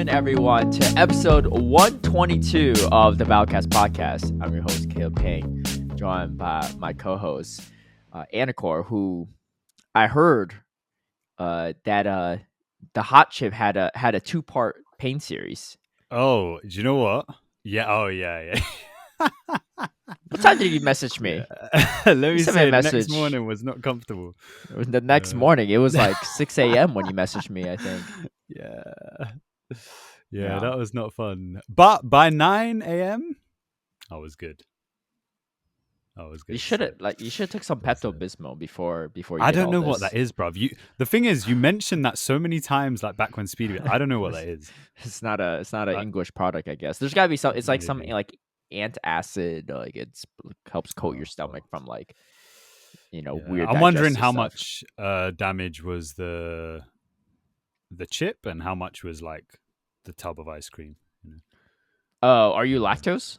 Everyone to episode 122 of the Battlecast podcast. I'm your host Peng, joined by my co-host Anicor, who I heard that the Hot Chip had a 2-part paint series. Oh, do you know what? Yeah. Oh, yeah. What time did you message me? Yeah. Let me say, the next morning was not comfortable. The next morning, it was like 6 a.m. when you messaged me, I think. Yeah, that was not fun. But by 9 a.m., I was good. You should have took some Pepto Bismol before you. I don't know what that is, bruv. The thing is, you mentioned that so many times, like back when Speedy. I don't know what that is. It's not an English product, I guess. There's gotta be some. It's like something like antacid. Like it helps coat your stomach from like weird. I'm wondering how stuff. much damage was the chip and how much was like the tub of ice cream. Oh, are you lactose?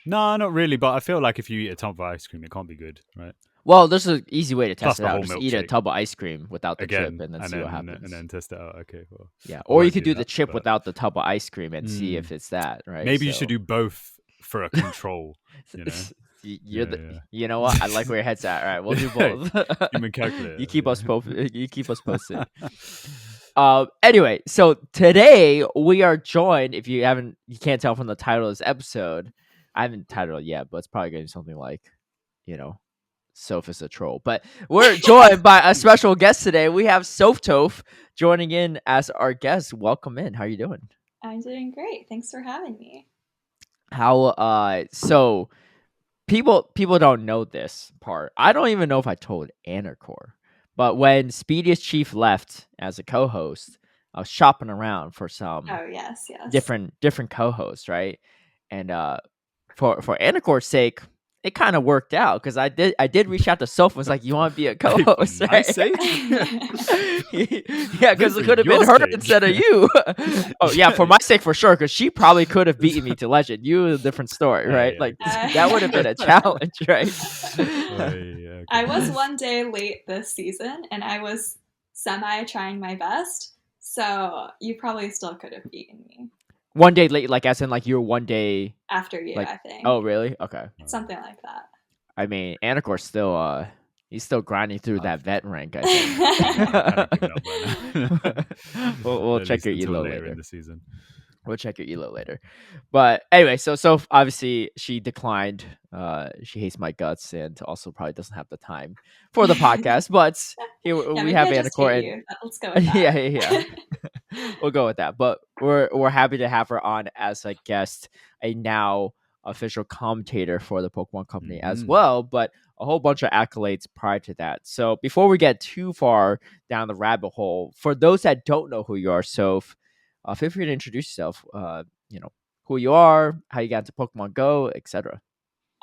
No, not really. But I feel like if you eat a tub of ice cream, it can't be good, right? Well, there's an easy way to test it out. Just eat a milkshake. tub of ice cream without the chip and then see what happens. And then test it out. Okay, well. Yeah, or you could do the chip without the tub of ice cream and see if it's that, right? Maybe you should do both for a control, You know what? I like where your head's at. All right, we'll do both. Human calculator. You keep us posted. Anyway, so today we are joined. If you can't tell from the title of this episode, I haven't titled it yet, but it's probably going to be something like, Soph is a troll. But we're joined by a special guest today. We have sophtoph joining in as our guest. Welcome in. How are you doing? I'm doing great. Thanks for having me. So people don't know this part. I don't even know if I told Anicor. But when Speediest Chief left as a co-host, I was shopping around for some different co-hosts, right? And for Anicor's sake, it kind of worked out because I did reach out to Soph and was like, "You want to be a co-host?" Right? Yeah, because it could have been her instead of you. Oh yeah, for my sake for sure, because she probably could have beaten me to legend. You a different story, right? Like that would have been a challenge, right? I was one day late this season, and I was semi trying my best, so you probably still could have beaten me. One day late, like as in like you were one day after you, like, I think. Oh, really? Okay. Something like that. I mean, Anicor's still he's still grinding through that vet rank, I think. We'll check your elo later in the season. We'll check your elo later. But anyway, so obviously she declined. She hates my guts and also probably doesn't have the time for the podcast. But here we have Anicor. Let's go with that. Yeah. We'll go with that. But we're happy to have her on as a guest, a now official commentator for the Pokemon Company as well, but a whole bunch of accolades prior to that. So before we get too far down the rabbit hole, for those that don't know who you are, Soph, feel free to introduce yourself. Who you are, how you got into Pokemon GO, etc.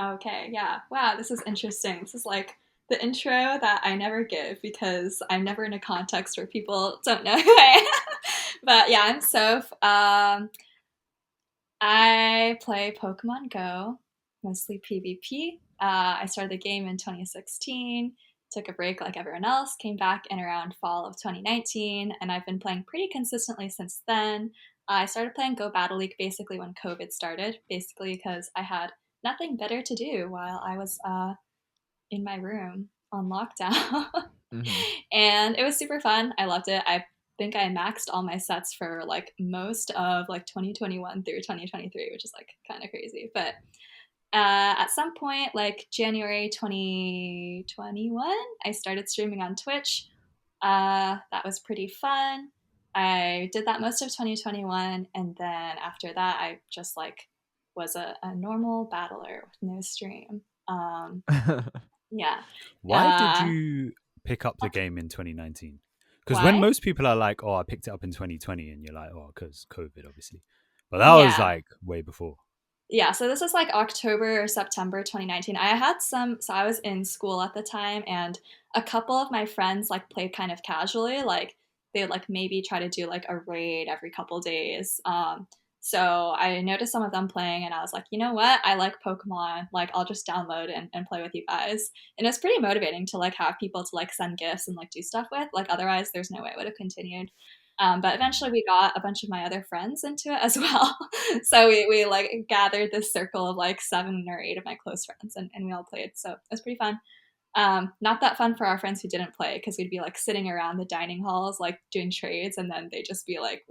Okay, yeah. Wow, this is interesting. This is like the intro that I never give because I'm never in a context where people don't know who I am. But yeah, I'm Soph. I play Pokemon GO, mostly PvP. I started the game in 2016, took a break like everyone else, came back in around fall of 2019, and I've been playing pretty consistently since then. I started playing Go Battle League basically when COVID started, basically because I had nothing better to do while I was in my room on lockdown. And it was super fun. I loved it. I think I maxed all my sets for like most of like 2021 through 2023, which is like kind of crazy. But at some point, like January 2021, I started streaming on Twitch. That was pretty fun. I did that most of 2021, and then after that, I just like was a normal battler with no stream. Yeah. Why did you pick up the game in 2019? Because when most people are like, "Oh, I picked it up in 2020," and you're like, "Oh, because COVID, obviously," but that was like way before. Yeah, so this is like October or September 2019. I had so I was in school at the time, and a couple of my friends like played kind of casually. Like they would like maybe try to do like a raid every couple days. So I noticed some of them playing, and I was like, you know what? I like Pokemon. Like I'll just download and play with you guys. And it's pretty motivating to like have people to like send gifts and like do stuff with. Like otherwise, there's no way I would have continued. But eventually we got a bunch of my other friends into it as well. So we like gathered this circle of like 7 or 8 of my close friends and we all played. So it was pretty fun. Not that fun for our friends who didn't play because we'd be like sitting around the dining halls, like doing trades, and then they'd just be like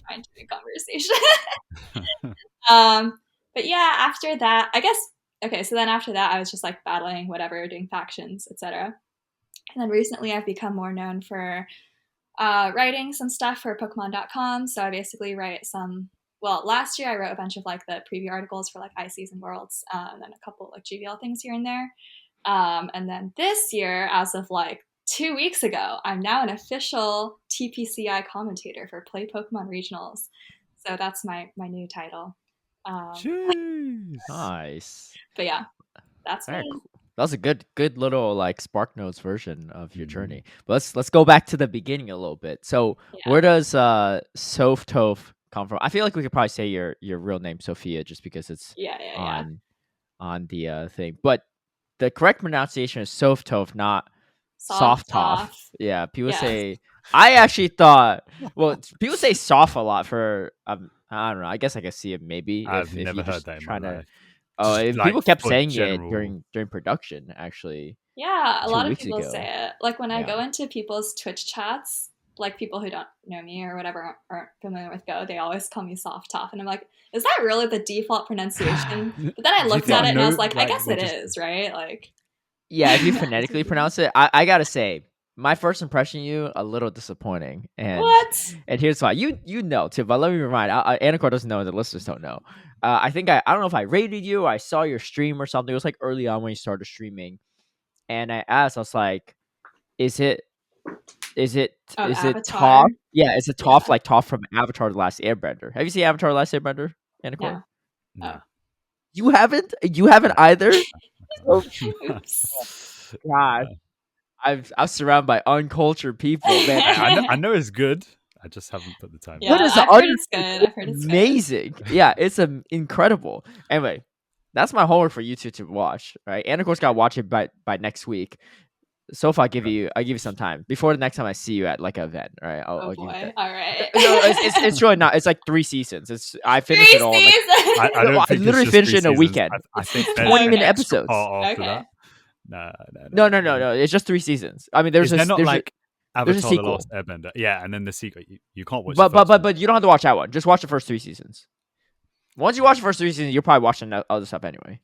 trying to make conversation. um, but yeah, after that, I guess okay. So then after that, I was just like battling whatever, doing factions, etc. And then recently, I've become more known for writing some stuff for Pokemon.com. So I basically write some. Well, last year I wrote a bunch of like the preview articles for like ICs and Worlds, and then a couple like GBL things here and there. And then this year, as of like 2 weeks ago, I'm now an official TPCI commentator for Play Pokemon Regionals. So that's my new title. Jeez. Nice. But yeah, that's Very me. cool. That was a good little like Spark Notes version of your journey. But let's go back to the beginning a little bit. So Yeah. where does sophtoph come from? I feel like we could probably say your real name Sophia just because it's Yeah. on the thing. But the correct pronunciation is sophtoph, not sophtoph. Sophtoph. Yeah, people Yes. say I actually thought well, people say soft a lot for I don't know. I guess I could see it maybe I've if you never heard just that in my trying to life. oh, Just and like people kept for saying it general. during production actually Yeah, a two lot of weeks people say ago. it. Like when I Yeah. go into people's Twitch chats, like people who don't know me or whatever aren't familiar with Go, they always call me sophtoph, and I'm like, is that really the default pronunciation? But then I Do you looked think at it and I was no? like, I Like guess they it just is, right? Like, Yeah, if you phonetically pronounce it, I gotta say, my first impression of you a little disappointing, what? and here's why. You know too, but let me remind. Anicor doesn't know, and the listeners don't know. I think I don't know if I rated you, or I saw your stream or something. It was like early on when you started streaming, and I asked, I was like, "Is it is it Oh, is it Avatar. Toph? Yeah, is it Toph Yeah. like Toph from Avatar: The Last Airbender? Have you seen Avatar: The Last Airbender, Anicor? No. Oh. nah. You haven't? You haven't either? Oh Oops. God. I'm surrounded by uncultured people, man. I know it's good. I just haven't put the time in. What Yeah, is I've heard it's good. it's I've heard it's good. amazing. Yeah, it's incredible. Anyway, that's my homework for you two to watch. Right, and of course, got to watch it by next week. So if I give you some time before the next time I see you at like an event. All right, Oh I'll give you boy. that. All right. No, it's really not. It's like 3 seasons. I finished it 3 all in like seasons. I don't I think it's literally just finished three it in a seasons. weekend. I It's think there's 20 an minute Okay. extra episodes. part after Okay. that. No, No. It's just 3 seasons. I mean, Is there not like there's a Avatar: The sequel, Last Airbender? Yeah, and then the sequel. You can't watch the first one. but you don't have to watch that one. Just watch the first 3 seasons. Once you watch the first 3 seasons, you're probably watching the other stuff anyway.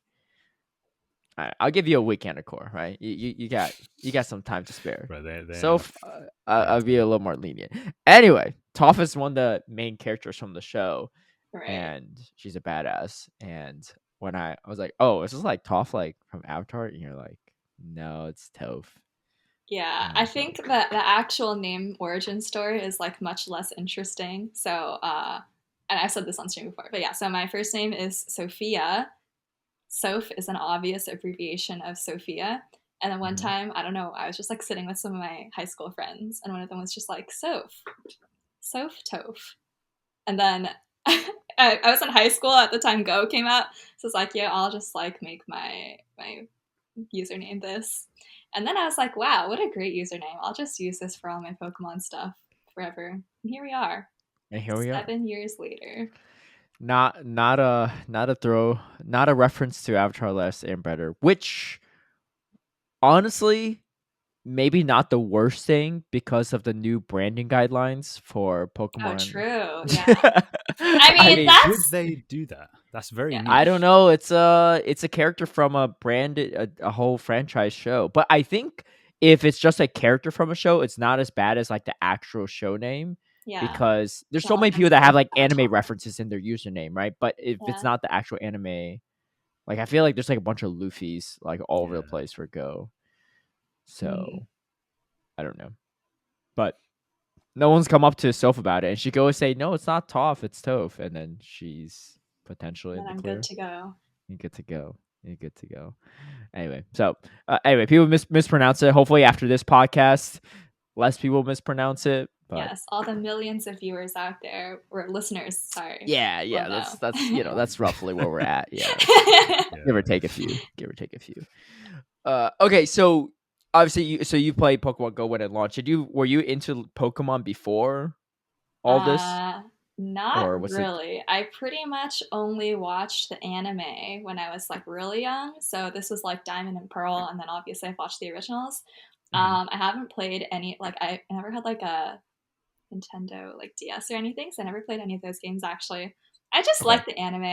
All right, I'll give you a week Anicor, right? You got some time to spare. Bro, they So enough. I'll be a little more lenient. Anyway, Toph is one of the main characters from the show, Right. and she's a badass. And when I was like, "Oh, is this like Toph like from Avatar?" and you're like, "No, it's Toph." Yeah, And I I was think like, that the actual name origin story is like much less interesting. So, and I've said this on stream before, but yeah, so my first name is Sophia. Soph is an obvious abbreviation of Sophia. And then one Mhm. time, I don't know, I was just like sitting with some of my high school friends, and one of them was just like, Sophtoph. And then I was in high school at the time Go came out, so it's like, yeah, I'll just like make my username this. And then I was like, wow, what a great username. I'll just use this for all my Pokemon stuff forever. And here we are, and here we are. 7 years later. Not a reference to Avatar: Last Airbender, which honestly maybe not the worst thing because of the new branding guidelines for Oh, Pokemon. true. Yeah. I I mean, mean, Why would that's, they do that? That's very yeah. I don't niche. know. It's a character from a brand, a whole franchise show. But I think if it's just a character from a show, it's not as bad as like the actual show name Yeah. because there's It's not so many people that have offensive. like anime references in their username, right? But if it's Yeah. not the actual anime, like I feel like there's like a bunch of Luffy's like all over the Yeah. place for Go. Mm. So I don't know, but no one's come up to Soph about it, and she could always say, "No, it's not Toph, it's Toph," and then she's potentially in then the I'm clear. good to go. You're good to go. You're good to go. Anyway, so anyway, people mispronounce it. Hopefully, after this podcast, less people mispronounce it. But Yes, all the millions of viewers out there, or listeners, sorry. yeah, will that's know. that's roughly where we're at. Yeah, Yeah. give or take a few. Give or take a few. Okay, so obviously, you played Pokemon Go when it launched. Were you into Pokemon before all this, Not or was it? really. I pretty much only watched the anime when I was like really young. So this was like Diamond and Pearl, and then obviously I've watched the originals. Mhm. I haven't played any, like I never had like a Nintendo like DS or anything, so I never played any of those games actually. I just Okay. like the anime,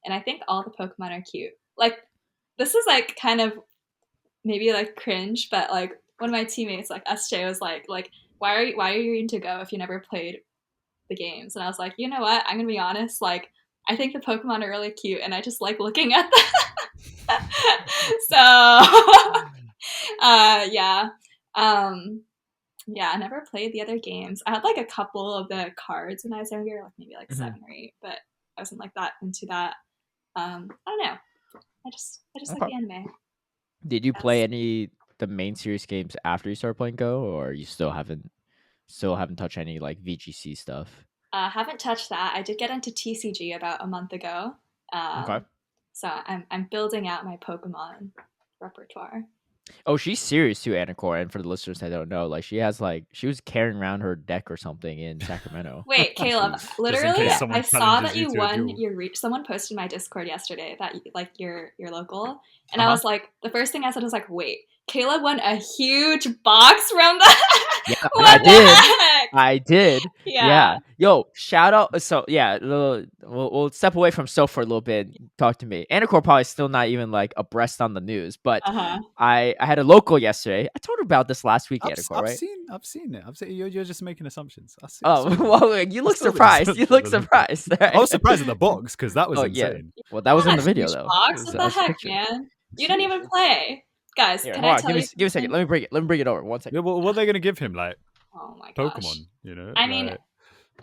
and I think all the Pokemon are cute. Like this is like kind of maybe like cringe, but like one of my teammates, like SJ, was like why are you into Go if you never played the games? And I was like, you know what? I'm gonna be honest. Like I think the Pokemon are really cute, and I just like looking at them. So yeah. Yeah, I never played the other games. I had like a couple of the cards when I was younger, like maybe like Mhm. 7 or 8, but I wasn't like that into that. I don't know. I just like Okay. the anime. Did you play Yes. any the main series games after you started playing Go, or you still haven't touched any like VGC stuff? Haven't touched that. I did get into TCG about a month ago. Okay. So I'm building out my Pokemon repertoire. Oh, she's serious too, Anicor. And for the listeners that don't know, like she was carrying around her deck or something in Sacramento. Wait, Caleb, She's Just in literally, case yeah. someone I saw that challenges you you to a won duel. your reach. Someone posted my Discord yesterday that like you're local, and I Uh-huh. was like, the first thing I said was like, wait, Caleb won a huge box from the. Yeah, I What the did. heck? I did. Yeah. Yeah. Yo, shout out. So yeah, we'll step away from Soph for a little bit. Talk to me. Anicor probably still not even like abreast on the news, but Uh-huh. I had a local yesterday. I told her about this last week, Anicor, right? I've seen it. You're just making assumptions. I Oh, saw it. well, you look saw the surprised. You look results. surprised. I was surprised at the box because that was Oh yeah. insane. Well, that was in Not the a video huge though. box. What That the was the heck, picture. man? It's You don't huge. even play. Guys, Here, can hold I on. tell you Give me a second. something? Let me bring it. Let me bring it over. 1 second. Yeah, well, what are they going to give him? Like Oh my gosh. Pokemon, you know? I mean, Like,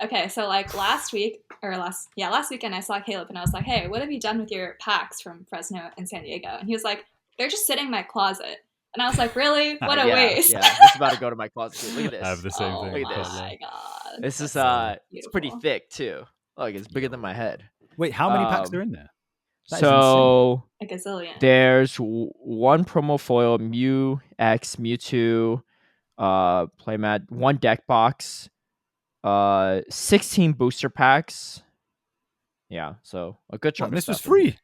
okay, so like last weekend I saw Caleb and I was like, hey, what have you done with your packs from Fresno and San Diego? And he was like, they're just sitting in my closet. And I was like, really? What a Yeah, waste. yeah. This is about to go to my closet too. Look at I have this. the same Oh thing. Look at this. my god. This is That's it's pretty beautiful. thick too. Look, it's bigger than my head. Wait, how many packs are in there? That is insane. So A gazillion. there's one promo foil, Mew X, Mewtwo, playmat, one deck box, 16 booster packs. Yeah, so a good chunk What, of this was stuff in here. free?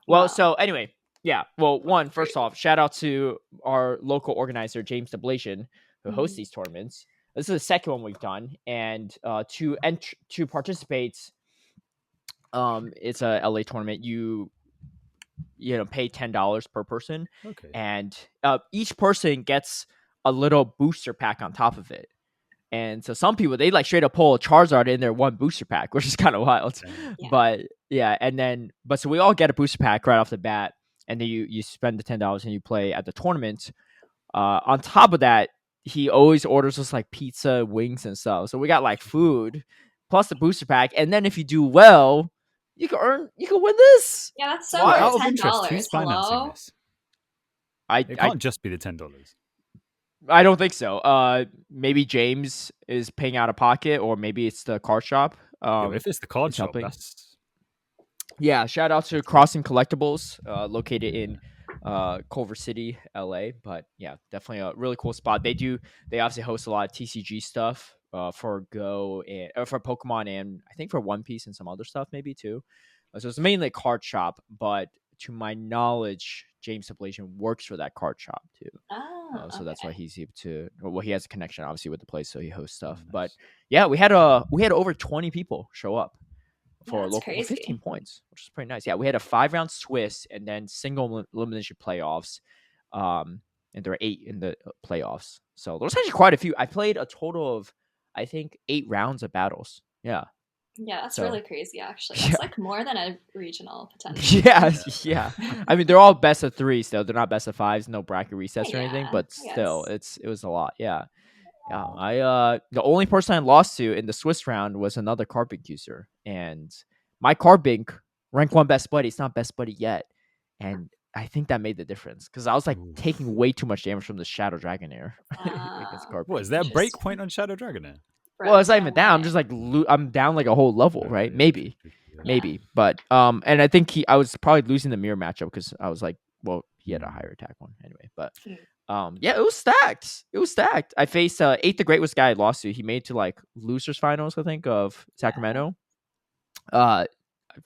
Well, Wow. so anyway, yeah. Well, first off, shout out to our local organizer, James Deblation, who hosts these tournaments. This is the second one we've done, and to participate, it's a LA tournament. You pay $10 per person, Okay. and each person gets a little booster pack on top of it. And so some people, they like straight up pull a Charizard in their one booster pack, which is kind of wild. Yeah. But yeah, so we all get a booster pack right off the bat, and then you spend the $10 and you play at the tournament. On top of that, he always orders us like pizza, wings, and stuff. So we got like food plus the booster pack, and then if you do well, you can win this. Yeah, that's so Wild. worth Out of interest, $10. who's financing Hello? this? I It can't just be the $10. I don't think so. Maybe James is paying out of pocket, or maybe it's the card shop. If it's the card is shop, helping. that's Yeah, shout out to Crossing Collectibles, located in Culver City, LA. But yeah, definitely a really cool spot. They obviously host a lot of TCG stuff for Go and for Pokemon, and I think for One Piece and some other stuff maybe too. So it's mainly a card shop, but to my knowledge, James Ablation works for that card shop too. Oh, So that's why okay. he's able to. Well, he has a connection obviously with the place, so he hosts stuff. nice. But yeah, we had over 20 people show up for That's local for 15 crazy. points, which is pretty nice. Yeah, we had a 5-round Swiss and then single elimination playoffs. And there were 8 in the playoffs. So there was actually quite a few. I played a total of, I think, 8 rounds of battles. Yeah. Yeah, that's So- really crazy, actually. That's Yeah. like more than a regional, potentially. Yeah. I mean, they're all best of 3s, though. They're not best of 5s, no bracket resets or anything, Yeah, but I still, guess. it was a lot. Yeah. Yeah. The only person I lost to in the Swiss round was another Carbink user, and my Carbink rank 1 best buddy. It's not best buddy yet, and I think that made the difference because I was like taking way too much damage from the Shadow Dragonair against Carbink. What is there a break point on Shadow Dragonair? Well, it's not even down. I'm just like I'm down like a whole level, right? Maybe, but and I think I was probably losing the mirror matchup because I was like, well, he had a higher attack one anyway, but yeah, it was stacked. It was stacked. I faced Eight the Great was the guy I lost to. He made it to like losers finals, I think, of Sacramento.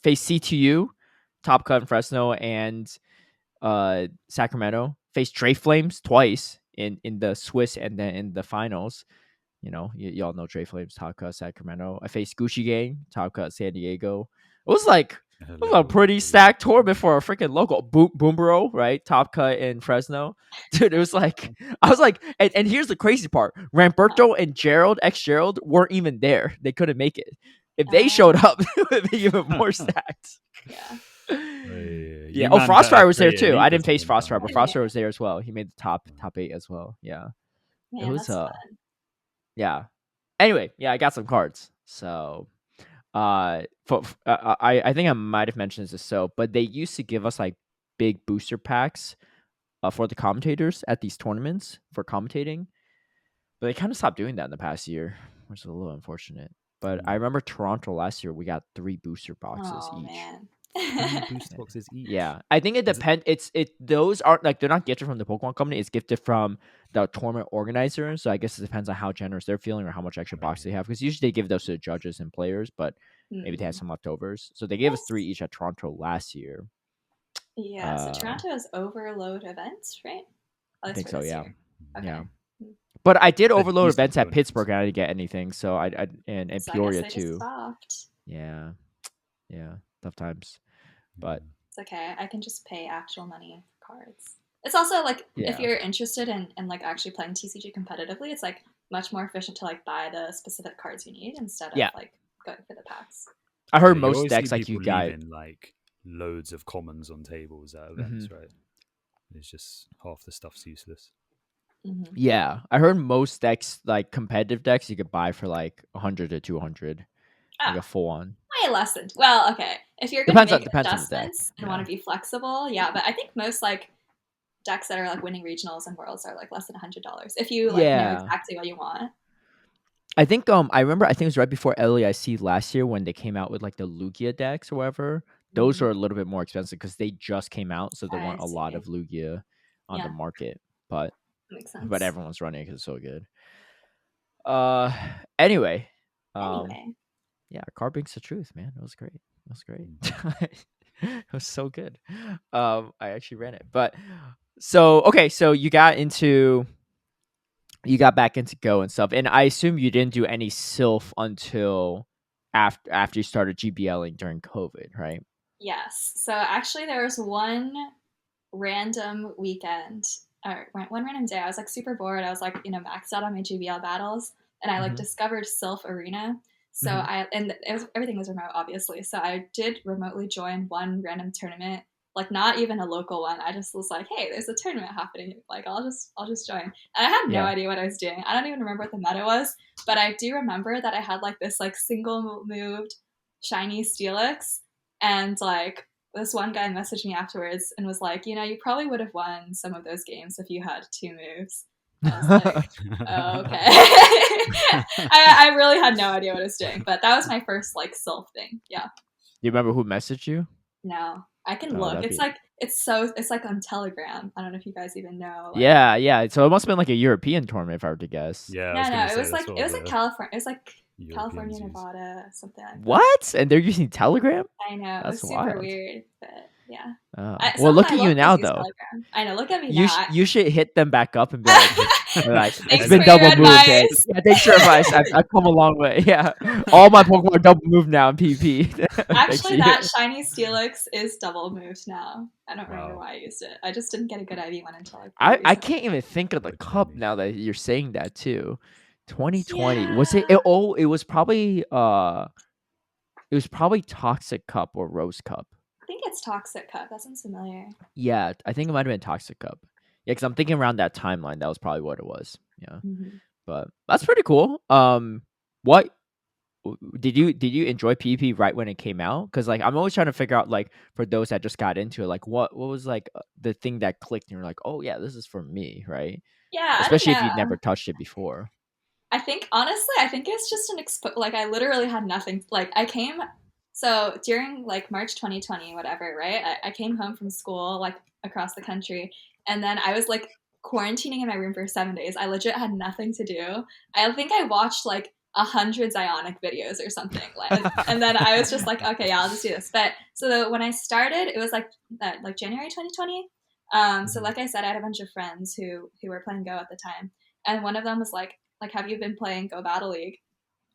Faced C2U, Top Cut in Fresno, and Sacramento. Faced Dre Flames twice in the Swiss and then in the finals. You know, y'all know Dre Flames, Top Cut, Sacramento. I faced Gucci Gang, Top Cut, San Diego. It was like a pretty stacked tournament for a freaking local Boombro, right? Top Cut in Fresno. Dude, it was like, I was like, and here's the crazy part. Ramberto and Gerald weren't even there. They couldn't make it. If they showed up, it would be even more stacked. Yeah. Yeah. Oh, Frostfire was there too. I didn't face Frostfire, but Frostfire was there as well. He made the top 8 as well. Yeah. Man, it was fun. Yeah. Anyway, yeah, I got some cards. So I think I might have mentioned this but they used to give us like big booster packs for the commentators at these tournaments for commentating. But they kind of stopped doing that in the past year, which is a little unfortunate. But I remember Toronto last year, we got 3 booster boxes each. Man. 3 booster boxes each. Yeah, I think it depends. Those aren't like they're not gifted from the Pokemon Company. It's gifted from the tournament organizer. So I guess it depends on how generous they're feeling or how much extra box they have. Because usually they give those to the judges and players, but maybe they have some leftovers. So they gave us 3 each at Toronto last year. Yeah, so Toronto is overload events, right? I think so. Yeah. Okay. Yeah. But I did overload events at Pittsburgh and I didn't get anything. So and so Peoria I guess they too. Just stopped. Yeah. Tough times. But it's okay. I can just pay actual money for cards. It's also like if you're interested in like actually playing TCG competitively, it's like much more efficient to like buy the specific cards you need instead of like going for the packs. I heard most decks like you got like loads of commons on tables at events, right? It's just half the stuff's useless. Mm-hmm. Yeah, I heard most decks, like competitive decks, you could buy for like 100 to 200, like a full on. Way less than okay. If you're going to make adjustments and want to be flexible, but I think most like decks that are like winning regionals and worlds are like less than $100 if you like know exactly what you want. I think I remember I think it was right before LEIC last year when they came out with like the Lugia decks or whatever. Those are a little bit more expensive because they just came out, so there weren't a lot of Lugia on the market. But makes sense. But everyone's running because it's so good. Anyway. Yeah, Carbink's the truth, man. It was great. It was so good. I actually ran it. But so you got back into Go and stuff. And I assume you didn't do any Sylph until after you started GBLing during COVID, right? Yes. So actually there was one random weekend or one random day. I was like super bored. I was like, maxed out on my GBL battles and I like discovered Sylph Arena. So everything was remote, obviously. So I did remotely join one random tournament, like not even a local one. I just was like, hey, there's a tournament happening. Like I'll just join. And I had no idea what I was doing. I don't even remember what the meta was, but I do remember that I had like this like single moved shiny Steelix, and like this one guy messaged me afterwards and was like, you probably would have won some of those games if you had 2 moves. I was like, oh, okay. I really had no idea what I was doing, but that was my first like Sylph thing. Yeah. Do you remember who messaged you? No, I can look. It's like on Telegram. I don't know if you guys even know. Like, yeah. So it must have been like a European tournament, if I were to guess. Yeah. No, it was like California. It was like California, Nevada, something like that. What? And they're using Telegram? I know. That's it was super weird, but yeah. Well, look at you now, though. Telegram. I know. Look at me now. You should hit them back up and be like, it's been double moved. Yeah, thanks for advice. I've come a long way. Yeah. All my Pokemon are double moved now in PvP. Actually, that shiny Steelix is double moved now. I don't remember why I used it. I just didn't get a good IV one until I can't even think of the cup now that you're saying that too. 2020 was it? It was probably Toxic Cup or Rose Cup. I think it's Toxic Cup. That sounds familiar. Yeah, I think it might have been Toxic Cup. Yeah, because I'm thinking around that timeline, that was probably what it was. Yeah, but that's pretty cool. What did you enjoy PvP right when it came out? Because like I'm always trying to figure out like for those that just got into it, like what was like the thing that clicked and you're like, oh yeah, this is for me, right? Yeah, I don't Especially if you'd know. never touched it before. I think honestly, I think it's just like I literally had nothing. Like I came so during like March 2020, whatever, right? I came home from school like across the country, and then I was like quarantining in my room for 7 days. I legit had nothing to do. I think I watched like 100 Zionic videos or something, like, and then I was just like, okay, yeah, I'll just do this. But when I started, it was like January 2020. So Mhm. like I said, I had a bunch of friends who were playing Go at the time, and one of them was like, have you been playing Go Battle League?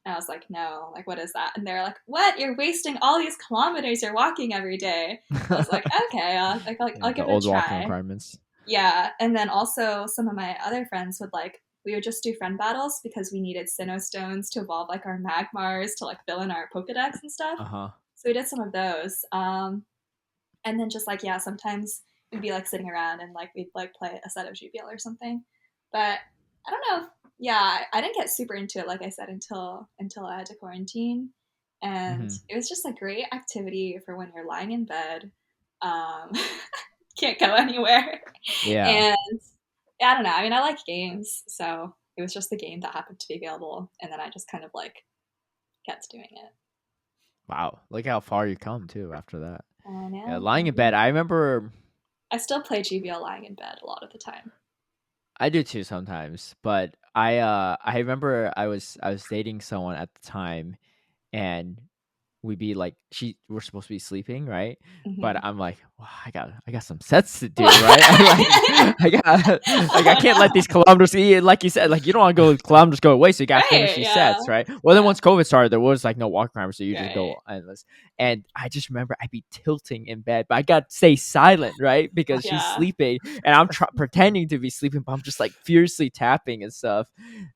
And I was like, no, like, what is that? And they're like, what? You're wasting all these kilometers you're walking every day. I was like, okay, I'll Yeah, the give it a old walking try. requirements. Yeah. And then also some of my other friends we would just do friend battles because we needed Sinnoh stones to evolve like our Magmars to like fill in our Pokedex and stuff. Uh-huh. So we did some of those. And then just like, yeah, sometimes we'd be like sitting around and like we'd like play a set of GBL or something. But I don't know. Yeah, I didn't get super into it, like I said, until I had to quarantine, and Mhm. it was just a great activity for when you're lying in bed, um, can't go anywhere, Yeah. and I don't know. I mean, I like games, so it was just the game that happened to be available, and then I just kind of like kept doing it. Wow. Look how far you come too after that. I Yeah, know. lying in bed. I remember I still play GBL lying in bed a lot of the time. I do too sometimes, but I remember I was dating someone at the time and we'd be like we're supposed to be sleeping, right? But Mm-hmm. I'm like, wow, I got some sets to do, right? I like I got like I Oh can't let no! these kilometers like you said, like you don't want to go kilometers go away, so you gotta finish Right? these Yeah. sets, right? Well then Yeah. once COVID started, there was like no walk around, so you just Right. go endless. And I just remember I'd be tilting in bed, but I got to stay silent, right? Because she's Yeah. sleeping and I'm pretending to be sleeping, but I'm just like fiercely tapping and stuff.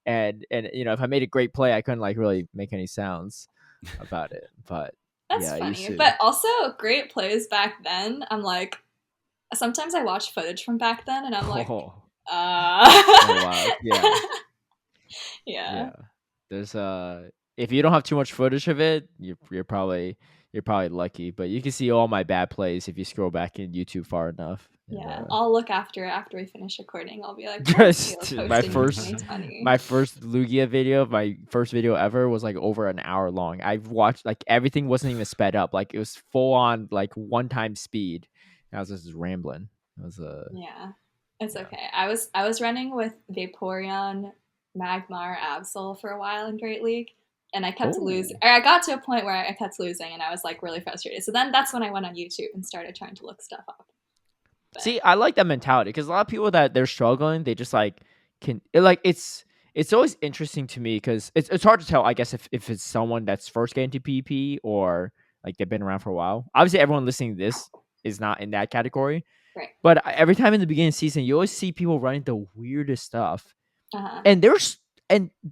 And if I made a great play, I couldn't like really make any sounds about it. But That's yeah, I used funny. to. But also great plays back then. I'm like, sometimes I watch footage from back then and I'm like, Oh, oh uh wow, yeah, yeah. yeah. There's if you don't have too much footage of it, you're probably lucky. But you can see all my bad plays if you scroll back in YouTube far enough. And Yeah. I'll look after we finish recording. I'll be like, what was Neil just posting in 2020? my first Lugia video, my first video ever was like over an hour long. I've watched like everything wasn't even sped up. Like it was full on like one time speed. And I was just rambling. It was Yeah. It's yeah. okay. I was running with Vaporeon, Magmar, Absol for a while in Great League, and I kept losing. Oh. Or I got to a point where I kept losing, and I was like really frustrated. So then that's when I went on YouTube and started trying to look stuff up. But See, I like that mentality because a lot of people that they're struggling, they just like it's always interesting to me because it's hard to tell, I guess, if it's someone that's first getting to PvP or like they've been around for a while. Obviously, everyone listening to this is not in that category, right. but every time in the beginning of the season, you always see people running the weirdest stuff Uh huh. and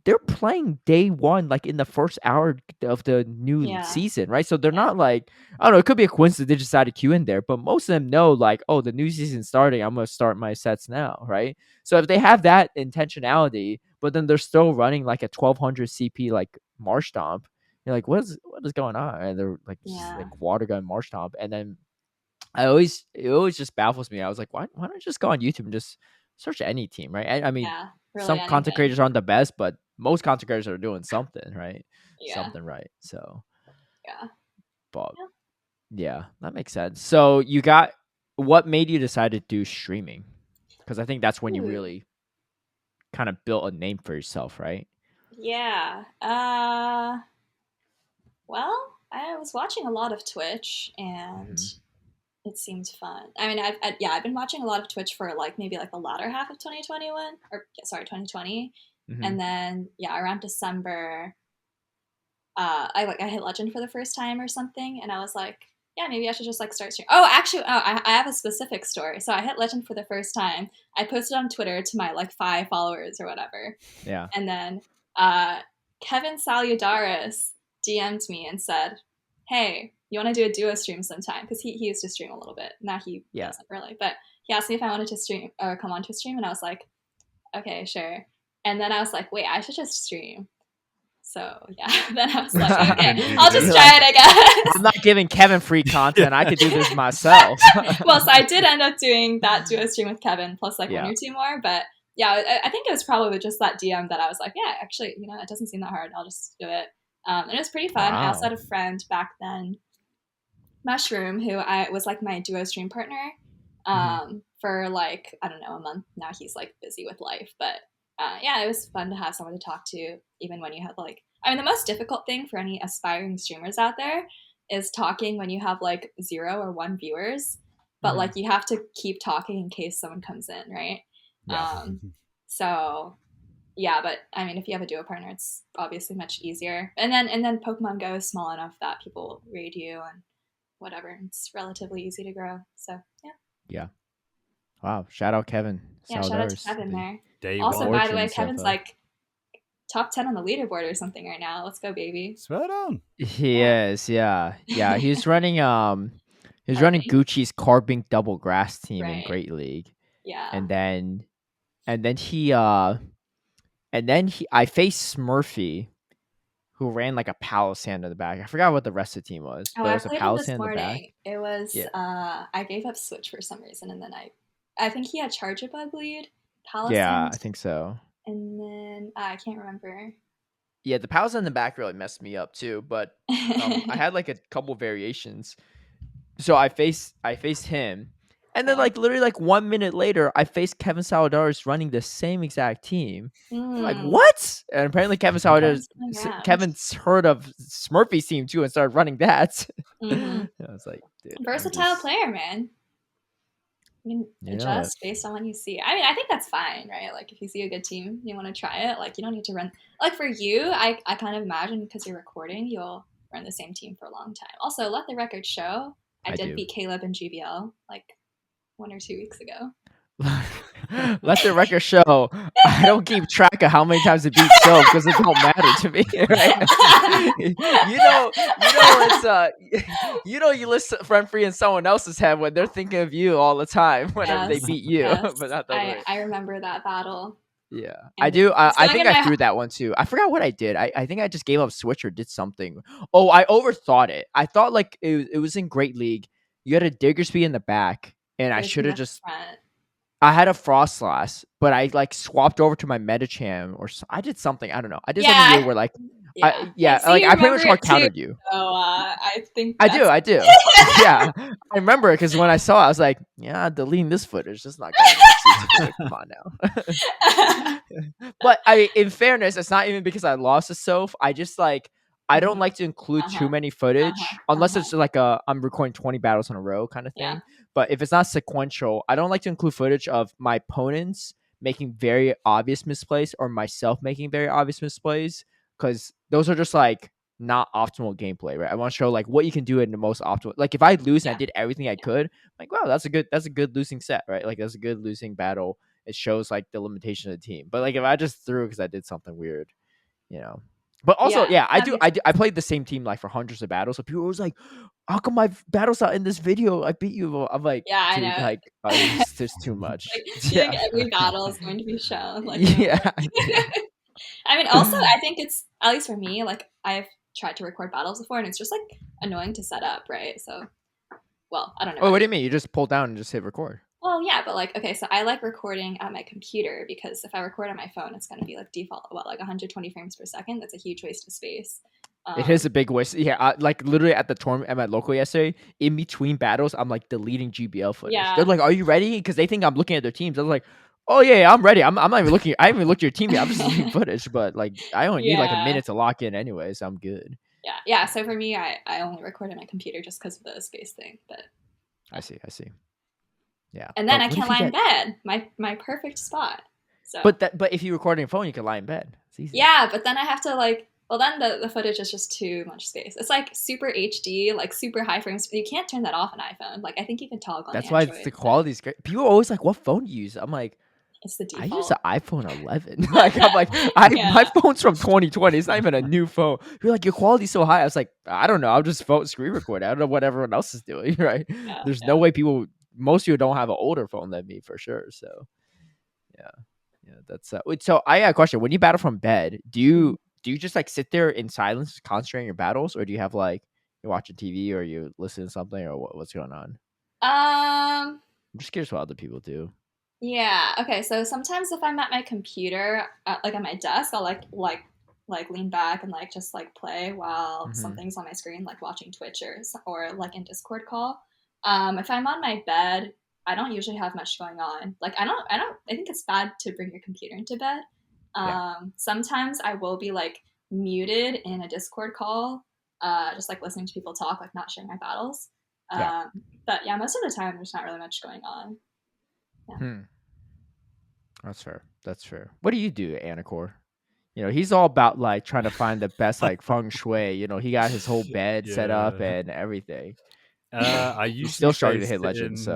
they're playing day one, like in the first hour of the new Yeah. season, right? So they're Yeah. not like, I don't know, it could be a coincidence they just decided to queue in there, but most of them know like, oh, the new season's starting, I'm gonna start my sets now, right? So if they have that intentionality, but then they're still running like a 1200 CP like Marsh Stomp, you're like, what is going on? And they're like just Yeah. like water gun Marsh Stomp, and then it always just baffles me. I was like, why don't you just go on YouTube and just search any team, right? I mean, Yeah. Really some content anything. creators aren't the best, but most content creators are doing something, right? Yeah. Something right. So, Yeah. but Yeah. yeah, that makes sense. So you got what made you decide to do streaming? Because I think that's when you Ooh. really kind of built a name for yourself, right? Yeah. Well, I was watching a lot of Twitch and Mm-hmm. it seemed fun. I mean, I've been watching a lot of Twitch for like maybe like the latter half of 2021 or yeah, sorry, 2020. Mm-hmm. And then yeah, around December, I hit Legend for the first time or something, and I was like, yeah, maybe I should just like start streaming. Oh, actually, I have a specific story. So I hit Legend for the first time. I posted on Twitter to my like 5 followers or whatever, Yeah. and then uh, Kevin Saludaris DM'd me and said, "Hey, you want to do a duo stream sometime?" Because he used to stream a little bit. Now he Yeah. doesn't really, but he asked me if I wanted to stream or come on to stream, and I was like, okay, sure. And then I was like, wait, I should just stream. So yeah, then I was like, okay, Didn't I'll do just it. try it, I guess. I'm not giving Kevin free content. I could do this myself. Well, so I did end up doing that duo stream with Kevin plus like one Yeah. or two more, but yeah, I think it was probably just that DM that I was like, yeah, actually, it doesn't seem that hard. I'll just do it. And it was pretty fun. I also Wow. had a friend back then, Mushroom, who I was like my duo stream partner for like, I don't know, a month. Now he's like busy with life, but yeah, it was fun to have someone to talk to, even when you have like, I mean, the most difficult thing for any aspiring streamers out there is talking when you have like 0 or 1 viewers, but like you have to keep talking in case someone comes in, right? Yeah. So yeah, but I mean, if you have a duo partner, it's obviously much easier. And then Pokemon Go is small enough that people raid you and whatever. It's relatively easy to grow. So yeah. Yeah. Wow. Shout out Kevin. Yeah, shout out to Saudars. Kevin there. Day Also, one. by the way, Origins of, Kevin's like top 10 on the leaderboard or something right now. Let's go, baby. Swear on. He Yeah. is, yeah. Yeah. He's running Carbink. Gucci's Carbink double grass team in Right. Great League. Yeah. And then he I faced Smurfy, who ran like a Palisand in the back. I forgot what the rest of the team was, Oh, but it I was a played him this Palisand in the back. morning. It was Yeah. I gave up Switch for some reason, and then I think he had Charger Bug lead, Palisand, Yeah, I think so. and then I can't remember. Yeah, the Palisand in the back really messed me up too, but I had like a couple variations. So I faced him, and then Okay. like literally like 1 minute later, I faced Kevin Saladaris running the same exact team. I'm like, what? And apparently Kevin Saladaris, Kevin's heard of Smurfy's team too and started running that. Mm-hmm. I was like, dude, Versatile player, man. You can adjust based on what you see. I mean, I think that's fine, right? Like, if you see a good team, you want to try it. Like, you don't need to run. Like, for you, I kind of imagine because you're recording, you'll run the same team for a long time. Also, let the record show, I did beat Caleb in GBL like 1 or 2 weeks ago. Let the record show. I don't keep track of how many times it beat Soph because it don't matter to me, right? You list friend free in someone else's head when they're thinking of you all the time whenever they beat you, but not the other way. I remember that battle. Yeah, I do. I think I threw that one too. I forgot what I did. I think I just gave up Switch or did something. Oh, I overthought it. I thought like it was in Great League. You had a Diggersby in the back, and I should have just. I had a Frostlass, but I like swapped over to my Medicham or I did something. I don't know. I did something weird where like, I pretty much hard countered you. So I think I do. Yeah, I remember it because when I saw it, I was like, yeah, deleting this footage. That's not good. Come on now. But in fairness, it's not even because I lost a Soph. I just like. I don't like to include too many footage unless it's like I'm recording 20 battles in a row kind of thing. Yeah. But if it's not sequential, I don't like to include footage of my opponents making very obvious misplays or myself making very obvious misplays because those are just like not optimal gameplay, right? I want to show like what you can do in the most optimal. Like if I lose and I did everything I could, I'm like, wow, that's a good losing set, right? Like that's a good losing battle. It shows like the limitation of the team. But like if I just threw because I did something weird, But also, I played the same team like for hundreds of battles. So people were like, "How come my battle's not in this video? I beat you." I'm like, yeah, dude, I know. Like, it's just too much. Like, every battle is going to be shown. Like, yeah. I mean, also, I think it's at least for me. Like, I've tried to record battles before, and it's just like annoying to set up, right? So, well, I don't know. Oh, what do you mean? You just pull down and just hit record? Well, yeah, but like, okay, so I like recording on my computer because if I record on my phone, it's going to be like default, like 120 frames per second. That's a huge waste of space. It is a big waste. Yeah, like literally at the tournament at my local yesterday, in between battles, I'm like deleting GBL footage. Yeah. They're like, "Are you ready?" Because they think I'm looking at their teams. I was like, "Oh yeah, I'm ready. I'm not even looking. I haven't even looked at your team yet. I'm just deleting footage." But like, I only need like a minute to lock in anyway, so I'm good. Yeah. So for me, I only record on my computer just because of the space thing. But I see. Yeah. And then I can lie in bed. My perfect spot. So. But if you record on your phone, you can lie in bed. It's easy. Yeah, but then I have to like. Well, then the footage is just too much space. It's like super HD, like super high frames. You can't turn that off on iPhone. Like I think you can toggle. That's why the quality is great. People are always like, "What phone do you use?" I'm like, it's the default. I use an iPhone 11. Like I'm like, my phone's from 2020. It's not even a new phone. You're like, your quality's so high. I was like, I don't know. I'll just screen record. I don't know what everyone else is doing, right? Yeah, There's no way most of you don't have an older phone than me for sure. So, yeah, that's. So I got a question. When you battle from bed, do do you just like sit there in silence, concentrating your battles, or do you have like you're watching TV or you listen to something, or what's going on? I'm just curious what other people do. Yeah. Okay. So sometimes if I'm at my computer, like at my desk, I'll lean back and like just like play while something's on my screen, like watching Twitch or like in Discord call. If I'm on my bed, I don't usually have much going on. Like I think it's bad to bring your computer into bed. Sometimes I will be like muted in a Discord call, just like listening to people talk, like not sharing my battles. But yeah, most of the time there's not really much going on. Yeah. That's fair. That's fair. What do you do, Anicor? You know, he's all about like trying to find the best like feng shui. You know, he got his whole bed set up and everything. I usually he's still starting to hit legends, so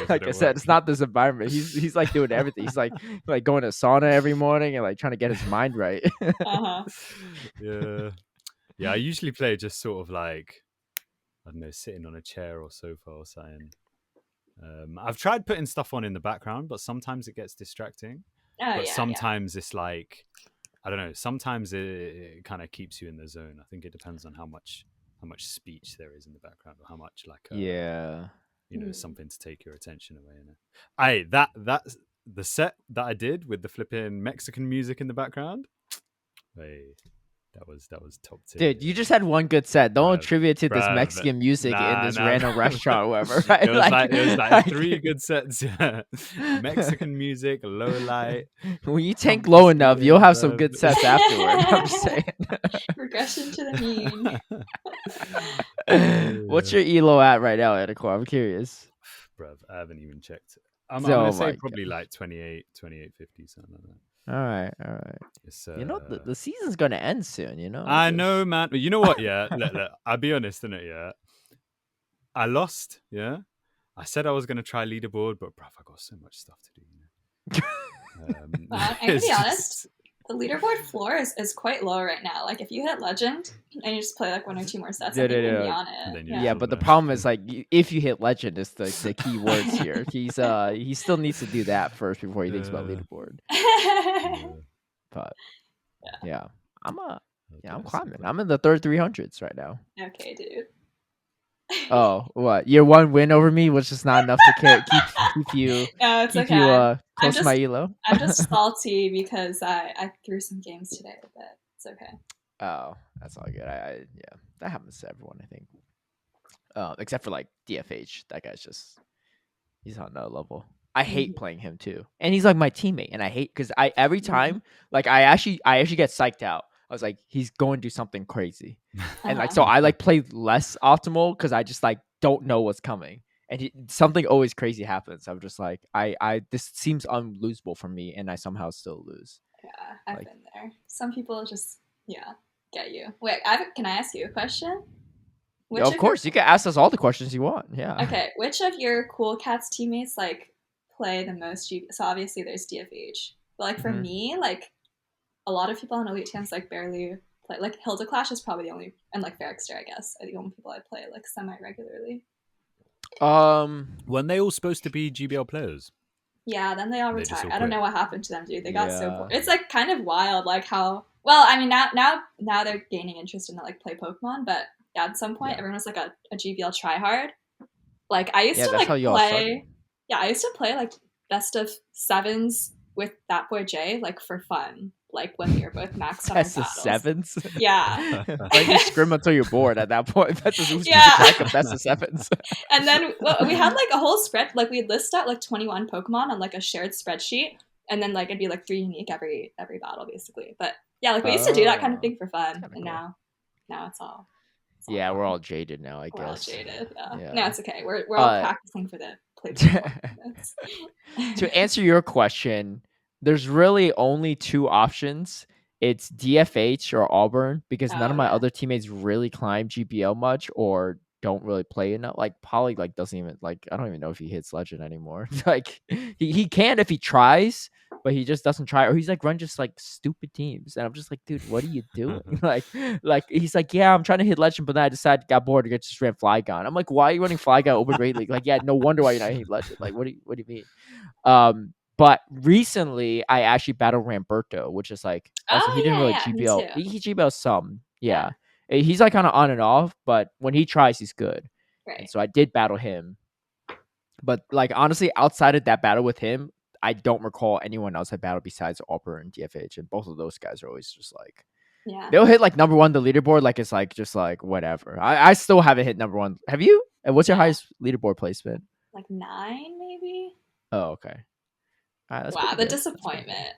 like I said, it's not this environment. He's like doing everything. He's like going to sauna every morning and like trying to get his mind right. Yeah. I usually play just sort of like, I don't know, sitting on a chair or sofa or something. I've tried putting stuff on in the background, but sometimes it gets distracting. Sometimes it's like, I don't know. Sometimes it kind of keeps you in the zone. I think it depends on how much speech there is in the background, or how much like something to take your attention away. That's the set that I did with the flipping Mexican music in the background. That was top tier. Dude, you just had one good set. Don't attribute to this Mexican music in this random restaurant or whatever. Right? It was like 3 good sets. Mexican music, low light. When you tank low enough, you'll have some good sets afterward. I'm just saying. Regression to the mean. What's your elo at right now, Anicor? I'm curious. Bruv, I haven't even checked. I'm gonna say probably like 28, 50, something like that. All right. You know, the season's gonna end soon. You know. I know, man. But you know what? Yeah, look, I'll be honest, innit? Yeah, I lost. Yeah, I said I was gonna try leaderboard, but bruv, I got so much stuff to do. I'm gonna be honest. The leaderboard floor is quite low right now. Like if you hit legend and you just play like 1 or 2 more sets, I think you'll be on it. Yeah, but the problem is like if you hit legend, is the key words here. He still needs to do that first before he thinks about leaderboard. But yeah, I'm climbing. I'm in the third 300s right now. Okay, dude. Oh, what? Your one win over me was just not enough to keep you. No, it's keep okay. you close to my elo. I'm just salty because I threw some games today, but it's okay. Oh, that's all good. Yeah, that happens to everyone, I think. Except for like DFH, that guy's he's on another level. I hate playing him too, and he's like my teammate, and I hate because every time like I actually get psyched out. I was like, he's going to do something crazy. And like, so I like play less optimal because I just like don't know what's coming. And something always crazy happens. I'm just like, this seems unlosable for me. And I somehow still lose. Yeah, I've been there. Some people just, get you. Wait, can I ask you a question? Of course, you can ask us all the questions you want. Yeah. Okay, which of your Cool Cats teammates like play the most? So obviously there's DFH. But like for me, like, a lot of people on Elite teams like barely play. Like Hilda Clash is probably the only, and like Ferrixter, I guess, are the only people I play like semi regularly. Weren't they all supposed to be GBL players? Yeah, then they all retired. I don't know what happened to them, dude. They got so bored. It's like kind of wild, like how. Well, I mean, now they're gaining interest in like play Pokemon, but at some point, everyone was like a GBL tryhard. Like I used to like play. Yeah, I used to play like best of 7s with that boy Jay, like for fun. Like when we were both maxed out. Best of 7s? Yeah. Like you scrim until you're bored at that point. That's just track of best of 7s. And then we had like a whole spread, like we'd list out like 21 Pokemon on like a shared spreadsheet. And then like it'd be like 3 unique every battle basically. But yeah, like we used to do that kind of thing for fun. And cool. now it's all yeah, we're all jaded now, I guess. We're all jaded. Yeah. No, it's okay. We're all practicing for the play. To answer your question, there's really only 2 options. It's DFH or Auburn because none of my other teammates really climb GPL much or don't really play enough. Like Polly like doesn't even like I don't even know if he hits legend anymore. Like he can if he tries, but he just doesn't try, or he's like run just like stupid teams. And I'm just like, dude, what are you doing? like he's like, yeah, I'm trying to hit legend, but then I decided got bored and just ran Flygon. I'm like, why are you running Flygon over Great League? Like, yeah, no wonder why you're not hitting legend. Like, what do you mean? But recently, I actually battled Ramberto, which is like also he didn't really me GBL. too. He GBL some, yeah. He's like kind of on and off, but when he tries, he's good. Right. And so I did battle him. But like honestly, outside of that battle with him, I don't recall anyone else I battled besides Alper and DFH, and both of those guys are always just like, they'll hit like number one the leaderboard, like it's like just like whatever. I still haven't hit number one. Have you? And what's your highest leaderboard placement? Like 9, maybe. Oh, okay. That's wow, the good. disappointment.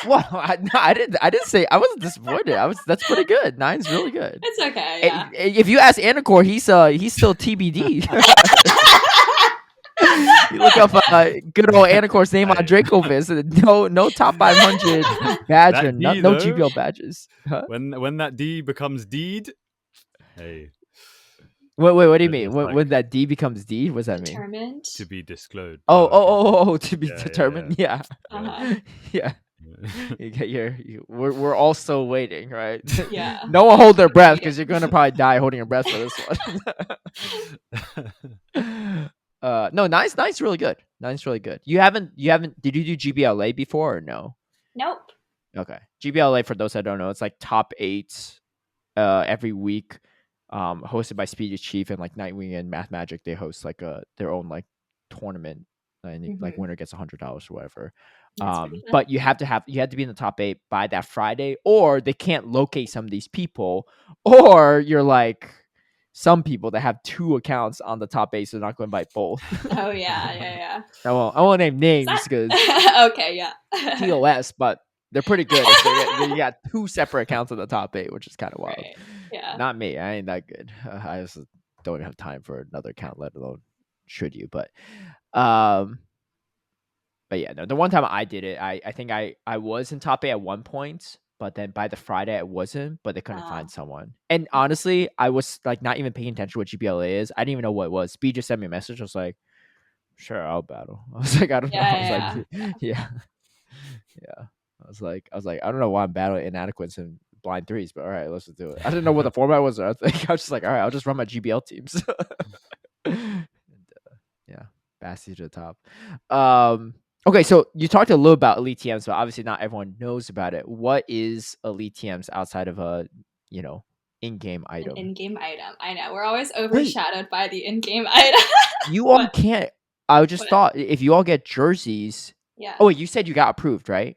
Well, I didn't say I wasn't disappointed. That's pretty good. 9's really good. It's okay. Yeah. If you ask Anicor, he's still TBD. You look up good old Anicor's name on Dracovis. No top 500 badge or no GBL badges. Huh? When that D becomes Deed, hey. Wait, what do you mean? When that D becomes D, what does that mean? Determined. To be disclosed. To be determined. Yeah. Yeah. You get we're all still waiting, right? Yeah. No one hold their breath because you're gonna probably die holding your breath for this one. No, nine's really good. Nine's really good. You haven't did you do GBLA before or no? Nope. Okay. GBLA, for those that don't know, it's like top 8 every week, hosted by Speedy Chief, and like Nightwing and Math Magic. They host like their own like tournament, and like winner gets $100 or whatever. But you have to be in the top 8 by that Friday, or they can't locate some of these people, or you're like some people that have 2 accounts on the top 8, so they're not going to invite both. Oh yeah. I won't name names because okay, yeah. TOS, but they're pretty good. If you got 2 separate accounts on the top 8, which is kind of wild. Right. Yeah. Not me. I ain't that good. I just don't have time for another account, let alone should you. But yeah, no. The one time I did it, I think I was in top 8 at one point, but then by the Friday I wasn't. But they couldn't find someone. And honestly, I was like not even paying attention to what GBLA is. I didn't even know what it was. Speed just sent me a message. I was like, sure, I'll battle. I was like, I don't know. I was like, yeah. I was like, I don't know why I'm battling inadequates and blind threes, but all right, let's just do it. I didn't know what the format was. I think I was just like, all right, I'll just run my GBL teams. And, yeah, Bassie to the top. Okay, so you talked a little about Elite TMs, but obviously not everyone knows about it. What is Elite TMs outside of a in-game item? An in-game item. I know we're always overshadowed by the in-game item. You all can't. I just thought if you all get jerseys. Yeah. Oh, wait, you said you got approved, right?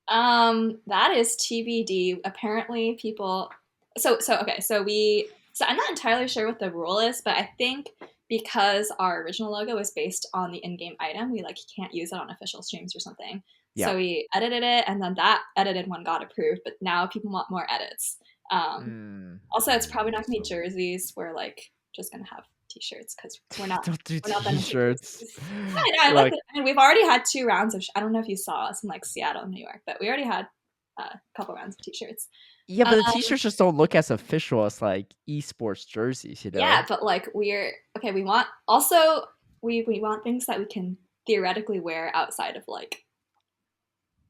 That is TBD. Apparently, people. So I'm not entirely sure what the rule is, but I think because our original logo is based on the in-game item, we like can't use it on official streams or something. Yeah. So we edited it, and then that edited one got approved. But now people want more edits. Also, it's probably not gonna be jerseys. We're like just gonna have t-shirts because we're not t-shirts. I like it. I mean, we've already had 2 rounds of I don't know if you saw us in like Seattle and New York, but we already had a couple rounds of t-shirts. Yeah, but the t-shirts just don't look as official as like esports jerseys, you know? Yeah, but like we want we want things that we can theoretically wear outside of like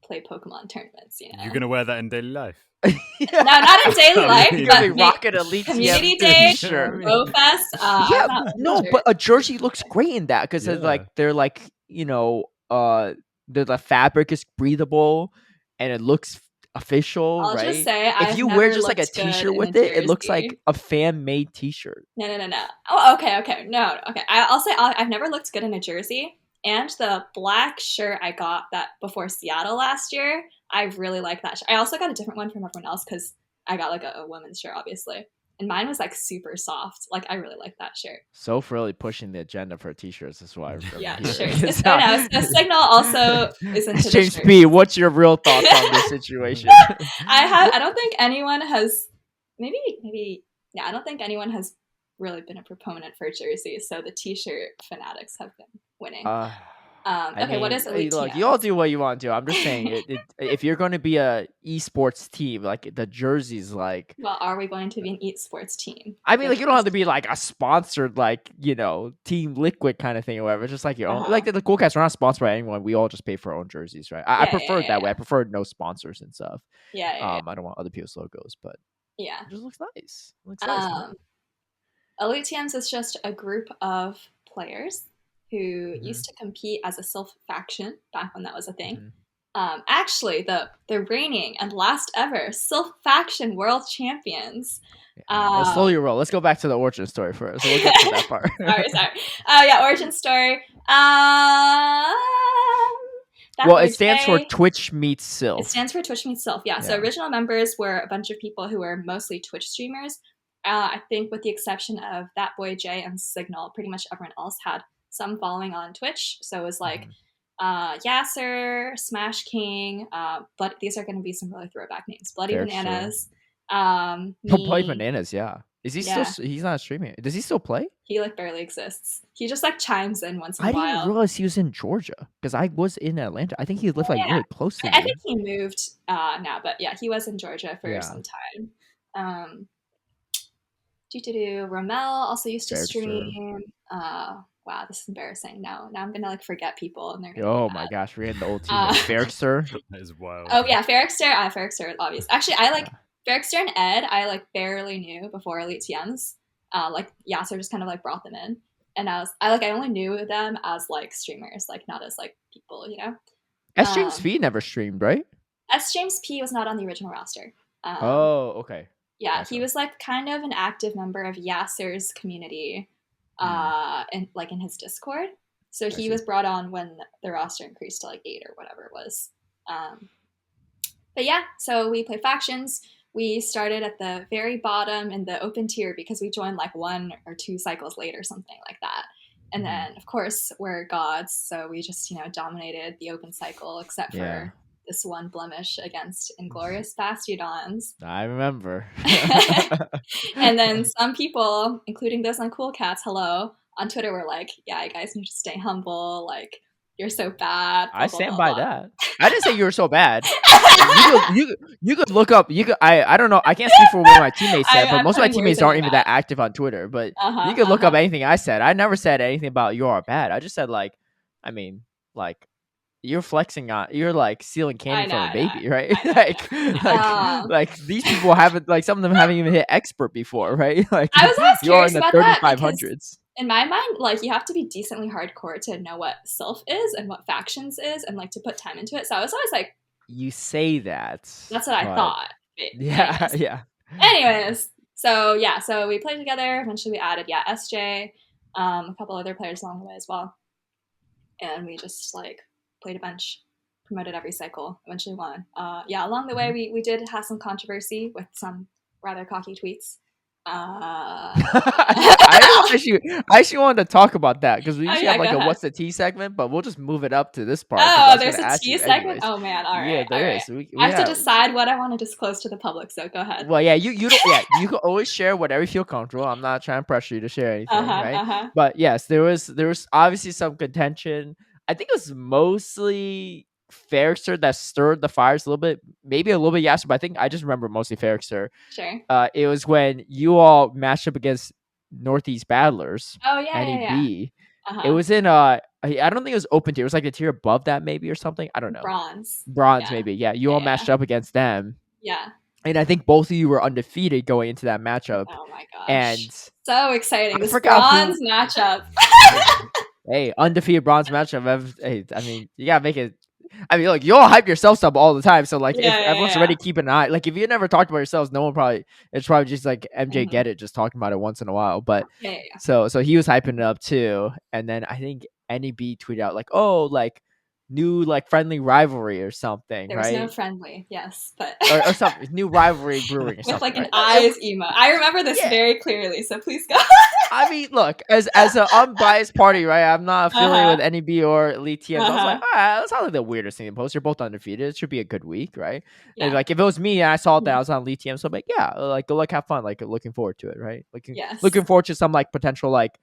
play Pokemon tournaments, you know. You're gonna wear that in daily life. No, not in daily life. But Rocket Elite Community Day, Go Fest. But a jersey looks great in that because they're like the fabric is breathable and it looks official. I'll right? just say, if you wear just like a t-shirt with it, it looks like a fan-made t-shirt. No. Oh, okay. No, okay. I'll say I've never looked good in a jersey. And the black shirt I got that before Seattle last year, I really like that shirt. I also got a different one from everyone else because I got like a women's shirt, obviously. And mine was like super soft. Like I really like that shirt. Soph really pushing the agenda for t-shirts. That's why. Yeah, shirts. So Signal also is into James P. What's your real thoughts on this situation? I don't think anyone has. Maybe. Yeah, I don't think anyone has really been a proponent for jerseys. So the t-shirt fanatics have been winning. What is Elite look, you all do what you want to do. I'm just saying, if you're going to be a esports team, like the jerseys, like. Well, are we going to be an esports team? I mean, like you don't have to be like a sponsored, like Team Liquid kind of thing or whatever. It's just like your own. Like the Cool Cats, we're not sponsored by anyone. We all just pay for our own jerseys, right? I prefer it that way. I prefer no sponsors and stuff. Yeah. I don't want other people's logos, but yeah, it just looks nice. Elite TMs is just a group of players who used to compete as a Soph faction back when that was a thing. Mhm. Actually, the reigning and last ever Soph faction world champions. Let's slowly roll. Let's go back to the origin story first. So we'll get to that part. sorry. Yeah, origin story. Well, it stands for Twitch meets Sylph. It stands for Twitch meets Sylph. Yeah. So original members were a bunch of people who were mostly Twitch streamers. I think with the exception of That Boy J and Signal, pretty much everyone else had some following on Twitch. So it was like Yasser, Smash King, but these are going to be some really throwback names. Bloody Bananas. Bloody Bananas, yeah. Is he still? He's not streaming. Does he still play? He like barely exists. He just like chimes in once in a while. I didn't realize he was in Georgia because I was in Atlanta. I think he lived like really close to me. I think he moved now, but yeah, he was in Georgia for some time. Rommel also used to stream. Wow, this is embarrassing. Now I'm gonna like forget people, and they're gonna. Oh my gosh, we're in the old team. Ferrickster. That is wild. Oh yeah, Ferrickster. Ferrickster, obvious. Actually, I like Ferrickster and Ed. I like barely knew before Elite TMs. Like Yasser just kind of like brought them in, and I only knew them as like streamers, like not as like people, you know. S James P never streamed, right? S James P was not on the original roster. Oh, okay. Yeah, gotcha. He was like kind of an active member of Yasser's community, in his Discord. So he was brought on when the roster increased to like 8 or whatever it was. But yeah, so we play factions. We started at the very bottom in the open tier because we joined like 1 or 2 cycles late or something like that. And then, of course, we're gods, so we just, dominated the open cycle except for this one blemish against Inglorious Bastiodons. I remember. And then some people, including those on Cool Cats, on Twitter were like, yeah, you guys need to stay humble, like, you're so bad. I stand by that. I didn't say you were so bad. You could look up. I don't know. I can't speak for what my teammates said, but most of my teammates aren't even that active on Twitter. But you could look up anything I said. I never said anything about you are bad. I just said you're flexing on. You're like stealing candy from a baby, right? like these people haven't. Like some of them haven't even hit expert before, right? Like I was always you're in the about 3500s. In my mind, like, you have to be decently hardcore to know what Soph is and what factions is and, like, to put time into it. So I was always like... You say that. That's what I thought. Yeah. Anyways, so we played together. Eventually we added, SJ, a couple other players along the way as well. And we just, like, played a bunch, promoted every cycle, eventually won. Along the way, we did have some controversy with some rather cocky tweets. I actually wanted to talk about that because we usually have like a what's the tea segment, but we'll just move it up to this part. Oh, there's a tea segment? Oh man, all right. Yeah, there is. I have to decide what I want to disclose to the public, so go ahead. Well, yeah, you don't. Yeah, you can always share whatever you feel comfortable. I'm not trying to pressure you to share anything, right? But yes, there was obviously some contention. I think it was mostly Ferrickster that stirred the fires a little bit, maybe a little bit Yasser, but I think I just remember mostly Ferrickster. Sure. It was when you all matched up against Northeast Battlers. Oh yeah, NEB. It was in I don't think it was open tier. It was like the tier above that maybe or something. I don't know. Bronze maybe. Yeah, you all matched up against them. Yeah. And I think both of you were undefeated going into that matchup. Oh my gosh. And so exciting. This bronze matchup. Hey, undefeated bronze matchup. Hey, I mean, you gotta make it. I mean, look, you all hype yourselves up all the time. So, like, if everyone's already keeping an eye, like, if you never talked about yourselves, no one it's probably just like MJ Get It, just talking about it once in a while. But so he was hyping it up too. And then I think NEB tweeted out like, oh, like new like friendly rivalry or something. There was no friendly, yes, but or something new rivalry brewing or something. With like an eyes emote. I remember this very clearly. So please go. I mean, look, as an unbiased party, right? I'm not affiliated with NEB or Elite TMs. I was like, all right, that's not like the weirdest thing in post. You're both undefeated. It should be a good week, right? Yeah. And like if it was me and I saw that I was on Elite TM, so I'm like, yeah, like go like have fun, like looking forward to it, right? Looking forward to some like potential like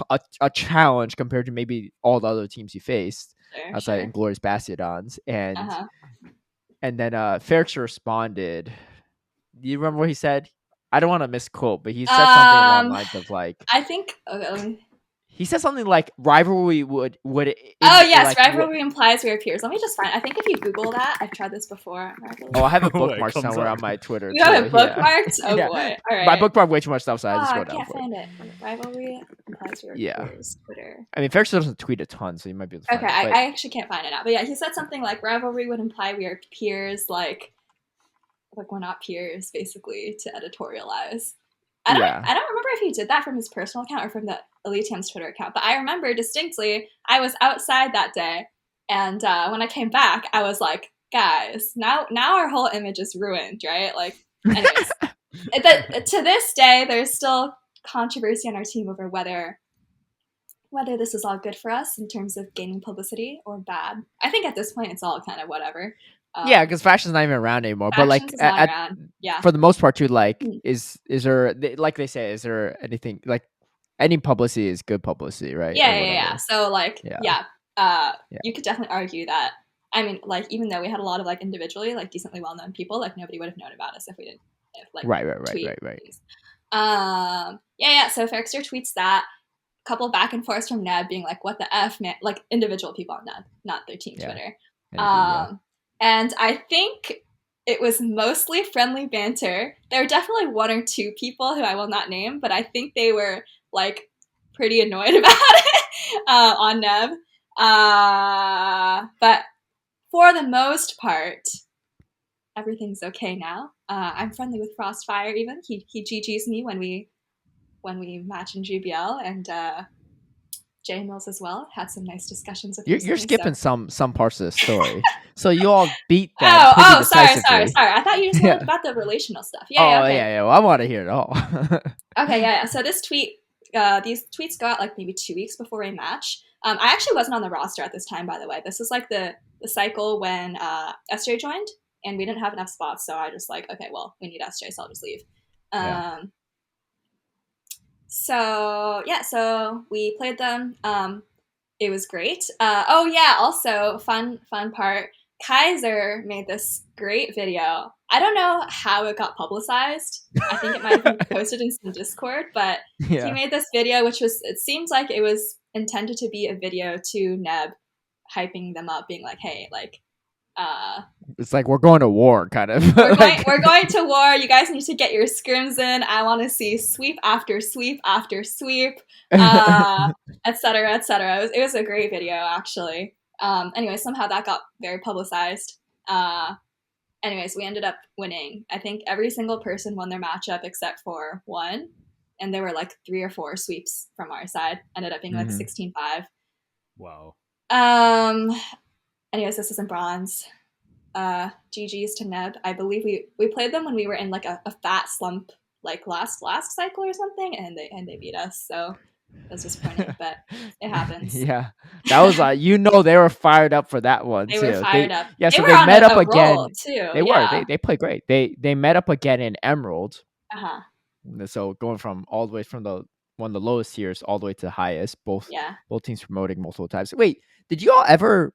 a challenge compared to maybe all the other teams you faced outside Inglorious Bastiodons, and then Ferrickster responded. Do you remember what he said? I don't want to misquote, but he said something along the lines of like, I think He said something like rivalry would. Oh yes, like, rivalry implies we are peers. Let me just find. I think if you Google that, I've tried this before. Rivalry. Oh, I have it What, it bookmarked comes somewhere up? on my Twitter. You have too, it bookmarked? Yeah. Oh Yeah. boy! All But I right. bookmarked way too much stuff, so I just I go down can't for it. find it. Rivalry implies we are Yeah. peers. Twitter. I mean, Ferris doesn't tweet a ton, so you might be able to find Okay, it. But I actually can't find it now. But yeah, he said something like rivalry would imply we are peers, like we're not peers, basically, to editorialize. I don't remember if he did that from his personal account or from the Elitium's Twitter account, but I remember distinctly I was outside that day, and when I came back, I was like, guys, now our whole image is ruined, right? Like, anyways, to this day, there's still controversy on our team over whether this is all good for us in terms of gaining publicity or bad. I think at this point, it's all kind of whatever. Yeah, because fashion's not even around anymore. But like, yeah, for the most part, too, like, is there, like they say, is there anything like any publicity is good publicity, right? Yeah. So like, yeah. You could definitely argue that. I mean, like, even though we had a lot of like individually like decently well-known people, like nobody would have known about us if we didn't right. Yeah. So Ferrickster tweets that. Couple back and forth from Neb being like, what the F, man? Like, individual people on Neb, not their team Twitter. And I think it was mostly friendly banter. There were definitely one or two people who I will not name, but I think they were, like, pretty annoyed about it on Neb. But for the most part, everything's okay now. I'm friendly with Frostfire even. He GG's me when we match in GBL, and Jay Mills as well. Had some nice discussions with You're skipping some parts of the story. So you all beat them. Sorry. I thought you just wanted about the relational stuff. Yeah. Well, I want to hear it all. Okay, yeah. So this tweet, these tweets go out like maybe 2 weeks before a match. I actually wasn't on the roster at this time, by the way. This was like the cycle when SJ joined, and we didn't have enough spots, so I just like, okay, well, we need SJ, so I'll just leave. So we played them. It was great. Also fun part. Kaiser made this great video. I don't know how it got publicized. I think it might have been posted in some Discord, but he made this video, it seemed like it was intended to be a video to Neb, hyping them up, being like, hey, like, it's like we're going to war, kind of. We're going to war. You guys need to get your scrims in. I want to see sweep after sweep after sweep, etc. It was a great video, actually. Anyway, somehow that got very publicized. Anyways, we ended up winning. I think every single person won their matchup except for one, and there were like 3 or 4 sweeps from our side. Ended up being like 16-5. Wow. Anyways, this is in bronze. GG's to Neb. I believe we played them when we were in like a fat slump, like last cycle or something, and they beat us. So it was disappointing, but it happens. Yeah, that was they were fired up for that one. They too. were fired up. Yeah, so they they met up again too. They were. They played great. They met up again in Emerald. So going from all the way from one of the lowest tiers all the way to the highest. Both teams promoting multiple times. Wait, did you all ever?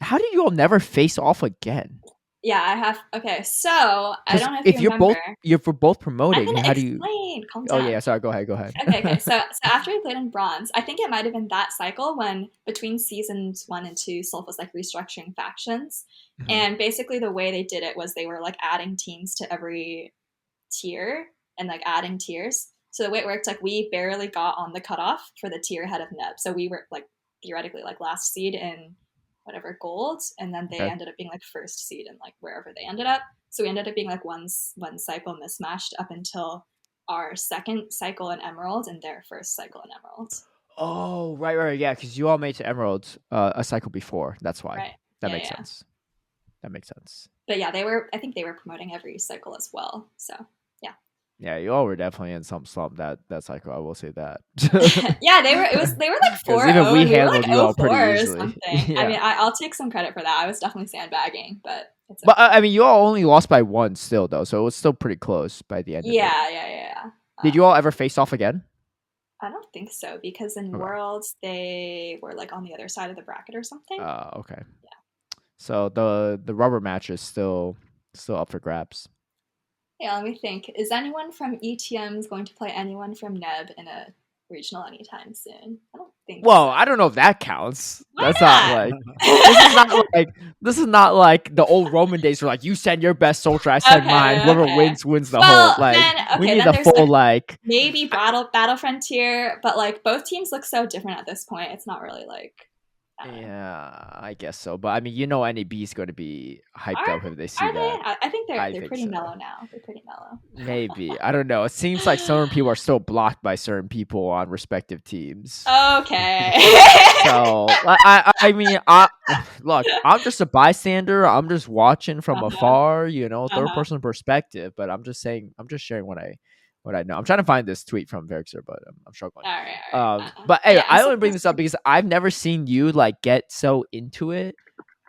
How did you all never face off again? Yeah, I have. Okay, so I don't know if you remember. If you're both promoting, I'm gonna how explain. do you? Calm down. Oh yeah, sorry. Go ahead. Okay. So after we played in bronze, I think it might have been that cycle when between seasons 1 and 2, Soph was like restructuring factions, and basically the way they did it was they were like adding teams to every tier and like adding tiers. So the way it worked, like we barely got on the cutoff for the tier ahead of Neb, so we were like theoretically like last seed in whatever gold, and then they ended up being like first seed in like wherever they ended up. So we ended up being like one cycle mismatched up until our second cycle in Emerald and their first cycle in Emerald. Oh, right, yeah, because you all made to Emerald a cycle before. That's why. Right. That makes sense. That makes sense. But yeah, I think they were promoting every cycle as well. So yeah. Yeah, you all were definitely in some slump that cycle. I will say that. Yeah, they were like 4-0. Even we handled you all pretty or easily. Something. Yeah. I mean, I'll take some credit for that. I was definitely sandbagging, but. It's okay. But I mean, you all only lost by 1 still, though, so it was still pretty close by the end. Yeah. Did you all ever face off again? I don't think so, because in Worlds they were like on the other side of the bracket or something. Okay. Yeah. So the rubber match is still up for grabs. Yeah, let me think. Is anyone from ETMs going to play anyone from Neb in a regional anytime soon. I don't think Well, so. I don't know if that counts. Why That's not? not like this is not like the old Roman days where like you send your best soldier, I send mine. Whoever wins the well, whole. Like we need then the there's full like maybe Battle Frontier, but like both teams look so different at this point. It's not really like. Yeah, I guess so. But I mean, NAB is going to be hyped up if they see are that. they? I think they're pretty so. mellow now. They're pretty mellow. Maybe. I don't know. It seems like certain people are still blocked by certain people on respective teams. Okay. So I mean, look, I'm just a bystander. I'm just watching from afar, third person perspective. But I'm just saying, I'm just sharing what I know. I'm trying to find this tweet from Verixer, but I'm struggling. All right. But hey, I only bring this up because I've never seen you like get so into it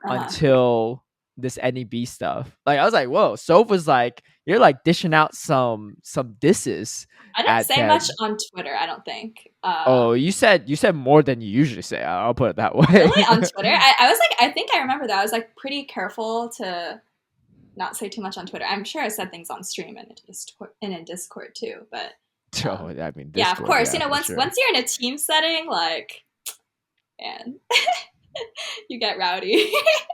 until this NEB stuff. Like I was like, whoa, Soph was like, you're like dishing out some disses. I didn't say much on Twitter, I don't think. Oh, you said more than you usually say. I'll put it that way. Really, on Twitter? I was like, I think I remember that. I was like pretty careful to not say too much on Twitter. I'm sure I said things on stream and in Discord too, but I mean, Discord, yeah, of course. Yeah, once you're in a team setting, like, man, you get rowdy.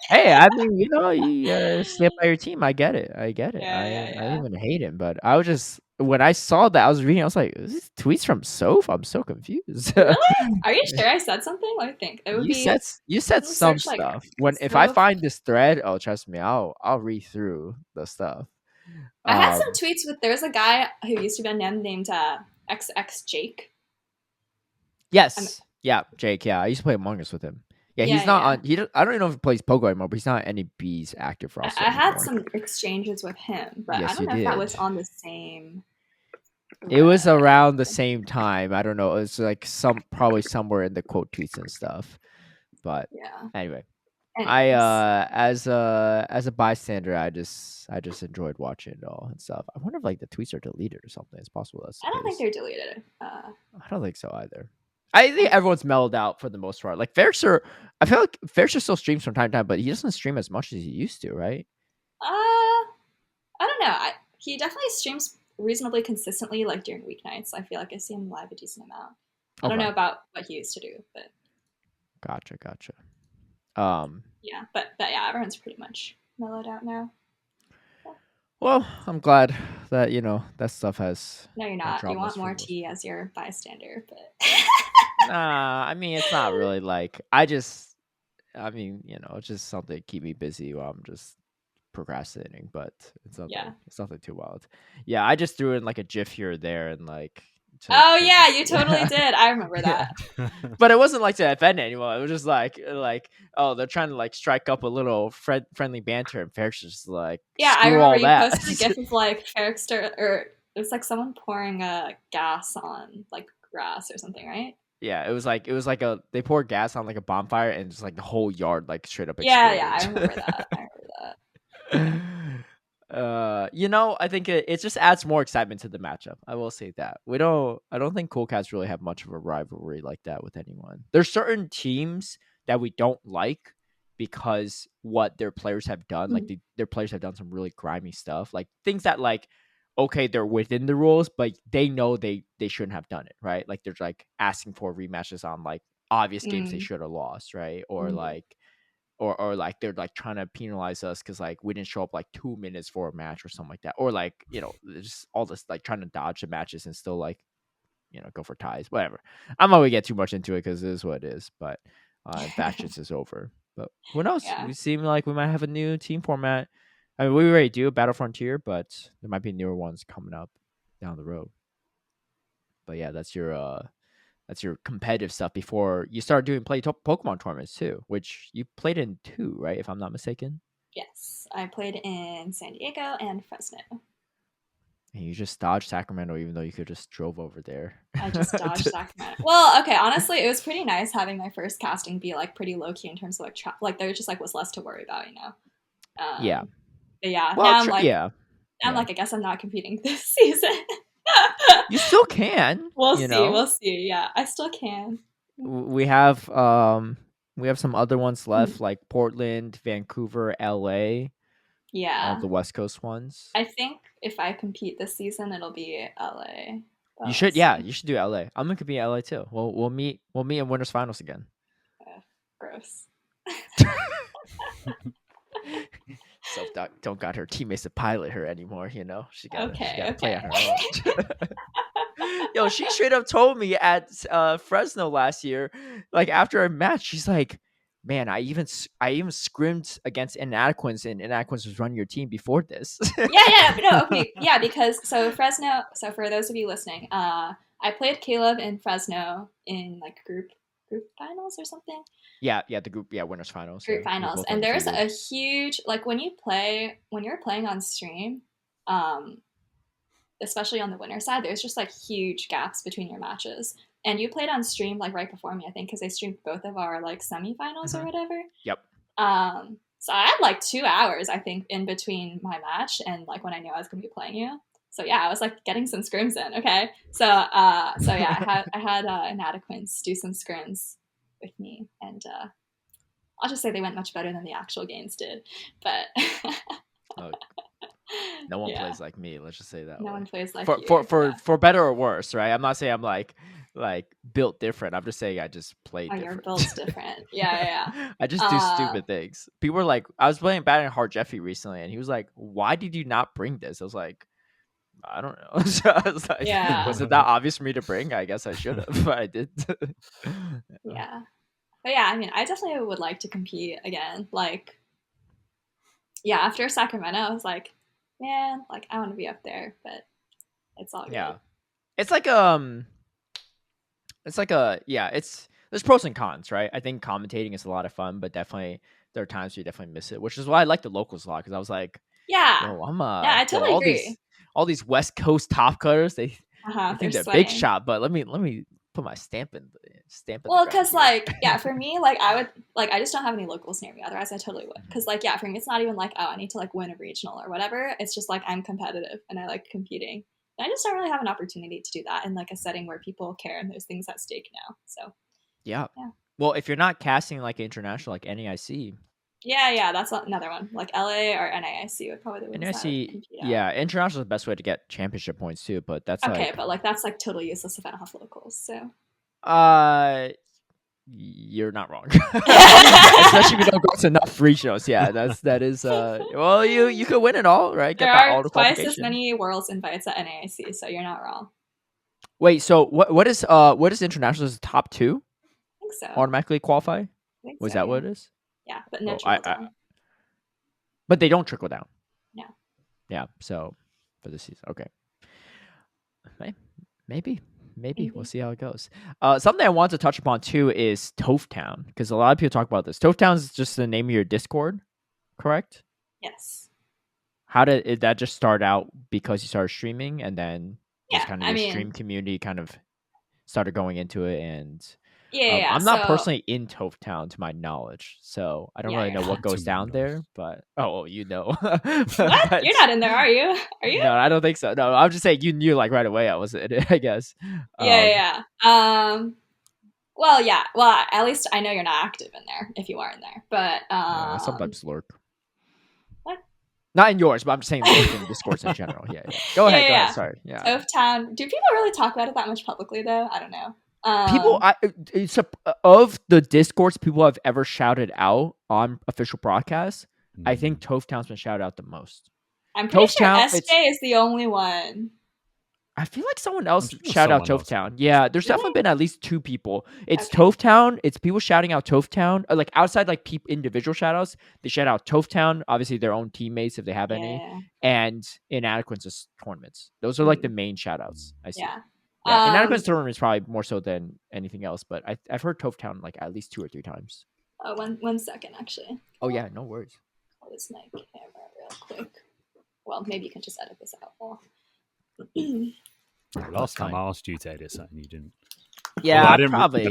Hey, I mean, you stand by your team. I get it. Yeah, I didn't even hate him, but I was just when I saw that I was reading, I was like, "Is this tweets from Soph?" I'm so confused. Really? Are you sure I said something? Let me think. It would you said some stuff. If I find this thread, oh, trust me, I'll read through the stuff. I had some tweets with. There was a guy who used to be named XX Jake. Yes. Yeah, Jake. Yeah, I used to play Among Us with him. Yeah, he's not on. I don't even know if he plays Pogo anymore, but he's not any B's active for us. I had some exchanges with him, but I don't know if that was on the same. It was around the same time. I don't know. It was like probably somewhere in the quote tweets and stuff. But anyway, I as a bystander, I just enjoyed watching it all and stuff. I wonder if like the tweets are deleted or something. It's possible that's. I don't think they're deleted. I don't think so either. I think everyone's mellowed out for the most part. Like Verixer, I feel like Verixer still streams from time to time, but he doesn't stream as much as he used to, right? I don't know. He definitely streams reasonably consistently, like during weeknights. I feel like I see him live a decent amount. I don't know about what he used to do, but gotcha. Yeah, but yeah, everyone's pretty much mellowed out now. Well, I'm glad that that stuff has. No, you're not. You want more tea as your bystander, but. Nah, I mean it's not really like it's just something to keep me busy while I'm just procrastinating. But it's nothing too wild. Yeah, I just threw in like a GIF here or there and like. Yeah, you totally did. I remember that. But it wasn't like to offend anyone. It was just like oh, they're trying to like strike up a little friendly banter, and Ferrix just like I remember all you that. posted a GIF of like Ferrixter, or it was like someone pouring gas on like grass or something, right? Yeah, it was like they poured gas on like a bonfire and just like the whole yard like straight up exploded. Yeah, I remember that. I think it just adds more excitement to the matchup. I will say that. I don't think Cool Cats really have much of a rivalry like that with anyone. There's certain teams that we don't like because what their players have done. Like their players have done some really grimy stuff. Like things that like okay, they're within the rules, but they know they shouldn't have done it, right? Like they're like asking for rematches on like obvious games they should have lost, right? Or like or like they're like trying to penalize us because like we didn't show up like 2 minutes for a match or something like that, or like just all this like trying to dodge the matches and still like go for ties, whatever. I'm not gonna get too much into it because it is what it is, but Batches is over. But who knows? We seem like we might have a new team format. I mean, we already do Battle Frontier, but there might be newer ones coming up down the road. But yeah, that's your competitive stuff before you start doing Pokemon tournaments too, which you played in 2, right? If I'm not mistaken. Yes, I played in San Diego and Fresno. And you just dodged Sacramento, even though you could just drove over there. I just dodged Sacramento. Well, okay, honestly, it was pretty nice having my first casting be like pretty low key in terms of like there just like was less to worry about, Yeah. But yeah, well, now I'm like, I guess I'm not competing this season. You still can. We'll see. Yeah, I still can. We have some other ones left, like Portland, Vancouver, LA. Yeah. The West Coast ones. I think if I compete this season, it'll be LA. You should, you should do LA. I'm gonna be in LA too. We'll meet in winners finals again. Gross. Soph don't got her teammates to pilot her anymore. You know, she gotta play on her own. Yo, she straight up told me at Fresno last year, like after a match, she's like, "Man, I even scrimmed against Inadequance, and Inadequance was running your team before this." Because Fresno. So for those of you listening, I played Caleb in Fresno in like group finals or something. Yeah, the group, winners finals. Group finals, and there's a huge like when you're playing on stream, especially on the winner side, there's just like huge gaps between your matches. And you played on stream like right before me, I think, because they streamed both of our like semifinals or whatever. Yep. So I had like 2 hours, I think, in between my match and like when I knew I was going to be playing you. So yeah, I was like getting some scrims in. Okay, so yeah, I had Inadequance do some scrims with me, and I'll just say they went much better than the actual games did. But no one plays like me. Let's just say that. No one plays like you. For better or worse, right? I'm not saying I'm like built different. I'm just saying I just play different. Your build's different. Yeah. I just do stupid things. People were like, I was playing Batting Hard Jeffy recently, and he was like, "Why did you not bring this?" I was like, I don't know. So I was like, was it that obvious for me to bring? I guess I should have, but I did. Yeah. But yeah, I mean, I definitely would like to compete again. Like, yeah, after Sacramento, I was like, man, like I want to be up there, but it's all good. Yeah. It's like there's pros and cons, right? I think commentating is a lot of fun, but definitely there are times where you definitely miss it, which is why I like the locals a lot, because I was like, I totally agree. All these West Coast top cutters, they think they're big shot, but let me put my stamp in. Well, because like for me, like I would like I just don't have any locals near me. Otherwise, I totally would. Because like for me, it's not even like I need to like win a regional or whatever. It's just like I'm competitive and I like competing. And I just don't really have an opportunity to do that in like a setting where people care and there's things at stake now. So yeah. Well, if you're not casting like international, like NAIC. Yeah, that's another one. Like LA or NAIC would probably be the NAIC. Yeah, international is the best way to get championship points too. But that's okay. But like that's like totally useless if I don't have locals. So. You're not wrong. Especially if you don't go to enough free shows. Yeah, that is. Well, you could win it all, right? There are twice as many Worlds invites at NAIC, so you're not wrong. Wait, so what is international? Is top 2? I think so. Automatically qualify? Was that what it is? Yeah, but no trickle down. But they don't trickle down. No. Yeah. So for this season, okay. Maybe we'll see how it goes. Something I want to touch upon too is Toph Town, because a lot of people talk about this. Toph Town is just the name of your Discord, correct? Yes. How did that just start out because you started streaming, and then just kind of your stream community kind of started going into it, and I'm not personally in Toph Town to my knowledge, so I don't really know what goes down there. But you know, what? You're not in there, are you? Are you? No, I don't think so. No, I'm just saying you knew like right away I was in it, I guess. Yeah. Well, yeah. Well, at least I know you're not active in there if you are in there. But I sometimes lurk. What? Not in yours, but I'm just saying lurk in Discords in general. Yeah. Go ahead. Sorry. Yeah. Toph Town. Do people really talk about it that much publicly though? I don't know. People, of the Discords people have ever shouted out on official broadcasts, I think Toph Town's been shouted out the most. I'm pretty sure SJ is the only one. I feel like someone else shouted out Toph Town. Yeah, there's definitely been at least 2 people. It's Toph Town. It's people shouting out Toph Town. Like outside, like individual shout outs, they shout out Toph Town. Obviously, their own teammates if they have any, and Inadequates tournaments. Those are like the main shout outs I see. Yeah, Inadequates tournament is probably more so than anything else, but I've heard Toph Town like at least 2 or 3 times. One second, actually. Oh yeah, no worries. I'll just my camera real quick. Well, maybe you can just edit this out. Last time I asked you to edit something, you didn't. Yeah, I didn't, probably.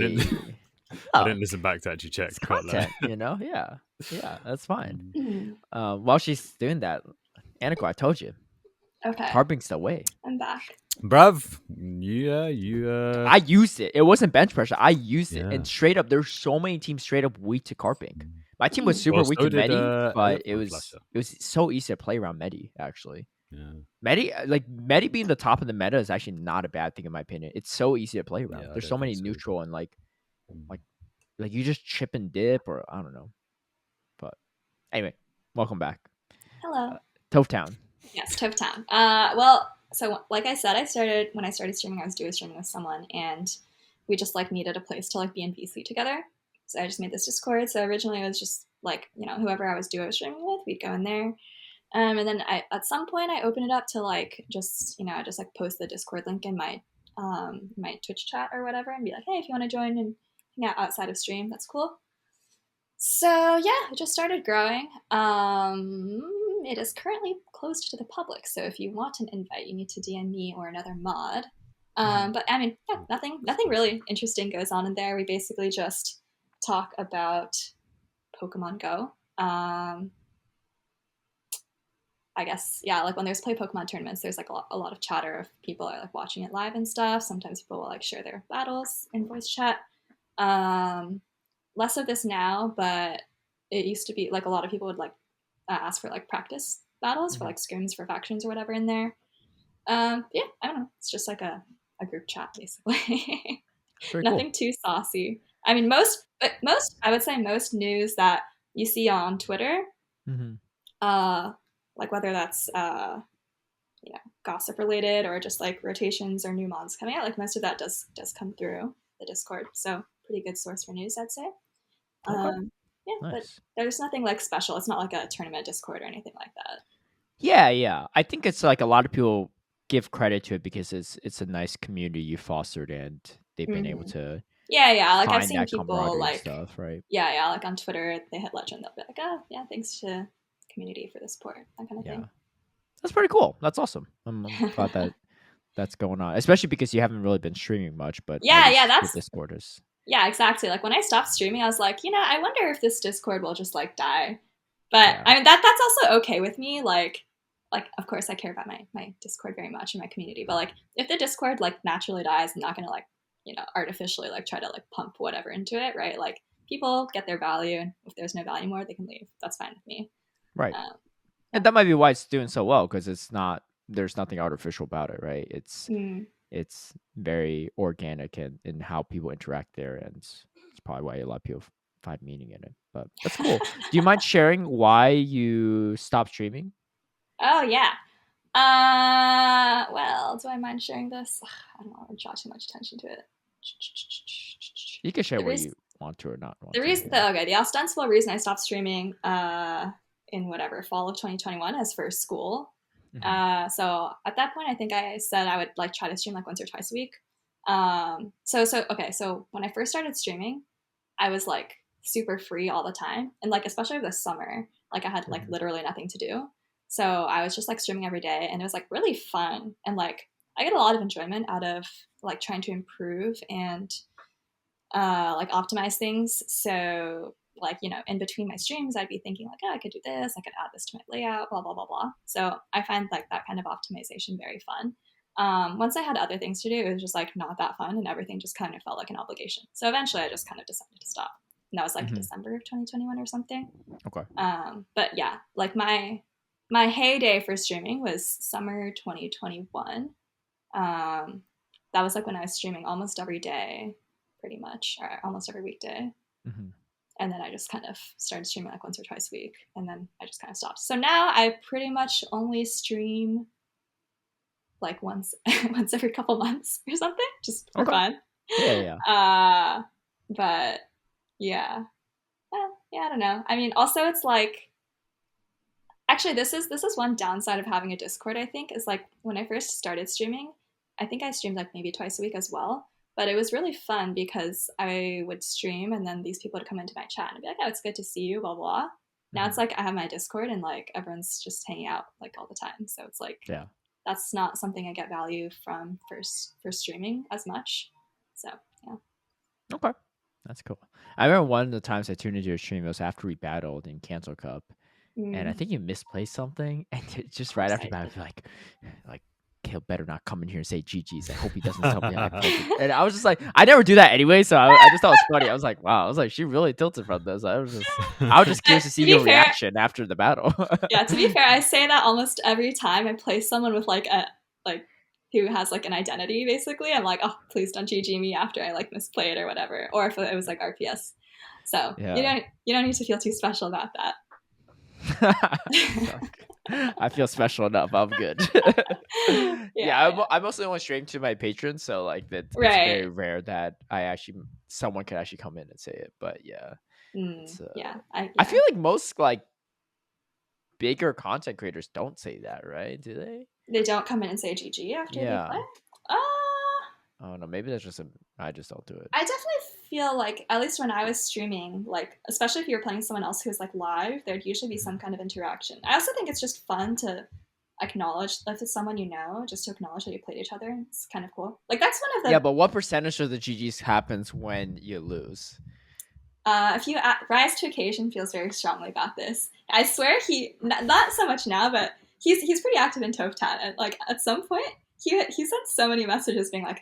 I didn't listen back to actually check. Content, Yeah, that's fine. While she's doing that, Anicor, I told you. Okay. Carbink's the way. I'm back. Bruv, you. I used it. It wasn't bench pressure. I used it, and straight up, there's so many teams straight up weak to Carbink. My team was super weak to Medi, but it was so easy to play around Medi. Actually, Yeah. Medi being the top of the meta is actually not a bad thing in my opinion. It's so easy to play around. Yeah, I There's don't so many think so neutral either. and like you just chip and dip, or I don't know. But anyway, welcome back. Hello. Toph Town. Yes, Toph Town. Well, so like I said, when I started streaming, I was duo streaming with someone, and we just like needed a place to like be in VC together. So I just made this Discord. So originally it was just like, you know, whoever I was duo streaming with, we'd go in there. And then at some point I opened it up to like just, you know, just like post the Discord link in my Twitch chat or whatever, and be like, hey, if you want to join and hang out outside of stream, that's cool. So yeah, it just started growing. It is currently closed to the public, so if you want an invite, you need to DM me or another mod. But I mean, yeah, nothing really interesting goes on in there. We basically just talk about Pokemon Go. I guess, yeah, like when there's play Pokemon tournaments, there's like a lot of chatter of people are like watching it live and stuff. Sometimes people will like share their battles in voice chat. Um, Less of this now, but it used to be like a lot of people would like ask for like practice battles for like scrims for factions or whatever in there. Yeah, I don't know. It's just like a group chat basically. Nothing too saucy. I mean, I would say most news that you see on Twitter, like whether that's you know, gossip related or just like rotations or new mods coming out, like most of that does come through the Discord. So pretty good source for news, I'd say. Yeah, Nice. but there's nothing like special. It's not like a tournament Discord or anything like that. Yeah. I think it's like a lot of people give credit to it because it's a nice community you fostered, and they've been able to Yeah. Like I've find seen that people camaraderie like stuff, right? Yeah, like on Twitter they hit legend. They'll be like, oh yeah, thanks to community for the support, that kind of thing. That's pretty cool. That's awesome. I'm glad that that's going on, especially because you haven't really been streaming much, but at least the Discord is. Yeah, exactly. Like when I stopped streaming, I was like, you know, I wonder if this Discord will just like die. But I mean, that's also okay with me. Like of course I care about my Discord very much and my community. But like if the Discord like naturally dies, I'm not gonna like, you know, artificially like try to like pump whatever into it, right? Like people get their value, and if there's no value more, they can leave. That's fine with me. Right. And that might be why it's doing so well, because there's nothing artificial about it, right? It's very organic in how people interact there, and it's probably why a lot of people find meaning in it. But that's cool. Do you mind sharing why you stopped streaming? Oh yeah. Well, do I mind sharing this? I don't want to draw too much attention to it. You can share what you want to or not want the reason, to. the ostensible reason I stopped streaming in whatever fall of 2021 is for school. So at that point, I think I said I would like try to stream like once or twice a week. So when I first started streaming, I was like super free all the time, and like especially this summer, like I had like literally nothing to do. So I was just like streaming every day, and it was like really fun, and like I get a lot of enjoyment out of like trying to improve and like optimize things. So like, you know, in between my streams, I'd be thinking like, oh, I could do this, I could add this to my layout, blah blah blah blah. So I find like that kind of optimization very fun. Once I had other things to do, it was just like not that fun, and everything just kind of felt like an obligation. So eventually, I just kind of decided to stop. And that was like December of 2021 or something. Okay. But yeah, like my heyday for streaming was summer 2021. That was like when I was streaming almost every day, pretty much, or almost every weekday. And then I just kind of started streaming like once or twice a week, and then I just kind of stopped. So now I pretty much only stream like once every couple months or something, just for fun. Yeah. But yeah, I don't know. I mean, also it's like, actually, this is one downside of having a Discord, I think, is like when I first started streaming, I think I streamed like maybe twice a week as well. But it was really fun because I would stream, and then these people would come into my chat and be like, oh, it's good to see you, blah, blah. Now it's like I have my Discord, and like everyone's just hanging out like all the time. So it's like, that's not something I get value from for streaming as much. So yeah. Okay. That's cool. I remember one of the times I tuned into your stream was after we battled in Cancel Cup. And I think you misplaced something, and just right after battle, like he'll better not come in here and say GG's. I hope he doesn't tell me I tilted. And I was just like, I never do that anyway, so I just thought it was funny. I was like, wow. I was like, she really tilted from this. I was just curious to see your reaction after the battle. Yeah, to be fair, I say that almost every time I play someone with like who has like an identity. Basically, I'm like, oh, please don't GG me after I like misplayed or whatever, or if it was like RPS. So you don't need to feel too special about that. I feel special enough. I'm good. I mostly only stream to my patrons, so like it's very rare that someone could actually come in and say it. But I feel like most like bigger content creators don't say that, right? Do they? They don't come in and say GG after they play? I don't know. Maybe that's just I just don't do it. I definitely feel like, at least when I was streaming, like, especially if you're playing someone else who's like live, there'd usually be some kind of interaction. I also think it's just fun to acknowledge, if it's someone you know, just to acknowledge that you played each other. It's kind of cool. Like, that's one of the... Yeah, but what percentage of the GGs happens when you lose? If you Rise to Occasion feels very strongly about this. I swear not so much now, but he's pretty active in Toph. And like at some point he sent so many messages being like,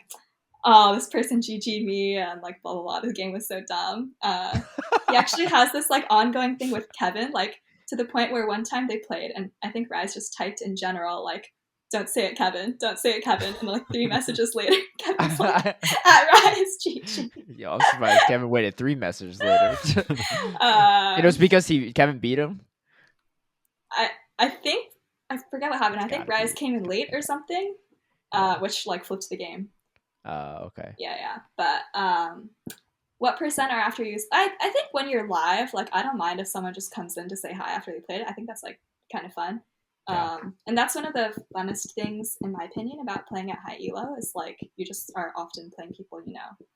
oh, this person GG'd me and like blah blah blah. This game was so dumb. He actually has this like ongoing thing with Kevin, like to the point where one time they played and I think Rise just typed in general like, don't say it, Kevin. Don't say it, Kevin. And like 3 messages later, Kevin's like, at Rise, GG. Yo, I'm surprised Kevin waited 3 messages later. It was because Kevin beat him? I think, I forget what happened. I think Rise came in late or something, which like flipped the game. Okay. Yeah. But what percent are after you? I think when you're live, like I don't mind if someone just comes in to say hi after they played it. I think that's like kind of fun. And that's one of the funnest things, in my opinion, about playing at high elo is like you just are often playing people you know.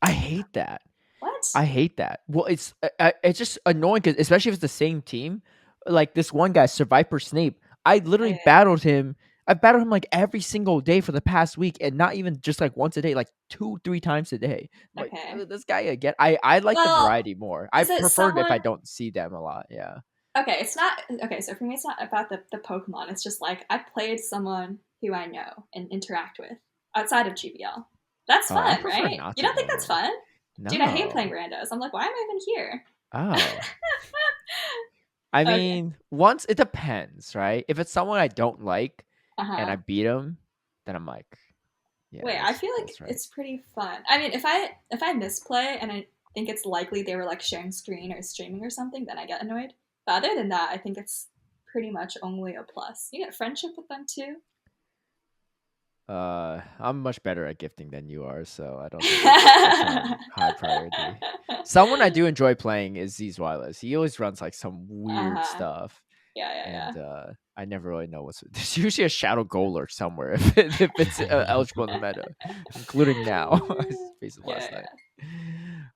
I hate that. What? I hate that. Well, it's just annoying because especially if it's the same team. Like this one guy, Survivor Snape. I literally battled him. I've battled him like every single day for the past week, and not even just like once a day, like 2-3 times a day. Like this guy again. I like the variety more. I prefer it if I don't see them a lot. Yeah. Okay, it's not okay. So for me, it's not about the Pokemon. It's just like I played someone who I know and interact with outside of GBL. That's fun, right? You don't think that's fun? No. Dude, I hate playing randos. I'm like, why am I even here? Oh. I mean, once it depends, right? If it's someone I don't like and I beat them, then I'm like, yeah. Wait, I feel like it's pretty fun. I mean, if I misplay and I think it's likely they were like sharing screen or streaming or something, then I get annoyed. But other than that, I think it's pretty much only a plus. You get friendship with them too. I'm much better at gifting than you are, so I don't think that's high priority. Someone I do enjoy playing is Z's Wireless. He always runs like some weird stuff. Yeah. And I never really know there's usually a Shadow Goaler somewhere if it's eligible in the meta, including now. Last night.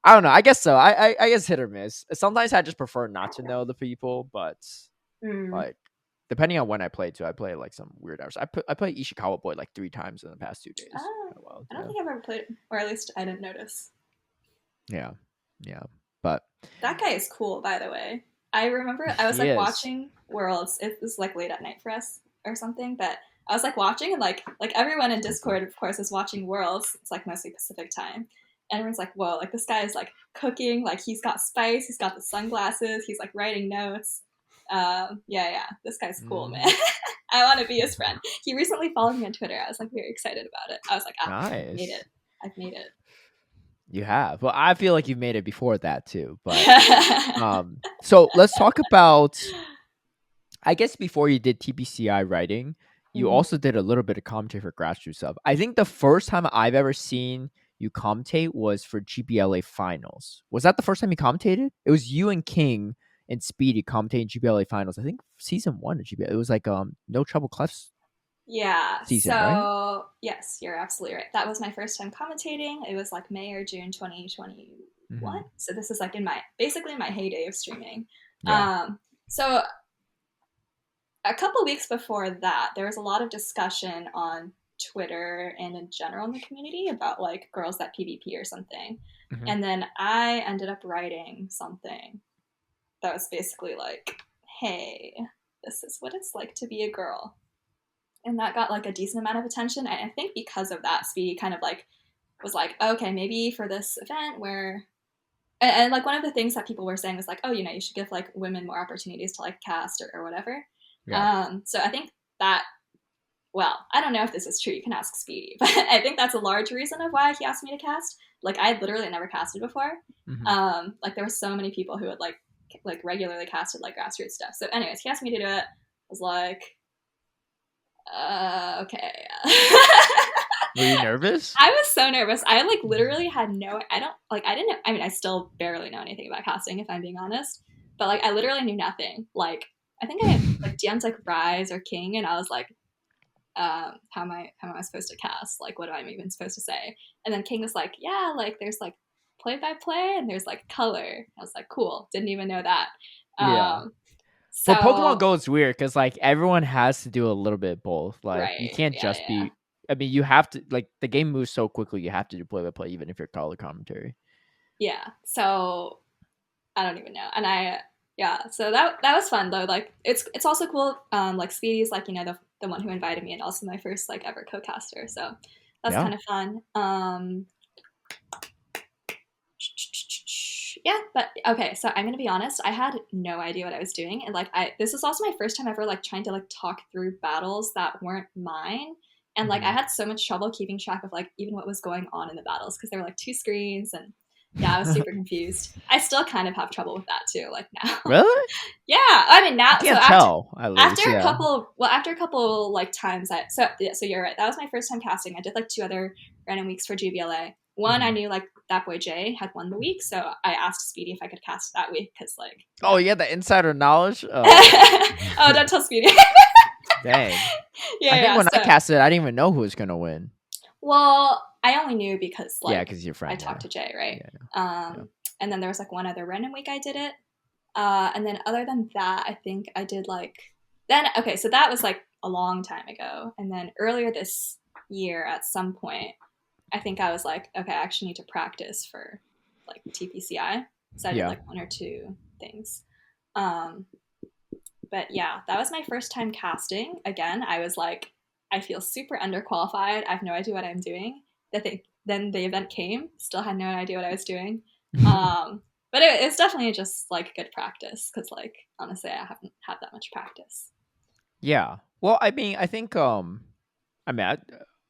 I don't know. I guess so. I guess hit or miss. Sometimes I just prefer not to know the people, but like depending on when I play too, I play like some weird hours. I played Ishikawa Boy like 3 times in the past 2 days. I don't think I've ever played, or at least I didn't notice. Yeah, but that guy is cool, by the way. I remember I was like watching Worlds. It was like late at night for us or something, but I was like watching and like everyone in Discord, of course, is watching Worlds. It's like mostly Pacific time. And everyone's like, whoa, like this guy is like cooking, like he's got spice, he's got the sunglasses, he's like writing notes. This guy's cool, man. I want to be his friend. He recently followed me on Twitter. I was like very excited about it. I was like, nice. I've made it. You have. Well, I feel like you've made it before that too. But so let's talk about, I guess before you did TPCI writing, you also did a little bit of commentary for grassroots stuff. I think the first time I've ever seen you commentate was for GBLA finals. Was that the first time you commentated? It was you and King and Speedy commentating GBLA finals. I think season 1 of GBLA. It was like No Trouble Clef's season, right? Yes, you're absolutely right. That was my first time commentating. It was like May or June 2021. So this is like basically in my heyday of streaming. So a couple weeks before that, there was a lot of discussion on Twitter and in general in the community about like girls that PvP or something. And then I ended up writing something that was basically like, hey, this is what it's like to be a girl. and that got like a decent amount of attention. And I think because of that, Speedy kind of like was like, okay, maybe for this event where, and like one of the things that people were saying was like, oh, you should give like women more opportunities to like cast or whatever. Yeah. So I think that, well, I don't know if this is true. You can ask Speedy, but I think that's a large reason of why he asked me to cast. Like I literally never casted before. Like there were so many people who had like regularly casted like grassroots stuff. So anyways, he asked me to do it. I was like, okay. Were you nervous? I was so nervous. I like literally had I didn't know, I mean, I still barely know anything about casting if I'm being honest, but like I literally knew nothing. Like I think I like DM'd like Rise or King, and I was like, how am I supposed to cast? Like what am I even supposed to say? And then King was like, yeah, like there's like play by play and there's like color. I was like, cool, didn't even know that. Yeah. So For Pokemon Go, it's weird because like everyone has to do a little bit of both. Like you right, can't yeah, just yeah. be. I mean, you have to like the game moves so quickly. You have to do play by play, even if you're color commentary. Yeah. So I don't even know. And yeah, so that was fun though. Like it's also cool. Like Speedy's like, the one who invited me and also my first like ever co-caster. So that's Yeah. kind of fun. Yeah, but okay, so I'm gonna be honest, I had no idea what I was doing. And like this was also my first time ever like trying to like talk through battles that weren't mine. And like I had so much trouble keeping track of like even what was going on in the battles because there were like two screens and yeah, I was super confused. I still kind of have trouble with that too, like now. Really? Yeah, I mean now. I can't So tell. At least, after yeah. after a couple like times, so you're right. That was my first time casting. I did like 2 other random weeks for GBLA. One, I knew like that boy Jay had won the week, so I asked Speedy if I could cast that week because like. Oh, yeah, the insider knowledge. Oh, don't tell Speedy. Dang. Yeah, I think when I so, casted, I didn't even know who was gonna win. well, I only knew because like because your friend. I talked to Jay, right? Yeah. And then there was like one other random week I did it. And then other than that, I think I did like okay, so that was like a long time ago. And then earlier this year at some point, I think I was like, okay, I actually need to practice for like TPCI. So I did like 1 or 2 things. But yeah, that was my first time casting. Again, I was like, I feel super underqualified. I have no idea what I'm doing. Then the event came, still had no idea what I was doing. But it's definitely just like good practice because like honestly I haven't had that much practice. Yeah. Well, I mean, I think I mean,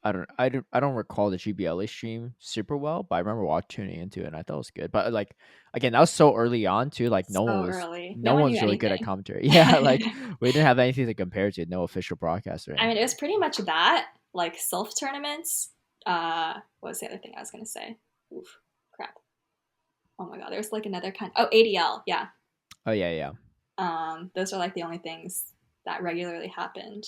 I don't recall the GBLA stream super well, but I remember tuning into it and I thought it was good. But like again, that was so early on too. Like no one was really good at commentary. Yeah, like we didn't have anything to compare to. No official broadcast or anything. I mean, it was pretty much that like self tournaments. What was the other thing I was gonna say? Oof, crap. Oh my god, there's like another kind. Oh, ADL, yeah. Oh yeah. Those are like the only things that regularly happened.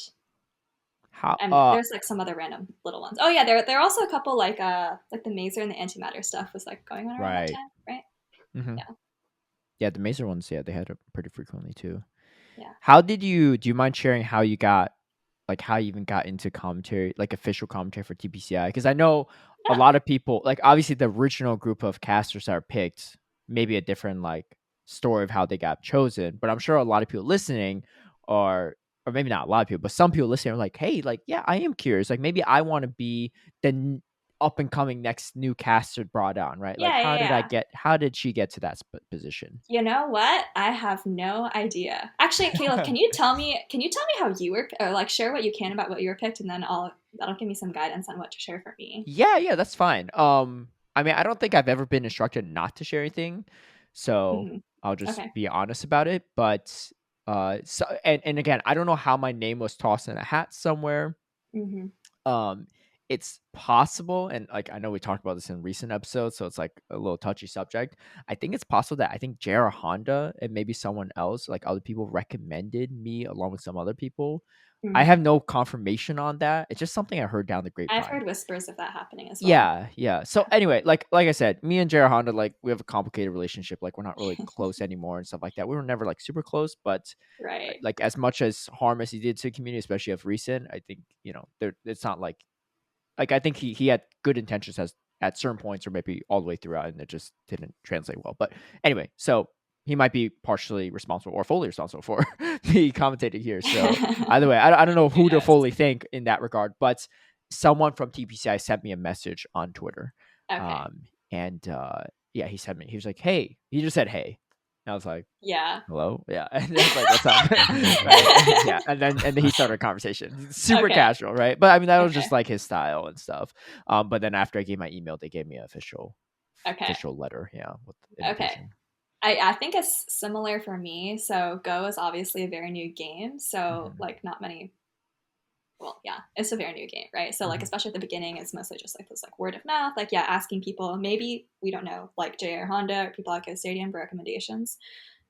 How? And there's like some other random little ones. Oh yeah, there are also a couple like the Mazer and the antimatter stuff was like going on around that time, right? Mm-hmm. Yeah. Yeah, the Mazer ones. Yeah, they had it pretty frequently too. Yeah. How did you? Do you mind sharing how you got? Like how you even got into commentary, like official commentary for TPCI? Because I know a lot of people, like obviously the original group of casters that are picked, maybe a different like story of how they got chosen. But I'm sure a lot of people listening are, or maybe not a lot of people, but some people listening are like, hey, like, yeah, I am curious. Like maybe I want to be the up and coming next new caster brought on, right? Yeah, like how did she get to that position? You know what? I have no idea. Actually, Caleb, can you tell me how you were, or like share what you can about what you were picked, and then that'll give me some guidance on what to share for me. Yeah, that's fine. I mean, I don't think I've ever been instructed not to share anything, so I'll just be honest about it. But so and again, I don't know how my name was tossed in a hat somewhere. It's possible, and like I know we talked about this in recent episodes, so it's like a little touchy subject. I think it's possible that I think Jara Honda and maybe someone else, like other people, recommended me along with some other people. I have no confirmation on that. It's just something I heard down the grapevine. I've heard whispers of that happening as well. Yeah. So anyway, like I said, me and Jara Honda, like we have a complicated relationship. Like we're not really close anymore and stuff like that. We were never like super close, but right. Like as much as harm as he did to the community, especially of recent, I think it's not like I think he had good intentions at certain points or maybe all the way throughout, and it just didn't translate well. But anyway, so he might be partially responsible or fully responsible for the commentating here. So either way, I don't know who to fully thank in that regard, but someone from TPCI sent me a message on Twitter. Okay. And yeah, he was like, hey, he just said, hey. And I was like, Yeah. hello? Yeah. And I was like, what's up? Right? Yeah. And then he started a conversation. Super casual, right? But I mean, that was just like his style and stuff. But then after I gave my email, they gave me an official letter. Yeah. With the invitation. I think it's similar for me. So Go is obviously a very new game. So like not many, well, yeah, it's a very new game, right? So like, especially at the beginning, it's mostly just like this like word of mouth, like, yeah, asking people, maybe, we don't know, like JR Honda or people at Go Stadium for recommendations.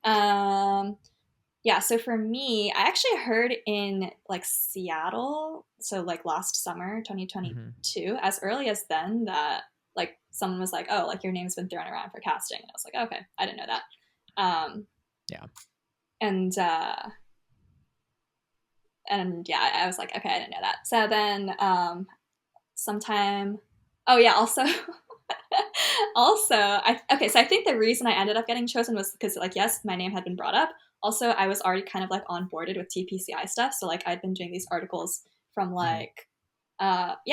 Yeah, so for me, I actually heard in like Seattle, so like last summer, 2022, as early as then, that like someone was like, oh, like your name's been thrown around for casting. And I was like, okay, I didn't know that. Yeah. And yeah, I was like, okay, I didn't know that. So then sometime, oh yeah, also so I think the reason I ended up getting chosen was because, like, yes, my name had been brought up. Also, I was already kind of like onboarded with TPCI stuff, so like I'd been doing these articles from like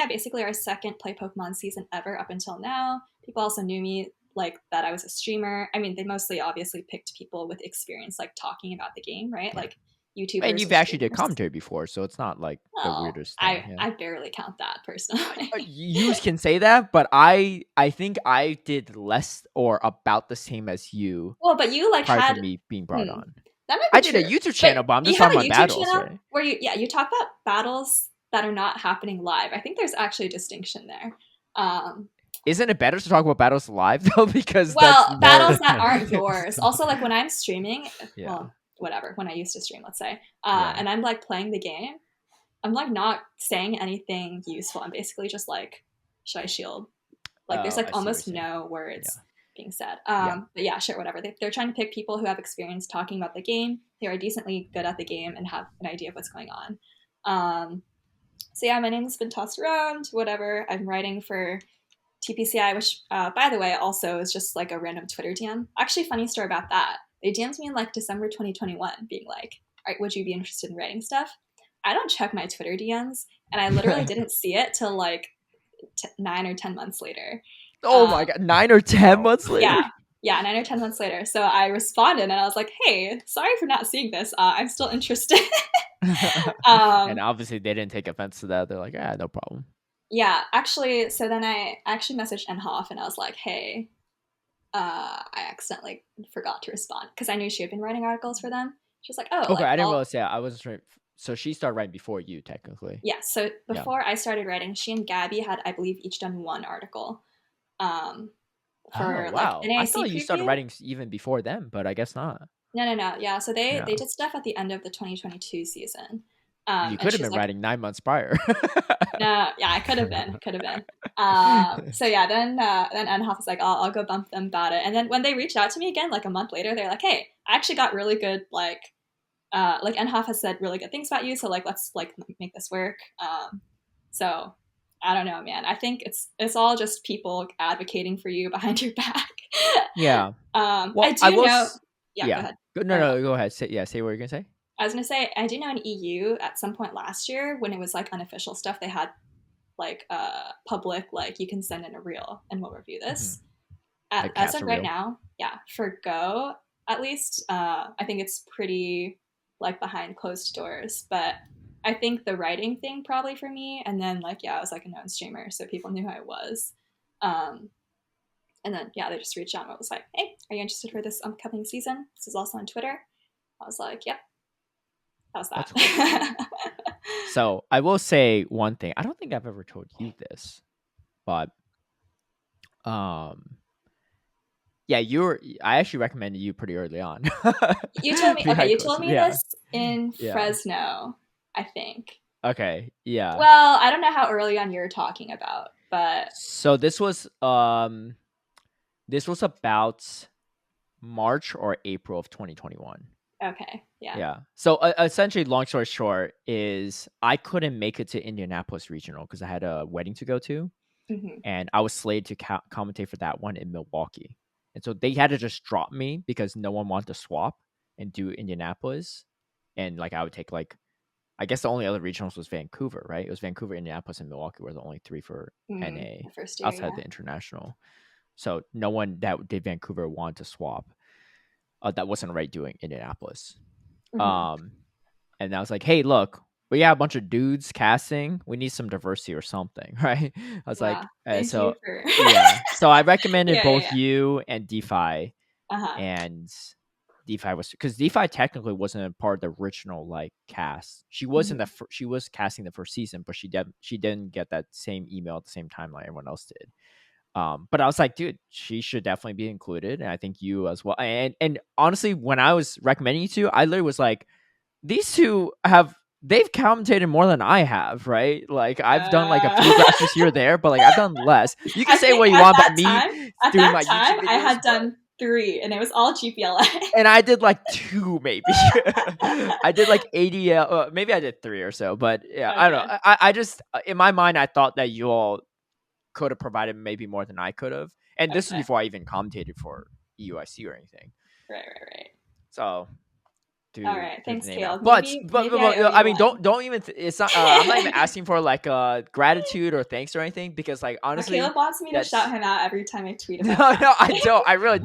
basically our second Play Pokemon season ever up until now. People also knew me like that I was a streamer. I mean, they mostly obviously picked people with experience like talking about the game, right? Like YouTubers. And you've actually did commentary before, so it's not like the weirdest thing. I barely count that personally. You can say that, but I think I did less or about the same as you. Well, but you like prior had to me being brought on. That might be I did a YouTube channel, but I'm just talking about battles, right? Where you talk about battles that are not happening live. I think there's actually a distinction there. Isn't it better to talk about battles live though? Because battles that aren't yours. Also, like when I'm streaming, well, whatever. When I used to stream, let's say, and I'm like playing the game, I'm like not saying anything useful. I'm basically just like, should I shield? Like there's like almost no words being said. But yeah, sure, whatever. They're trying to pick people who have experience talking about the game, who are decently good at the game and have an idea of what's going on. So yeah, my name's been tossed around, whatever. I'm writing for TPCI, which, by the way, also is just like a random Twitter DM. Actually, funny story about that. They DM'd me in like December 2021 being like, all right, would you be interested in writing stuff? I don't check my Twitter DMs, and I literally didn't see it till like 9 or 10 months later. Oh my God, 9 or 10 months later? Yeah, 9 or 10 months later. So I responded and I was like, hey, sorry for not seeing this. I'm still interested. And obviously they didn't take offense to that. They're like, no problem. Yeah, actually, so then I actually messaged Enhoff and I was like, hey, I accidentally forgot to respond because I knew she had been writing articles for them. She was like, oh. Okay, I didn't realize that. I wasn't sure. So she started writing before you, technically. Yeah, so before I started writing, she and Gabby had, I believe, each done one article. Wow. Like, I thought you started writing even before them, but I guess not. No. Yeah, so they did stuff at the end of the 2022 season. You could have been writing 9 months prior. No, yeah, I could have been. So yeah, then Enhoff was like, I'll go bump them about it. And then when they reached out to me again, like a month later, they're like, hey, I actually got really good, like Enhoff has said really good things about you, so like let's like make this work. So I don't know, man. I think it's all just people advocating for you behind your back. Yeah. Well, Go ahead. No, go ahead. Say what you're gonna say. I was gonna say, I do know in EU at some point last year when it was like unofficial stuff, they had like public, like you can send in a reel and we'll review this. As of right now, for Go at least, I think it's pretty like behind closed doors. But I think the writing thing probably for me, and then like I was like a known streamer, so people knew who I was. And then they just reached out and was like, hey, are you interested for this upcoming season? This is also on Twitter. I was like, yep. How's that? Cool. So I will say one thing. I don't think I've ever told you this, but I actually recommended you pretty early on. You told me. Okay, you told me this in Fresno, I think. Okay. Yeah. Well, I don't know how early on you're talking about, but so this was about March or April of 2021. Okay. Yeah. Yeah. So essentially, long story short, is I couldn't make it to Indianapolis Regional because I had a wedding to go to, and I was slated to commentate for that one in Milwaukee. and so they had to just drop me because no one wanted to swap and do Indianapolis, and like I would take like, I guess the only other regionals was Vancouver, right? It was Vancouver, Indianapolis, and Milwaukee were the only 3 for NA the first year, outside the international. So no one that did Vancouver wanted to swap. That wasn't right doing Indianapolis. And I was like, hey, look, we got a bunch of dudes casting. We need some diversity or something, right? I was like, thank so you for... yeah. So I recommended Yeah, both yeah. you and DeFi, and DeFi was, because DeFi technically wasn't a part of the original like cast. She was in the she was casting the first season, but she didn't get that same email at the same time like everyone else did. But I was like, dude, she should definitely be included, and I think you as well. And honestly, when I was recommending you two, I literally was like, these two they've commentated more than I have, right? Like I've done like a few grassroots here or there, but like I've done less. You can say what you want about me doing my YouTube videos. I had done 3, and it was all GPLA. And I did like 2, maybe. I did like 80, maybe I did 3 or so, but yeah, I don't know. I just, in my mind, I thought that you all could have provided maybe more than I could have. And this was before I even commentated for EUIC or anything. Right. So, all right, thanks, Caleb. But maybe I mean, don't even. It's not. I'm not even asking for like gratitude or thanks or anything, because like honestly, Caleb wants me to shout him out every time I tweet about No, I don't. I really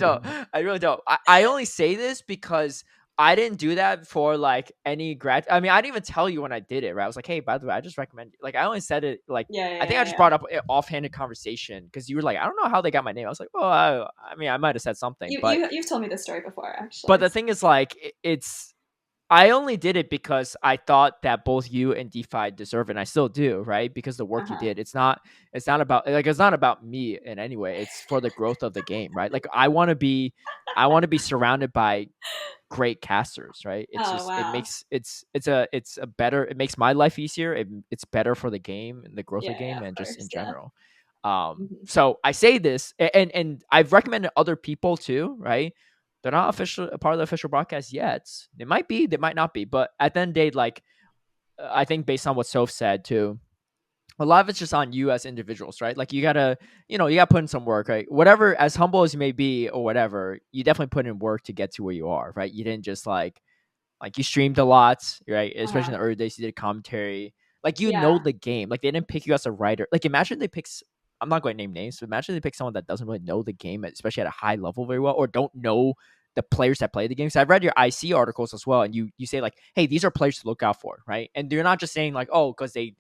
don't. I only say this because I didn't do that for like any I mean, I didn't even tell you when I did it, right? I was like, hey, by the way, I just recommend. Like, I only said it like, I think I just brought up an offhanded conversation because you were like, I don't know how they got my name. I was like, well, I mean, I might have said something, but you've told me this story before, actually. But the thing is, like, I only did it because I thought that both you and DeFi deserve it, and I still do, right? Because the work you did, it's not about me in any way. It's for the growth of the game, right? Like I want to be surrounded by great casters, right? It's it makes my life easier. It's better for the game and the growth of the game and just in general. So I say this, and I've recommended other people too, right? They're not a part of the official broadcast yet. They might be, they might not be. But at the end of the day, like I think based on what Soph said too, a lot of it's just on you as individuals, right? Like you gotta put in some work, right? Whatever, as humble as you may be or whatever, you definitely put in work to get to where you are, right? You didn't just like you streamed a lot, right? Especially in the early days, you did commentary. Like you know the game. Like they didn't pick you as a writer. Like imagine they pick. I'm not going to name names, but imagine they pick someone that doesn't really know the game, especially at a high level very well, or don't know the players that play the game. So I've read your IC articles as well, and you say like, hey, these are players to look out for, right? And you're not just saying like, oh, because they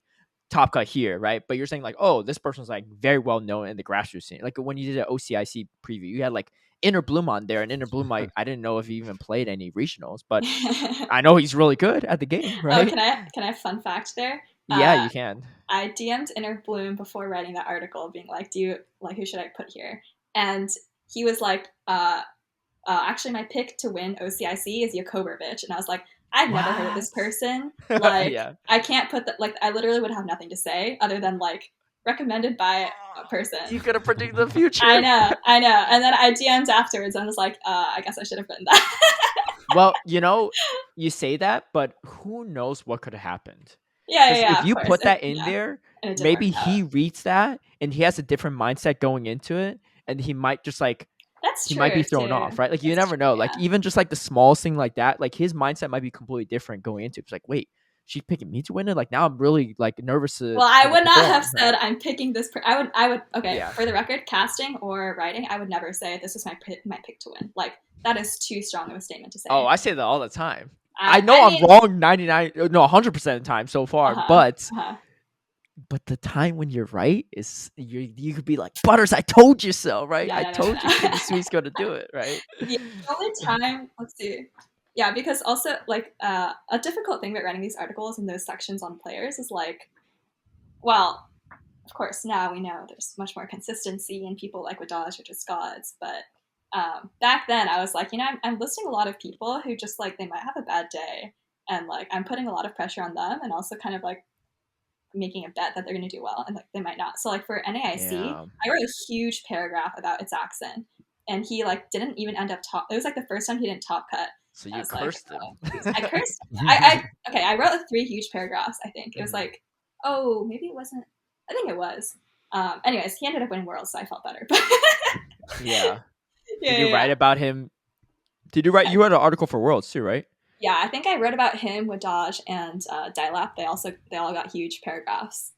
top cut here, right? But you're saying like, oh, this person's like very well known in the grassroots scene. Like when you did an OCIC preview, you had like Inner Bloom on there, and Inner Bloom, I didn't know if he even played any regionals, but I know he's really good at the game, right? Oh, can I have fun fact there? Yeah, you can. I DM'd Inner Bloom before writing that article, being like, who should I put here? And he was like, actually my pick to win OCIC is Jakobovich. And I was like, I've never heard of this person. Like, I can't put that, like, I literally would have nothing to say other than like, recommended by a person. You could have predicted the future. I know. And then I DM'd afterwards and was like, I guess I should have written that. Well, you say that, but who knows what could have happened. Yeah. If you put that in there, maybe he reads that and he has a different mindset going into it, and he might just like, he might be thrown off, right? Like you never know. Like even just like the smallest thing like that, like his mindset might be completely different going into it. It's like, wait, she's picking me to win it. Like now I'm really like nervous. Well, I would not have said I'm picking this. I would. Okay, for the record, casting or writing, I would never say this is my pick to win. Like that is too strong of a statement to say. Oh, I say that all the time. I know I'm wrong 100% of the time so far, but the time when you're right is you could be like, Butters, I told you so, right? I told you Kitty Sweet's going to do it, right? Yeah, the only time, let's see. Yeah, because also like a difficult thing about writing these articles and those sections on players is like, well, of course now we know there's much more consistency and people like Wadaj are just gods, but back then I was like, I'm listing a lot of people who just like, they might have a bad day and like I'm putting a lot of pressure on them and also kind of like making a bet that they're going to do well and like they might not. So like for NAIC, I wrote a huge paragraph about its accent and he like didn't even end up it was like the first time he didn't top cut. So you cursed him. I cursed him. I wrote 3 huge paragraphs, I think. It was like, oh, maybe it wasn't. I think it was. Anyways, he ended up winning Worlds, so I felt better. Yeah. Did you write about him? Did you write? You wrote an article for Worlds too, right? Yeah, I think I wrote about him, Wadaj, and Dilap. They all got huge paragraphs.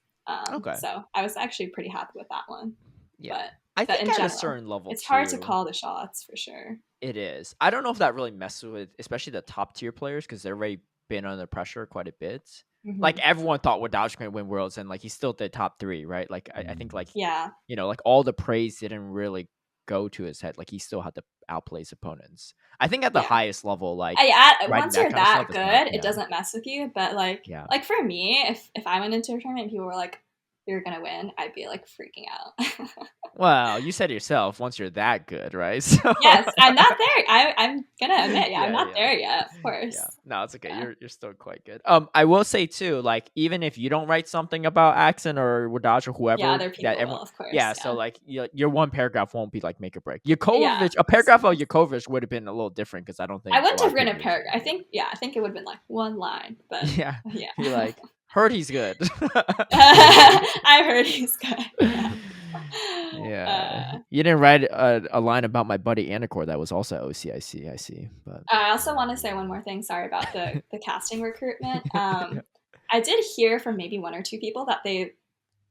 Okay. So I was actually pretty happy with that one. Yeah, but I think in at general, a certain level, it's hard to too, call the shots for sure. It is. I don't know if that really messes with, especially the top tier players, because they've already been under pressure quite a bit. Like everyone thought Wadaj was going to win Worlds, and like he still did top 3, right? Like I think like like all the praise didn't really go to his head. Like he still had to outplay his opponents. I think at the highest level, like once you're that good, it doesn't mess with you. But like for me, if I went into a tournament and people were like, "You're gonna win," I'd be like freaking out. Well, you said yourself, once you're that good, right? So yes, I'm not there. I'm gonna admit, I'm not there yet. Of course. Yeah. No, it's okay. You're still quite good. I will say too, like even if you don't write something about Accent or Wadaj or whoever, other people will, of course. Yeah. So like your one paragraph won't be like make or break. Yakovich, a paragraph of Yakovich would have been a little different because I don't think I wouldn't have written a paragraph. I think it would have been like one line, but yeah. You're like, heard he's good. I heard he's good. Yeah. You didn't write a line about my buddy Anicor that was also OCIC, I see. But I also want to say one more thing. Sorry about the casting recruitment. I did hear from maybe one or two people that they,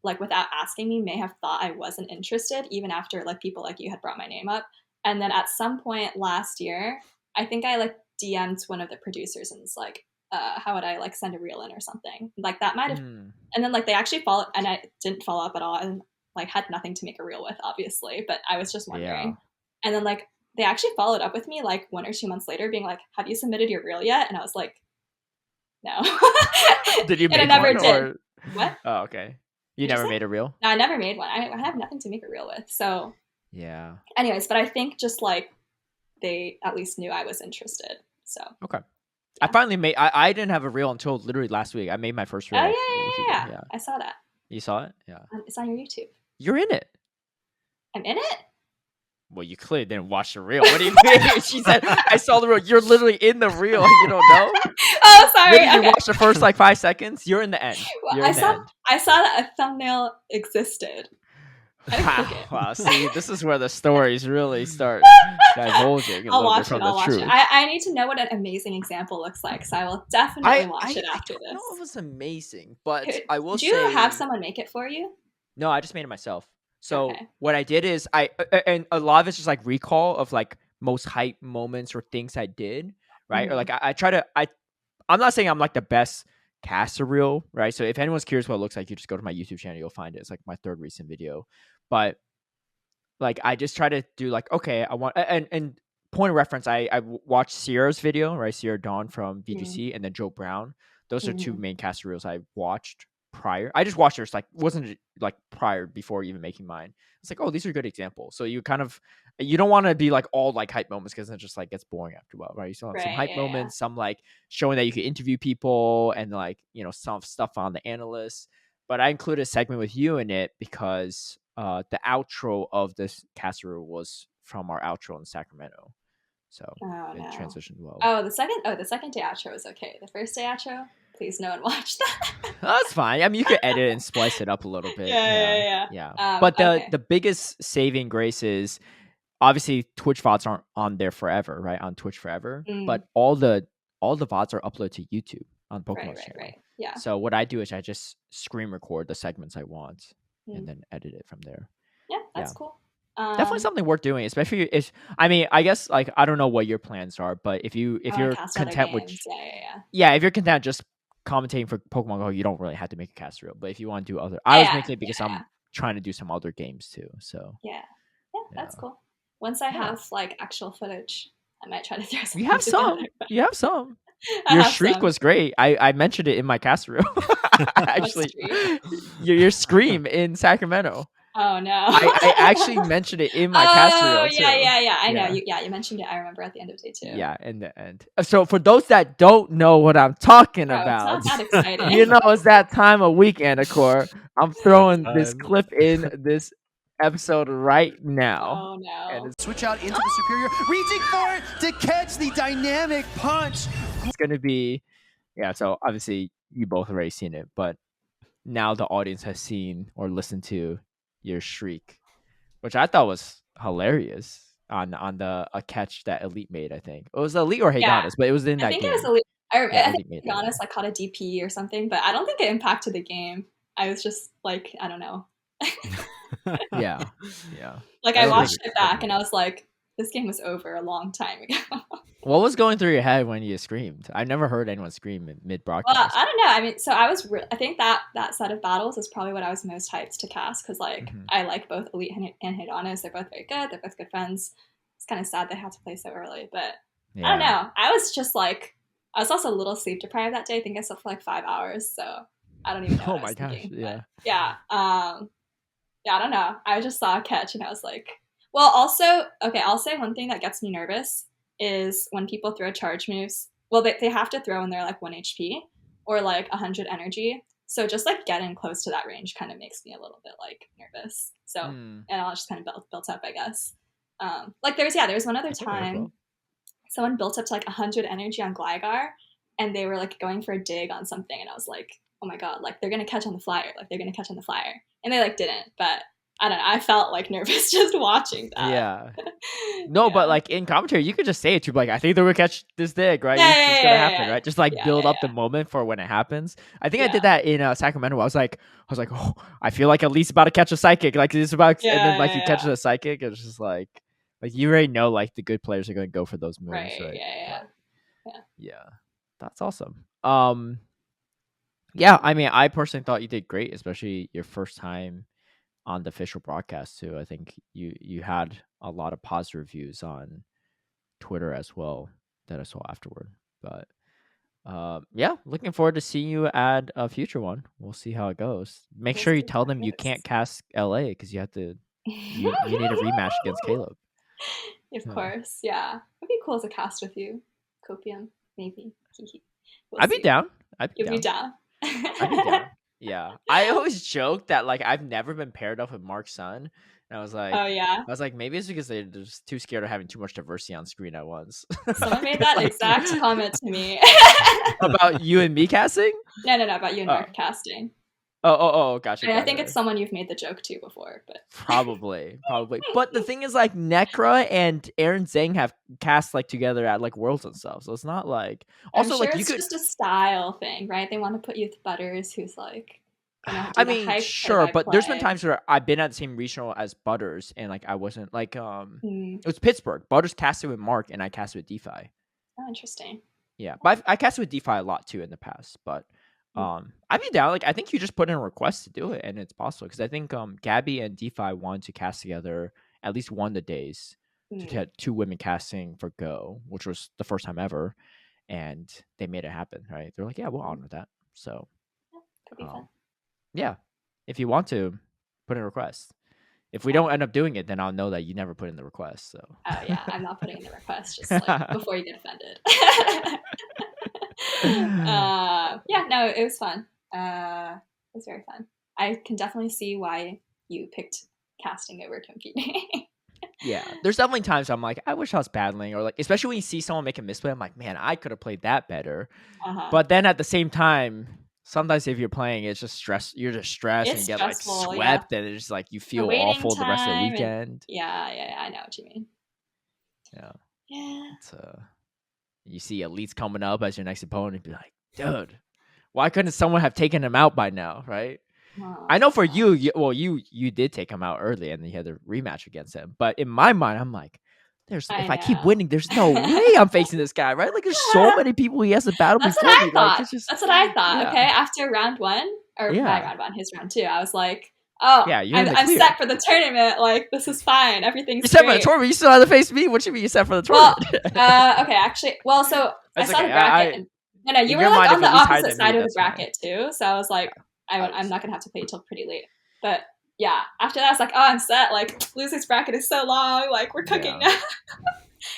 like without asking me, may have thought I wasn't interested, even after like people like you had brought my name up. And then at some point last year, I think I like DM'd one of the producers and was like, how would I like send a reel in or something? Like that might have, and then like they actually followed, and I didn't follow up at all, and like had nothing to make a reel with, obviously, but I was just wondering. And then like they actually followed up with me like 1 or 2 months later, being like, "Have you submitted your reel yet?" And I was like, "No." Did you? And I never did. What? Oh, okay. You never made a reel? No, I never made one. I have nothing to make a reel with. So yeah. Anyways, but I think just like they at least knew I was interested. So okay. I finally made. I didn't have a reel until literally last week. I made my first reel. Oh yeah. I saw that. You saw it? Yeah. It's on your YouTube. You're in it. I'm in it? Well, you clearly didn't watch the reel. What do you mean? She said, I saw the reel. You're literally in the reel. You don't know? Oh, sorry. Did you watch the first like 5 seconds? You're in the end. Well, I saw that a thumbnail existed. Wow, see, this is where the stories really start divulging. I'll watch it. I need to know what an amazing example looks like, so I will definitely watch it after this. I don't know if it was amazing, but I will say... Did you have someone make it for you? No, I just made it myself. So what I did is and a lot of it's just like recall of like most hype moments or things I did, right? Or like I try to... I'm not saying I'm like the best caster reel, right? So if anyone's curious what it looks like, you just go to my YouTube channel, you'll find it. It's like my third recent video. But like I just try to do like, okay, I want and point of reference, I watched Sierra's video, right? Sierra Dawn from VGC and then Joe Brown. Those are two main caster reels I watched prior. I just watched theirs, like wasn't like prior before even making mine. It's like, oh, these are good examples. So you kind of you don't want to be like all like hype moments because it just like gets boring after a while, right? You still have some hype moments, some like showing that you can interview people and like, you know, some stuff on the analysts. But I included a segment with you in it because the outro of this caster reel was from our outro in Sacramento. So it transitioned well. Oh, the second day outro was okay. The first day outro, please no one watch that. That's fine. I mean, you could edit and splice it up a little bit. Yeah. But the biggest saving grace is obviously Twitch VODs aren't on there forever, right? On Twitch forever. But all the VODs are uploaded to YouTube on Pokemon's channel. Right. Yeah. So what I do is I just screen record the segments I want and then edit it from there. Yeah, that's cool. Definitely something worth doing, especially if I mean, I guess like I don't know what your plans are, but if you're content with if you're content just commentating for Pokemon Go, you don't really have to make a cast reel. But if you want to do other, I was making it because I'm trying to do some other games too. So that's cool. Once I have like actual footage, I might try to throw some. You have some. You have some. Your shriek was great. I mentioned it in my cast reel. Actually, your scream in Sacramento. Oh no! I actually mentioned it in my cast reel too. Yeah. I know. You mentioned it. I remember at the end of day 2. Yeah, in the end. So for those that don't know what I'm talking about, it's not that exciting. You know, it's that time of week, Anicor. I'm throwing this clip in this episode right now. Oh no! And switch out into the superior, reaching for it to catch the dynamic punch. It's gonna be, so obviously you both already seen it, but now the audience has seen or listened to your shriek, which I thought was hilarious. on the a catch that Elite made. I think it was Elite or Haydonis, but it was in that think game. it was Elite. I think Elite Haydonis like caught a DP or something, but I don't think it impacted the game. I was just like, I don't know. yeah. Like I watched it back and I was like, this game was over a long time ago. What was going through your head when you screamed? I've never heard anyone scream mid broadcast. Well, I don't know. I mean, so I think that set of battles is probably what I was most hyped to cast because like I like both Elite and Haydonis. They're both very good. They're both good friends. It's kind of sad they had to play so early, but I don't know. I was just like, I was also a little sleep deprived that day. I think I slept for like 5 hours, so I don't even know. Oh my gosh! Thinking, yeah. I don't know. I just saw a catch and I was like, well, also, okay, I'll say one thing that gets me nervous is when people throw charge moves. Well, they have to throw when they're like 1 HP or like 100 energy. So just like getting close to that range kind of makes me a little bit like nervous. So, and I'll just kind of built up, I guess. Like there was one other time someone built up to like 100 energy on Gligar and they were like going for a dig on something. And I was like, oh my God, like they're going to catch on the flyer. Like they're going to catch on the flyer. And they like didn't, but I don't know. I felt like nervous just watching that. Yeah. No, but like in commentary, you could just say it to like, I think they're gonna catch this dig, right? It's gonna happen, right? Just like build up the moment for when it happens. I think I did that in Sacramento. I was like, oh, I feel like at least about to catch a psychic. Like it's about, and then like he catches a psychic. It's just like you already know like the good players are gonna go for those moves, right? Yeah. That's awesome. Yeah, I mean, I personally thought you did great, especially your first time on the official broadcast too. I think you had a lot of positive reviews on Twitter as well that I saw afterward. But yeah, looking forward to seeing you at a future one. We'll see how it goes. Make sure you tell them you can't cast LA because you have to. You need a rematch against Caleb. Of course, yeah. It'd be cool to cast with you, Copium. Maybe. I'd be down. You'd be down. I'd be down. Yeah, I always joke that like I've never been paired up with Mark's son, and I was like, I was like, maybe it's because they're just too scared of having too much diversity on screen at once. Someone made that exact comment to me about you and me casting. No, about you and Mark casting. Oh, gotcha. I think it's someone you've made the joke to before, but probably. But the thing is, like Necra and Aaron Zhang have cast like together at like Worlds and stuff, so it's not like. Also, I'm sure like it's just a style thing, right? They want to put you with Butters, who's like. I mean, sure, but there's been times where I've been at the same regional as Butters, and like I wasn't like it was Pittsburgh. Butters casted with Mark, and I casted with DeFi. Oh, interesting. Yeah, but I casted with DeFi a lot too in the past, but. I'd be down. Like I think you just put in a request to do it, and it's possible because I think Gabby and DeFi wanted to cast together at least one of the days to get 2 women casting for Go, which was the first time ever, and they made it happen. Right? They're like, yeah, we'll honor that. So, could be fun. Yeah, if you want to put in a request. If we don't end up doing it, then I'll know that you never put in the request. So. Oh yeah, I'm not putting in the request. Just like before you get offended. No, it was fun. It was very fun. I can definitely see why you picked casting over competing. Yeah, there's definitely times I'm like, I wish I was battling, or like, especially when you see someone make a misplay, I'm like, man, I could have played that better. But then at the same time, sometimes if you're playing, it's just stress. You're just stressed and you get like swept, and it's just like you feel awful the rest of the weekend. I know what you mean. Yeah. It's you see elites coming up as your next opponent and be like, dude, why couldn't someone have taken him out by now, right? I know for you did take him out early and you had the rematch against him. But in my mind, I'm like, if I keep winning, there's no way I'm facing this guy, right? Like there's so many people he has to battle before me. That's what I thought. Yeah. Okay, after round 1, or not round 1, his round 2, I was like, oh, yeah, I'm set for the tournament. Like, this is fine. Everything's great. You're set for the tournament? You still have to face me? What do you mean you're set for the tournament? Well, okay, actually, so I saw the bracket. No, you were like on the opposite side of the bracket too. So I was like, I'm not going to have to play till pretty late. But yeah, after that, I was like, oh, I'm set. Like, losers bracket is so long. Like, we're cooking now.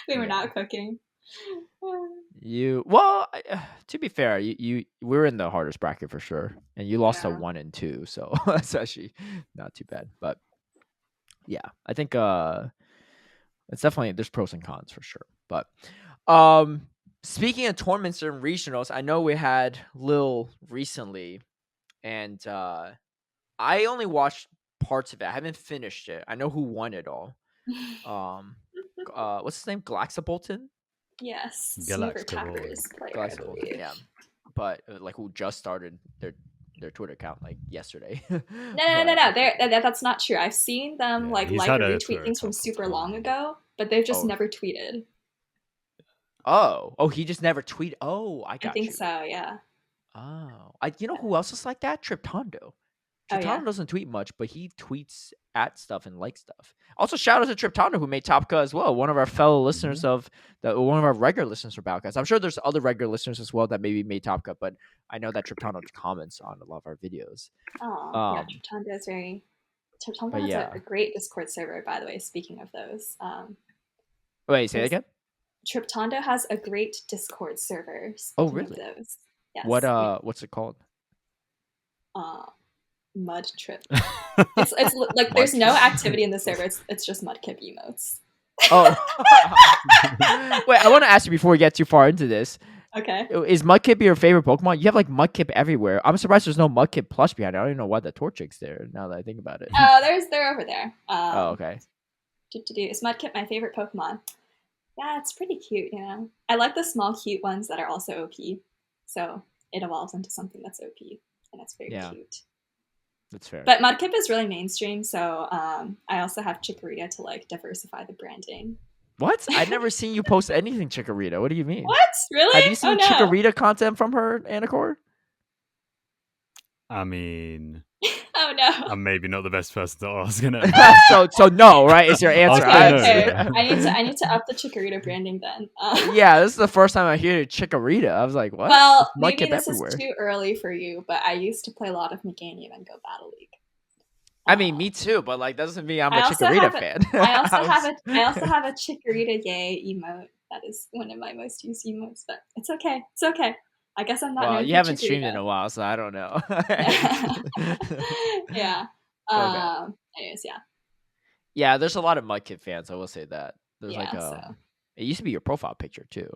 We were not cooking. To be fair, we were in the hardest bracket for sure, and you lost to 1 and 2, so that's actually not too bad. But yeah, I think it's definitely there's pros and cons for sure. But speaking of tournaments and regionals, I know we had Lil recently, and I only watched parts of it. I haven't finished it. I know who won it all. Go what's his name? Galaxabolton? Yes, Galax Smoother Tappers player, I Galaxabolton, believe. yeah. But like who just started their Twitter account like yesterday. No. But- That's not true. I've seen them Yeah, like he's like had or a retweet Twitter things from account for super time. long ago, but they've just Oh. never tweeted. Oh, he just never tweeted. Oh, I got I think you. so, yeah. Oh, you know who else is like that? Triptondo. Oh, Triptondo yeah. doesn't tweet much, but he tweets at stuff and likes stuff. Also, shout out to Triptondo who made Topka as well. One of our fellow listeners one of our regular listeners for Balcast. I'm sure there's other regular listeners as well that maybe made Topka, but I know that Triptondo comments on a lot of our videos. Oh, yeah, Triptondo is very. Triptondo has a great Discord server, by the way. Speaking of those, wait, say that again. Triptondo has a great Discord server. Oh, really? Of those. Yes. What's it called? Mud Trip. It's like there's no activity in the server. It's just Mudkip emotes. Oh, wait! I want to ask you before we get too far into this. Okay. Is Mudkip your favorite Pokemon? You have like Mudkip everywhere. I'm surprised there's no Mudkip plush behind it. I don't even know why the Torchic's there. Now that I think about it. Oh, they're over there. Okay. Is Mudkip my favorite Pokemon? Yeah, it's pretty cute. You know, I like the small, cute ones that are also OP. So it evolves into something that's OP, and it's very cute. That's fair. But Mudkip is really mainstream, so I also have Chikorita to like diversify the branding. What? I've never seen you post anything Chikorita. What do you mean? What? Really? Have you seen Chikorita content from her, Anicor? I mean, oh no, I'm maybe not the best person to ask. so no, right? Is your answer? Okay. I need to up the Chikorita branding then. Yeah, this is the first time I hear Chikorita. I was like, what? Well, maybe this is too early for you, but I used to play a lot of Meganium and Go Battle League. I mean, me too, but like that doesn't mean I'm a Chikorita fan. I also have a Chikorita Yay emote. That is one of my most used emotes, but it's okay. It's okay. I guess I'm not. Well, you haven't streamed in a while, so I don't know. Yeah. Okay. Anyways, yeah. Yeah, there's a lot of Mudkip fans. I will say that. There's so. It used to be your profile picture too.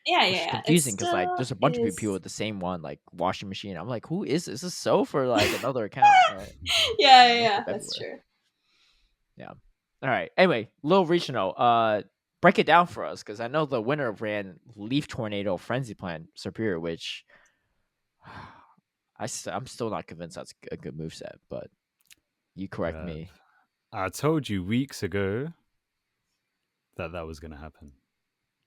Yeah. It's confusing because like there's a bunch of people with the same one, like washing machine. I'm like, who is this? Is this Soph or like another account? Right? Yeah. That's true. Yeah. All right. Anyway, little regional. Break it down for us because I know the winner ran Leaf Tornado Frenzy Plant Superior, which I'm still not convinced that's a good moveset, but you correct me. I told you weeks ago that was going to happen.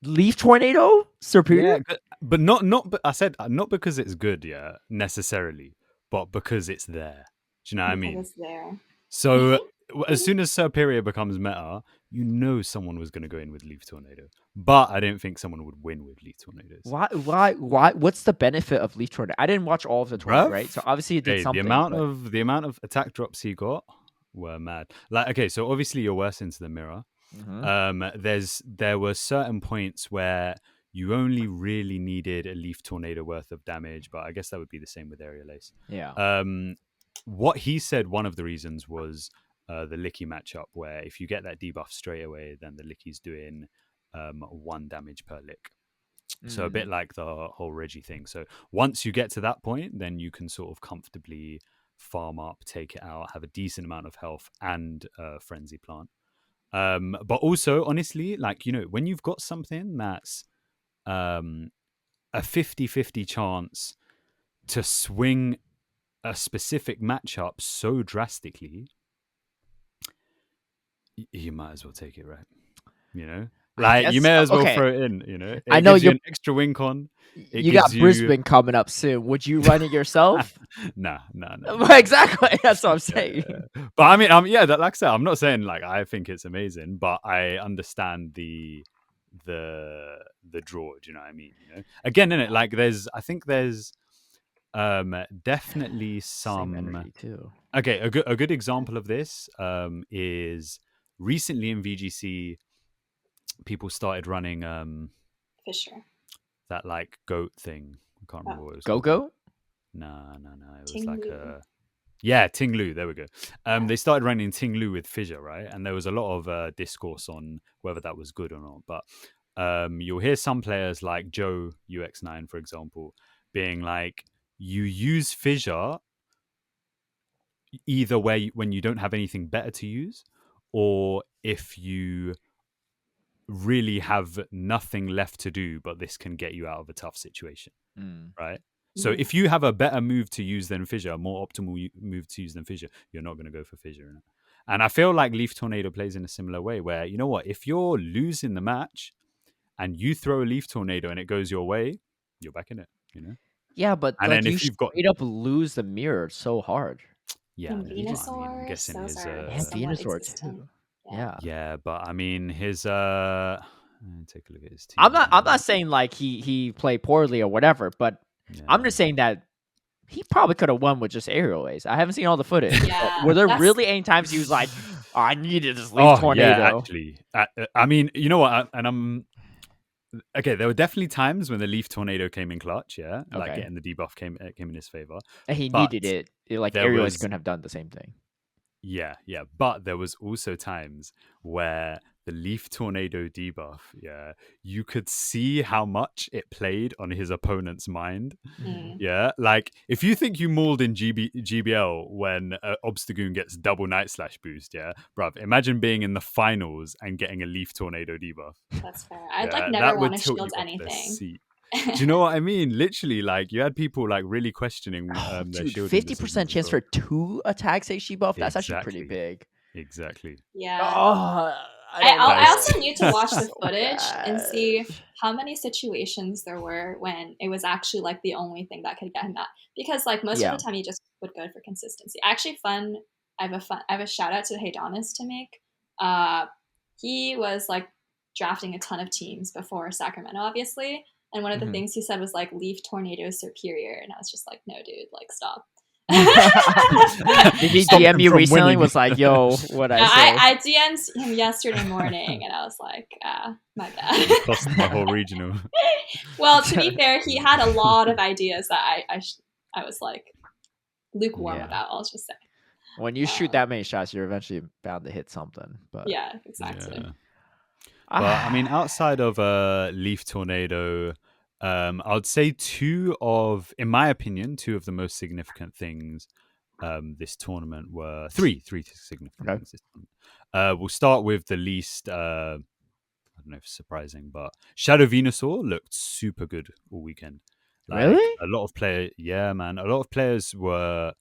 Leaf Tornado Superior? Yeah, but not. But I said not because it's good, yeah, necessarily, but because it's there. Do you know what I mean? It's there. So as soon as Superior becomes meta, you know someone was going to go in with Leaf Tornado. But I didn't think someone would win with Leaf Tornadoes. Why? What's the benefit of Leaf Tornado? I didn't watch all of the tournament, right? So obviously it did something. The amount of attack drops he got were mad. Like, okay, so obviously you're worse into the mirror. Mm-hmm. There were certain points where you only really needed a Leaf Tornado worth of damage, but I guess that would be the same with Aerial Ace. Yeah. What he said, one of the reasons was the Licky matchup, where if you get that debuff straight away, then the Licky's doing 1 damage per lick. So a bit like the whole Reggie thing. So once you get to that point, then you can sort of comfortably farm up, take it out, have a decent amount of health and Frenzy Plant. But also, honestly, like, you know, when you've got something that's a 50-50 chance to swing a specific matchup so drastically, you might as well take it, right? You know, like you may as well throw it in. You know, I know you an extra win con. You got Brisbane coming up soon. Would you run it yourself? No. Exactly. That's what I'm saying. Yeah. But I mean, like I said, I'm not saying like I think it's amazing, but I understand the draw. Do you know what I mean? You know, again, in it, like I think there's definitely some Same energy too. Okay, a good example of this is recently in VGC, people started running Fisher. That like goat thing. I can't remember what it was. Go? No. It was Ting like Lu. Ting Lu. There we go. They started running Ting Lu with Fissure, right? And there was a lot of discourse on whether that was good or not. But you'll hear some players like Joe UX9, for example, being like, you use Fissure either way when you don't have anything better to use, or if you really have nothing left to do, but this can get you out of a tough situation, right? So if you have a better move to use than Fissure, a more optimal move to use than Fissure, you're not going to go for Fissure. And I feel like Leaf Tornado plays in a similar way where, you know what, if you're losing the match and you throw a Leaf Tornado and it goes your way, you're back in it, you know? Yeah, but And like then you if you've got... straight up lose the mirror so hard. Yeah, And but I mean, I'm Venusaurs, guessing those his... are And somewhat Venusaur existent. too. Yeah. Yeah, but I mean, his... take a look at his team. I'm not saying like he played poorly or whatever, but I'm just saying that he probably could have won with just aerial ace. I haven't seen all the footage. Yeah, Were there really any times he was like, oh, I needed this Leaf Tornado? Yeah, actually. I mean, you know what? Okay, there were definitely times when the Leaf Tornado came in clutch, yeah? Like Okay. getting the debuff came in his favor. And he But needed it. Like there aerial was- ace couldn't have done the same thing. Yeah. But there was also times where the Leaf Tornado debuff, you could see how much it played on his opponent's mind. Yeah, like if you think you mauled in GBL when Obstagoon gets double Night Slash boost, yeah, bruv, imagine being in the finals and getting a Leaf Tornado debuff. That's fair. I'd like never want to shield anything. Do you know what I mean? Literally, like you had people like really questioning their Dude, shield. 50% chance for 2 attacks HD buff. That's actually pretty big. Exactly. Yeah. Oh, I also need to watch the footage and see how many situations there were when it was actually like the only thing that could get him that. Because like most of the time, you just would go for consistency. Actually, I have a shout out to Heidonis to make. He was like drafting a ton of teams before Sacramento, obviously. And one of the things he said was like Leaf Tornado superior, and I was just like, no, dude, like stop. Did he DM you recently? Winning. Was like, yo, what I say? I DM'd him yesterday morning, and I was like, my bad. Cost my whole regional. Well, to be fair, he had a lot of ideas that I was like lukewarm about. I'll just say. When you shoot that many shots, you're eventually bound to hit something. But yeah, exactly. Yeah. But I mean, outside of Leaf Tornado, I'd say in my opinion, two of the most significant things this tournament were three significant things this tournament. We'll start with the least, I don't know if it's surprising, but Shadow Venusaur looked super good all weekend. Like, really? A lot of players were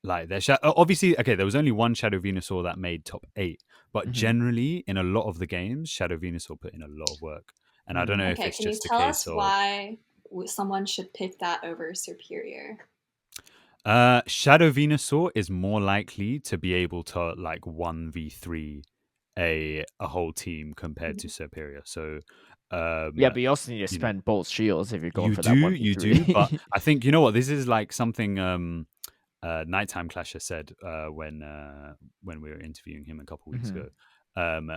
like their obviously, okay, there was only one Shadow Venusaur that made top 8, but generally in a lot of the games, Shadow Venusaur put in a lot of work. And I don't know if it's just a case of... Can you tell us why someone should pick that over Superior? Shadow Venusaur is more likely to be able to like 1v3 a whole team compared to Superior. So but you also need to spend both shields if you're going for that 1v3. You do, but I think, you know what, this is like something Nighttime Clasher said when we were interviewing him a couple weeks ago,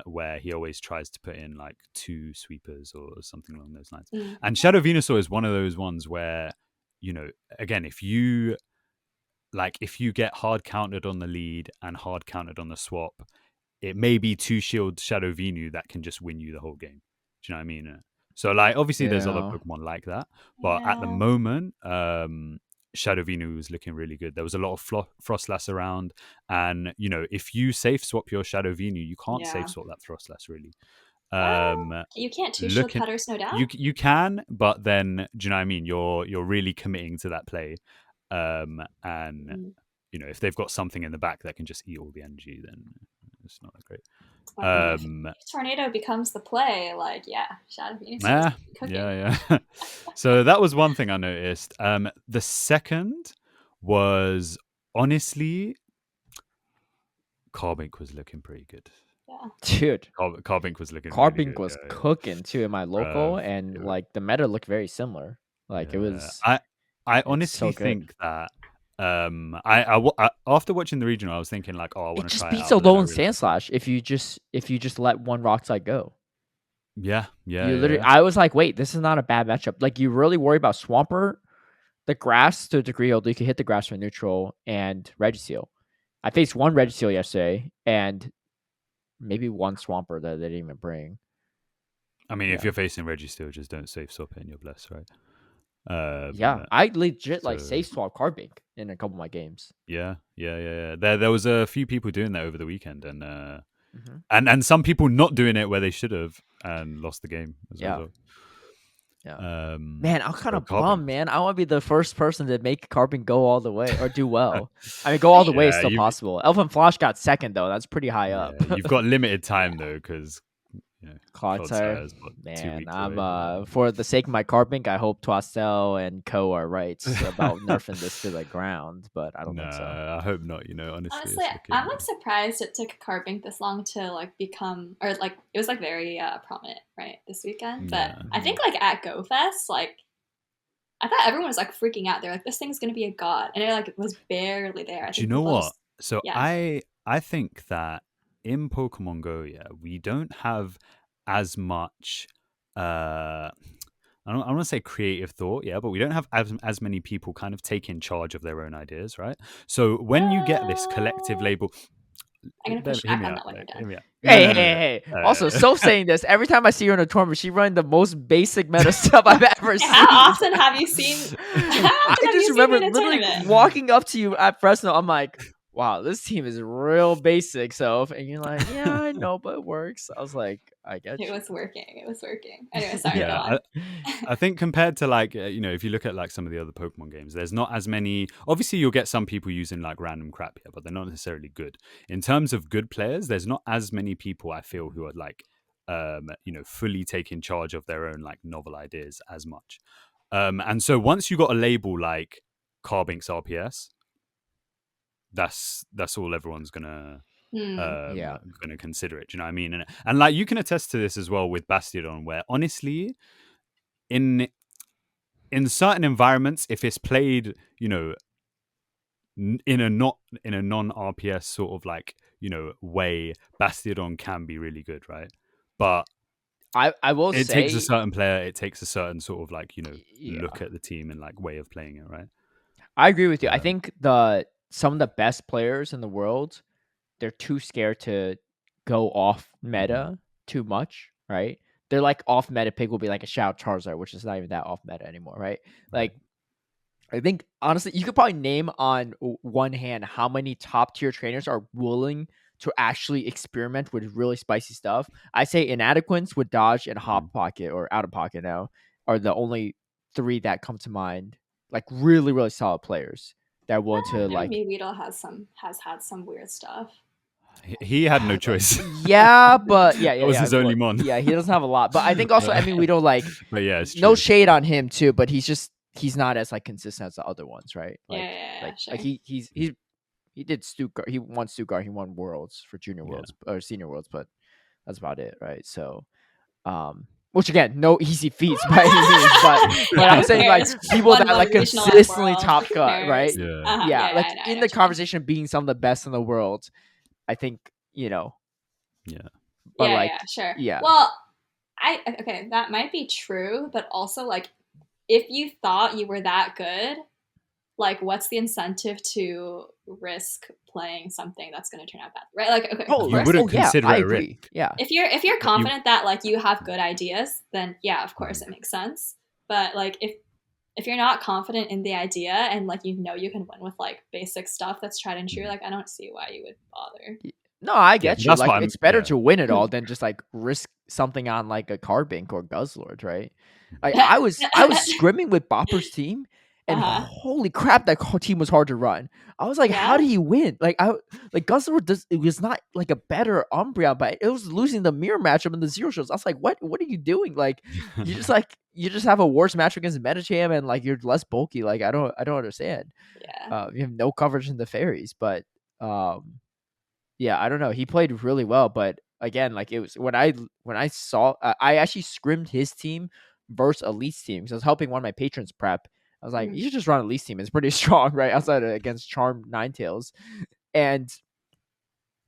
where he always tries to put in like 2 sweepers or something along those lines. And Shadow Venusaur is one of those ones where, you know, again, if you get hard countered on the lead and hard countered on the swap, it may be 2 shield Shadow Venu that can just win you the whole game. Do you know what I mean? So like obviously there's other Pokemon like that, but at the moment Shadow Venu was looking really good. There was a lot of Frostlass around, and you know, if you safe swap your Shadow Venu, you can't safe swap that Frostlass really. You can't 2-shield Powder Snow down? You can, but then do you know what I mean? You're really committing to that play. And you know, if they've got something in the back that can just eat all the energy, then it's not that great. If Tornado becomes the play, like Shadow Venus. Yeah. So that was one thing I noticed. The second was honestly, Carbink was looking pretty good. Yeah, dude, Carbink was looking. Carbink really good. was cooking too in my local, and like the meta looked very similar. Like it was. I honestly think that. I after watching the regional, I was thinking like, I want to try it. It just beats so low in Sand Slash if you just let one Rock Slide go. Yeah. I was like, wait, this is not a bad matchup. Like you really worry about Swampert, the grass to a degree, although you can hit the grass for neutral, and Registeel. I faced one Registeel yesterday, and maybe one Swampert that they didn't even bring. I mean, if you're facing Registeel, just don't safe swap it and you're blessed, right? I legit like safe swap Carbink in a couple of my games. Yeah. There was a few people doing that over the weekend, and and some people not doing it where they should have and lost the game as a result. Yeah. Man, I'm kind of bummed, man. I want to be the first person to make Carbink go all the way or do well. I mean, go all the way is still possible. Elfin Flosh got second, though. That's pretty high up. You've got limited time, though, because Clodsire, man, I'm for the sake of my Carbink, I hope Twastel and Co are right about nerfing this to the ground, but I don't think so. I hope not. Honestly, I'm like surprised it took Carbink this long to like become, or like it was like very prominent right this weekend. But I think like at Go Fest, like I thought everyone was like freaking out. They're like, this thing's gonna be a god, and it like was barely there. Do you know what? So I think that in Pokemon Go, we don't have as much I don't want to say creative thought, but we don't have as many people kind of taking charge of their own ideas, right? So when you get this collective label, I'm gonna push back on that one. You're done. Hey. Also, Soph saying this every time I see her in a tournament, she running the most basic meta stuff I've ever seen. How often have you seen? I just remember literally walking up to you at Fresno. I'm like, wow, this team is real basic, Soph. And you're like, yeah, I know, but it works. I was like, I get you. It was working. Anyway, sorry, go on. I think compared to like, if you look at like some of the other Pokemon games, there's not as many. Obviously, you'll get some people using like random crap here, but they're not necessarily good. In terms of good players, there's not as many people I feel who are like, fully taking charge of their own like novel ideas as much. And so once you got a label like Carbink's RPS, that's all everyone's gonna consider it. Do you know what I mean? And like you can attest to this as well with Bastiodon, where honestly, in certain environments, if it's played, in a non RPS sort of like way, Bastiodon can be really good, right? But I will say it takes a certain player, it takes a certain sort of like look at the team and like way of playing it, right? I agree with you. I think some of the best players in the world, they're too scared to go off meta too much, right? They're like off meta pick will be like a Shout Charizard, which is not even that off meta anymore, right? Like, I think honestly, you could probably name on one hand how many top tier trainers are willing to actually experiment with really spicy stuff. I say Inadequates with Dodge and Hot Pocket or Out of Pocket now are the only three that come to mind. Like really, really solid players that want to like. Maybe Weedle has had some weird stuff. He had no choice. Yeah, but it was his only mon. Yeah, he doesn't have a lot. But I think also Weedle like. But yeah, it's true. No shade on him too, but he's not as like consistent as the other ones, right? Like, sure. Like he did Stuttgart. He won Stuttgart. He won Worlds for Junior Worlds or Senior Worlds, but that's about it, right? So, which again, no easy feats by any means, but I'm saying like people that like consistently top cut, right? Yeah. Like in the conversation of being some of the best in the world, I think Yeah. But sure. Yeah. Well, that might be true, but also like if you thought you were that good, like what's the incentive to risk playing something that's going to turn out bad, right? Like, okay, you wouldn't consider it a risk. Yeah. If you're confident that like you have good ideas, then yeah, of course it makes sense. But like if you're not confident in the idea and like you can win with like basic stuff that's tried and true, like I don't see why you would bother. No, I get you. Like it's better to win it all than just like risk something on like a Carbink or Guzzlord, right? Like I was scrimming with Bopper's team. And holy crap, that team was hard to run. I was like, how do you win? Like Guzzlord it was not like a better Umbreon, but it was losing the mirror matchup in the zero shows. I was like, what are you doing? Like you just have a worse match against Metacham and like you're less bulky. Like I don't understand. Yeah. You have no coverage in the fairies, but I don't know. He played really well, but again, like it was when I saw I actually scrimmed his team versus Elite's team because I was helping one of my patrons prep. I was like, you should just run Elite's team. It's pretty strong, right? Outside against Charm Ninetales. And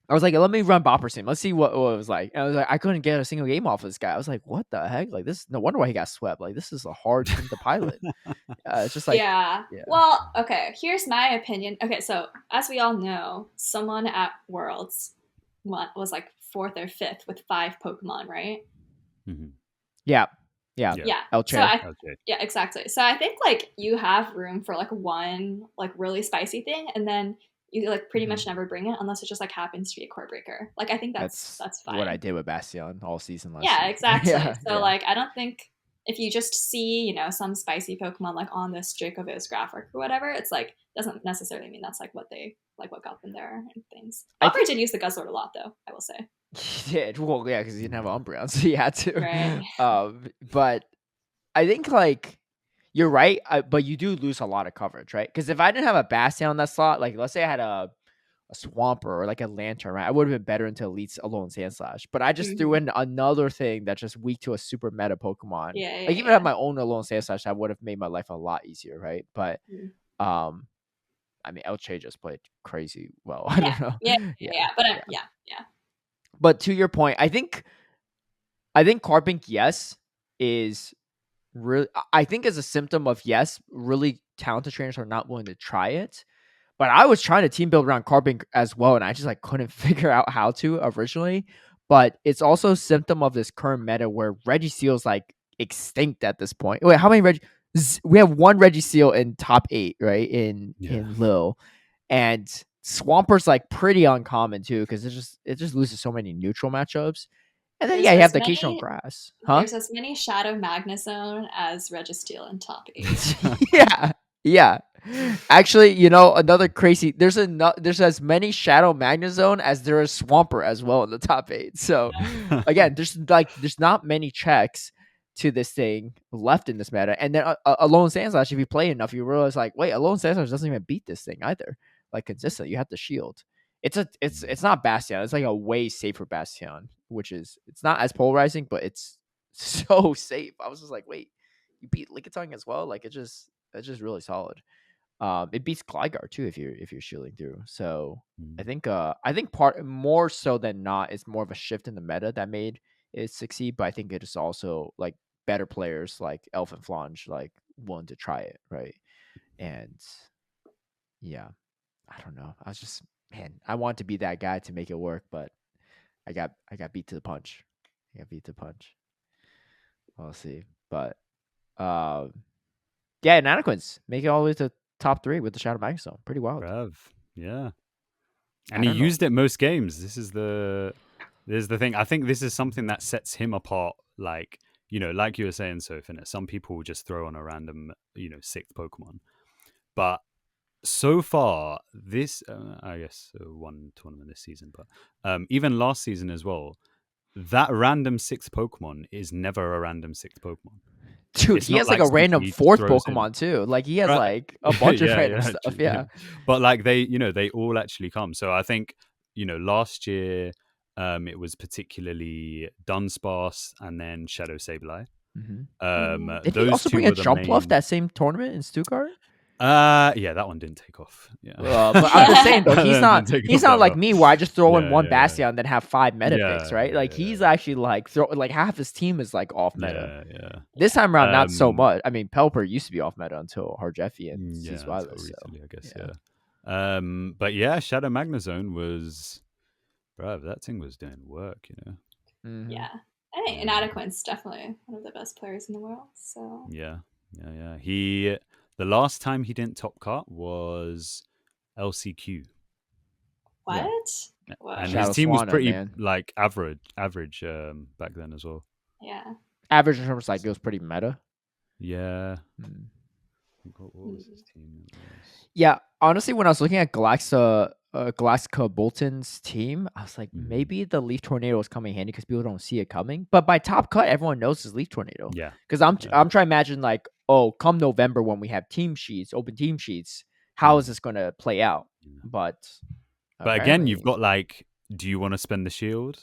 I was like, let me run Bopper's team. Let's see what it was like. And I was like, I couldn't get a single game off this guy. I was like, what the heck? Like this, no wonder why he got swept. Like this is a hard team to pilot. It's just like yeah. Well, okay. Here's my opinion. Okay, so as we all know, someone at Worlds was like 4th or 5th with 5 Pokemon, right? Mm-hmm. Yeah. Yeah, exactly. So I think like you have room for like one like really spicy thing, and then you like pretty much never bring it unless it just like happens to be a core breaker. Like I think that's fine. What I did with Bastion all season last Yeah, season. exactly. Yeah, so like I don't think if you just see, you know, some spicy Pokemon like on this Jacobos graphic or whatever, it's like doesn't necessarily mean that's like what they like what got them there and things. Opera did use the Guzzlord a lot though, I will say. He did. Well, yeah, because he didn't have Umbreon, so he had to. Right. But I think like you're right, but you do lose a lot of coverage, right? Because if I didn't have a Bastion on that slot, like let's say I had a Swampert or like a Lantern, right? I would have been better into Elites alone Sandslash. But I just threw in another thing that's just weak to a super meta Pokemon. Yeah, like even have my own alone Sandslash, that would have made my life a lot easier, right? But I mean, Elche just played crazy well. I don't know. Yeah. But yeah. But to your point, I think Carbink, yes, is really. I think is a symptom of yes, really talented trainers are not willing to try it. But I was trying to team build around Carbink as well, and I just like couldn't figure out how to originally. But it's also a symptom of this current meta where Regiseal's like extinct at this point. Wait, how many we have one Regiseal in top 8, right? In Lil, and Swampert's like pretty uncommon too because it just loses so many neutral matchups. And then you have the occasional grass. There's as many Shadow Magnezone as Registeel in top 8. Yeah. Actually, you know, another crazy. There's as many Shadow Magnezone as there is Swampert as well in the top 8. So again, there's not many checks to this thing left in this meta. And then Alone Sandslash, if you play enough, you realize like, wait, Alone Sandslash doesn't even beat this thing either. Like consistent, you have to shield. It's not Bastion. It's like a way safer Bastion, which is it's not as polarizing, but it's so safe. I was just like, wait, you beat Lickitung as well? Like it's just really solid. It beats Gligar too if you're shielding through. So I think part more so than not, it's more of a shift in the meta that made it succeed. But I think it is also like better players like Elf and Flange like willing to try it, right? And yeah, I don't know. I was just I want to be that guy to make it work, but I got beat to the punch. We'll see, but yeah, Nanquins make it all the way to top 3 with the Shadow Magnezone. Pretty wild. Rev. Yeah. And he used it most games. This is the thing. I think this is something that sets him apart. Like, you know, like you were saying, Soph, some people will just throw on a random, you know, 6th Pokemon. But so far, this, I guess, one tournament this season, but even last season as well, that random 6th Pokemon is never a random 6th Pokemon. Dude, he has like a random 4th Pokemon too. Like he has like a bunch of random stuff. Yeah. But like they all actually come. So I think, you know, last year it was particularly Dunsparce and then Shadow Sableye. Did he also bring a Jumpluff that same tournament in Stuttgart? Yeah, that one didn't take off. Yeah, but I'm just saying though, he's not like me where I just throw in one Bastion and then have 5 meta picks, right? Like he's actually like half his team is like off meta. Yeah. This time around, not so much. I mean, Pelipper used to be off meta until Harjeffi and Seas Wireless. Recently, I guess. Yeah. But yeah, Shadow Magnezone was, bro, that thing was doing work, you know. Mm-hmm. Yeah, I think Inadequate's definitely one of the best players in the world. So yeah. The last time he didn't top cut was LCQ. What? Yeah. Wow. And Shadow his team was Swanna, pretty man. like average back then as well. Yeah. Average in terms of like it was pretty meta. Yeah. What was his team? Yeah, honestly, when I was looking at Galactica Bolton's team, I was like, maybe the Leaf Tornado is coming handy because people don't see it coming. But by top cut, everyone knows it's Leaf Tornado. Yeah. Because I'm trying to imagine like, come November when we have open team sheets, how is this going to play out? But again, you've got like, do you want to spend the shield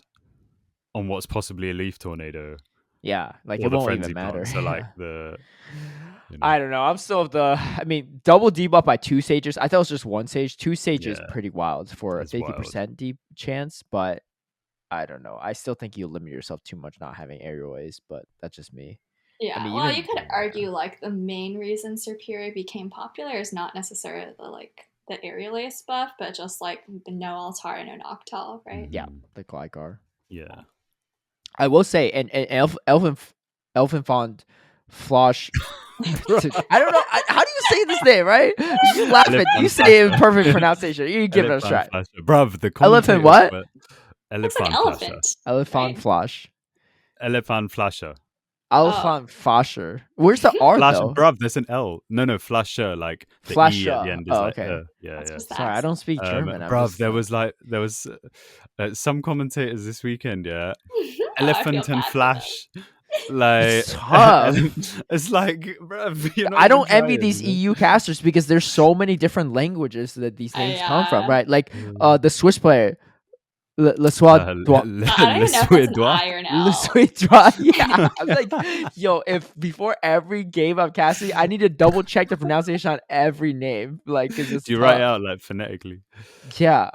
on what's possibly a Leaf Tornado? Yeah, like it won't even matter. So like the. You know. I don't know. I'm still double debuff by 2 Sages. I thought it was just 1 Sage. 2 Sages is pretty wild for a 50% deep chance, but I don't know. I still think you limit yourself too much not having aerial ways, but that's just me. Yeah, I mean, you could argue like the main reason Serperior became popular is not necessarily the aerial ace buff, but just like the no Altara, no Noctowl, right? Yeah, the Gligar. Yeah. I will say, and Elfenfond Flosh. I don't know. How do you say this name, right? You laugh at you say it in perfect pronunciation. You give it a try. Bruv, the Elephant what? Looks like elephant. Elephant Flosh. Elephant Flasher. Elephant Flasher. Where's the R Flash, though? bruv, there's an L. No, Flasher, like the E Flasher. at the end is like okay. yeah. Sorry, I don't speak German. Bruv, there was some commentators this weekend, yeah. Elephant and Flash. Like it's like, bruv, I don't envy these EU casters because there's so many different languages that these names come from, right? Like the Swiss player. Le Soir I don't even know if that's an I or an L. Le Soir. Yeah. I'm like, yo, if before every game I'm casting, I need to double check the pronunciation on every name. Like, cause it's you tough. write out like phonetically. Yeah.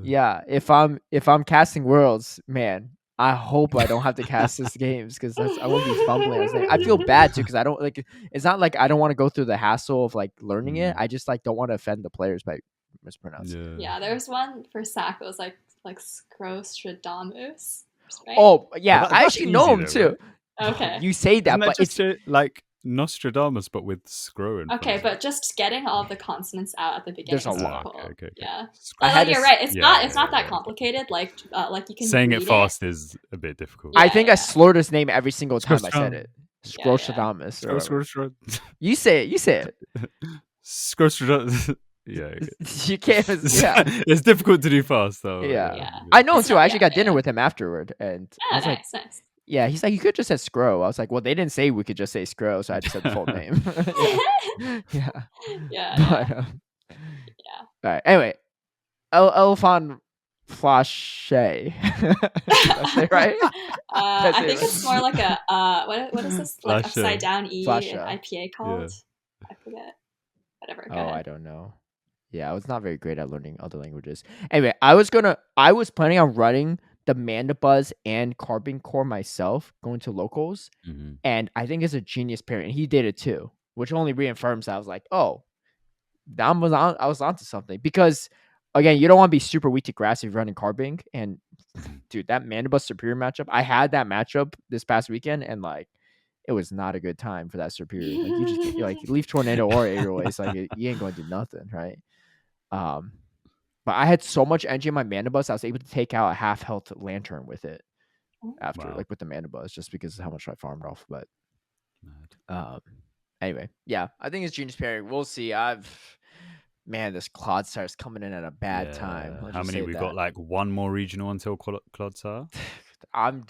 Yeah. If I'm casting Worlds, man, I hope I don't have to cast this games because I won't be fumbling. I feel bad too because I don't like. It's not like I don't want to go through the hassle of like learning it. I just like don't want to offend the players by mispronouncing. Yeah, there's one for Sack that was like Scrostradamus. Right? Oh yeah, I actually know him too. Right? Okay, you say that, but it's like Nostradamus, but with scroll. Okay, but just getting all the consonants out at the beginning. There's a lot. Okay. Yeah, you're right. It's not that complicated. Like you can saying it fast is a bit difficult. I think I slurred his name every single time I said it. Scrostradamus. You say it. Scrostradamus. Yeah, you can't. Yeah, it's difficult to do fast though. Yeah. I know him too. I actually got dinner with him afterward, and I was nice. Yeah, he's like, you could just say Scro. I was like, well, they didn't say we could just say Scro, so I just said the full name. Yeah. All right. Anyway, Elephant Flashe. right? I think it's more like a what is this like upside down E IPA called? Yeah. I forget. Whatever. Go ahead. I don't know. Yeah, I was not very great at learning other languages. Anyway, I was planning on running the Mandibuzz and Carbink core myself, going to locals, and I think it's a genius pairing. He did it too, which only reaffirms that I was like, oh, I was onto something. Because again, you don't want to be super weak to grass if you're running Carbink, and dude, that Mandibuzz Superior matchup, I had that matchup this past weekend, and like, it was not a good time for that Superior. Like you just like leave Tornado or Airways, like you ain't going to do nothing, right? But I had so much energy in my Mandibuzz, I was able to take out a half health Lantern with it after, like with the Mandibuzz, just because of how much I farmed off. But anyway, yeah, I think it's genius pairing. We'll see. This Clodsire is coming in at a bad time. How many we got? Like one more regional until Clodsire. I'm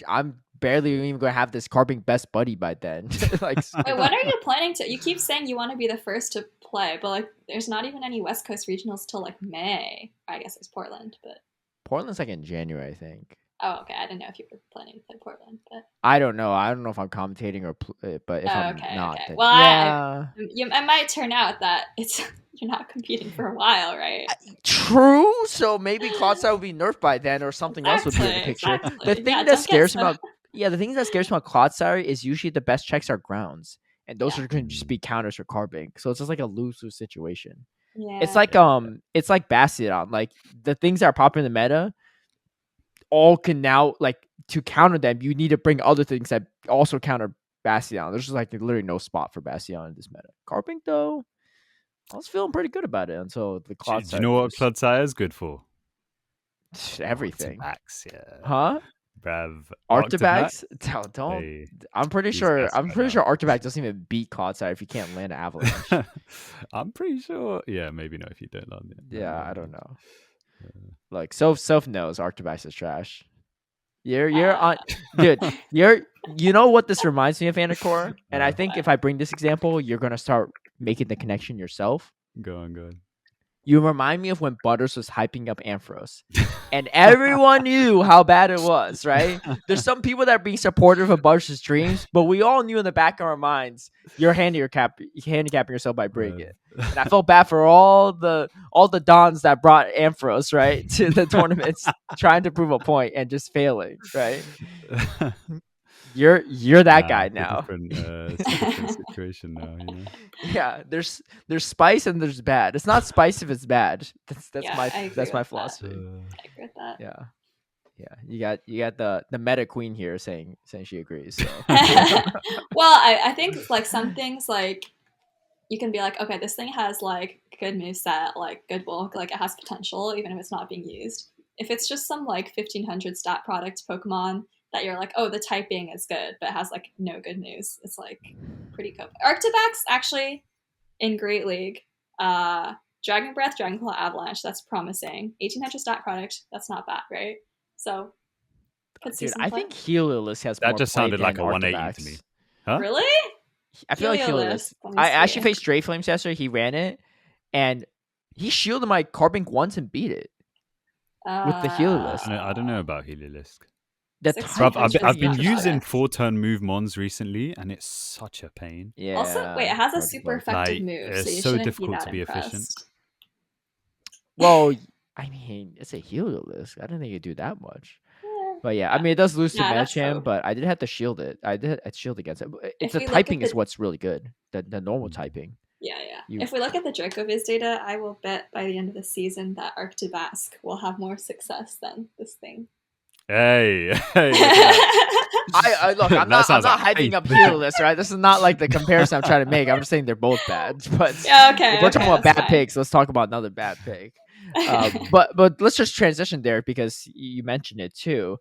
barely even going to have this Carbink best buddy by then. Wait, when are you planning to? You keep saying you want to be the first to play, but like, there's not even any West Coast regionals till like May. I guess it's Portland, but Portland's like in January, I think. Oh, okay. I didn't know if you were planning to play Portland, but I don't know. I don't know if I'm commentating or, but if I'm not, okay. Then, Well, yeah. It might turn out that you're not competing for a while, right? True. So maybe Clodsire will be nerfed by then, or something else would be in the picture. The thing that scares me about the thing that scares me about Clodsire is usually the best checks are grounds, and those are going to just be counters for Carbink. So it's just like a lose-lose situation. Yeah. It's like Bastion. Like the things that are popular in the meta, all can now, like, to counter them, you need to bring other things that also counter Bastion. There's just like literally no spot for Bastion in this meta. Carbink though, I was feeling pretty good about it until the Clodsire. Do you know what Clodsire is good for? Everything. Arctibax, yeah. Huh? Brav. Arctibax? Don't. Hey, I'm pretty sure Arctibax doesn't even beat Clodsire if you can't land an avalanche. I'm pretty sure. Yeah, maybe not if you don't land it. Yeah, I don't know. Like Soph knows Arctibax is trash. You're on, dude. You know what this reminds me of, Anicor? And I think if I bring this example, you're gonna start making the connection yourself. Go on. You remind me of when Butters was hyping up Ampharos. And everyone knew how bad it was, right? There's some people that are being supportive of Butters' dreams, but we all knew in the back of our minds, you're handicapping yourself by bringing it. And I felt bad for all the Dons that brought Ampharos, right, to the tournaments, trying to prove a point and just failing, right? You're that guy now. It's a different situation now, you know? Yeah, there's spice and there's bad. It's not spice if it's bad. That's my philosophy. I agree with that. Yeah. Yeah, you got the meta queen here saying she agrees. So. Well, I think like some things like you can be like, okay, this thing has like good moveset, like good bulk, like it has potential even if it's not being used. If it's just some like 1500 stat product Pokemon that you're like, oh, the typing is good, but it has like no good moves, it's like pretty cool. Arctibax actually in Great League, Dragon Breath, Dragon Claw, Avalanche, that's promising. 1800 stat product, that's not bad, right? So could see Dude, some I play. think Heliolisk has That more just play sounded like than a 180 to me. Arctibax. Huh? Really? I feel like Heliolisk. I actually faced Stray Flames yesterday. He ran it, and he shielded my Carbink once and beat it with the Heliolisk. I don't know about Heliolisk. The Bruv, I've been using 4-turn move mons recently, and it's such a pain. Yeah. Also, wait, it has a super effective move, it's so you so shouldn't difficult be that to be impressed. efficient. Well, I mean, it's a Heliolisk. I don't think it do that much. But yeah, I mean, it does lose to Medicham, but I did have to shield it. I did shield against it. It's the typing is what's really good. The normal typing. Yeah. If we look at the Dracoviz data, I will bet by the end of the season that Arctibask will have more success than this thing. Hey. I look. I'm not hyping up Heliolisk, right? This is not like the comparison I'm trying to make. I'm just saying they're both bad. But if we're talking about bad picks, let's talk about another bad pick. But let's just transition there because you mentioned it too.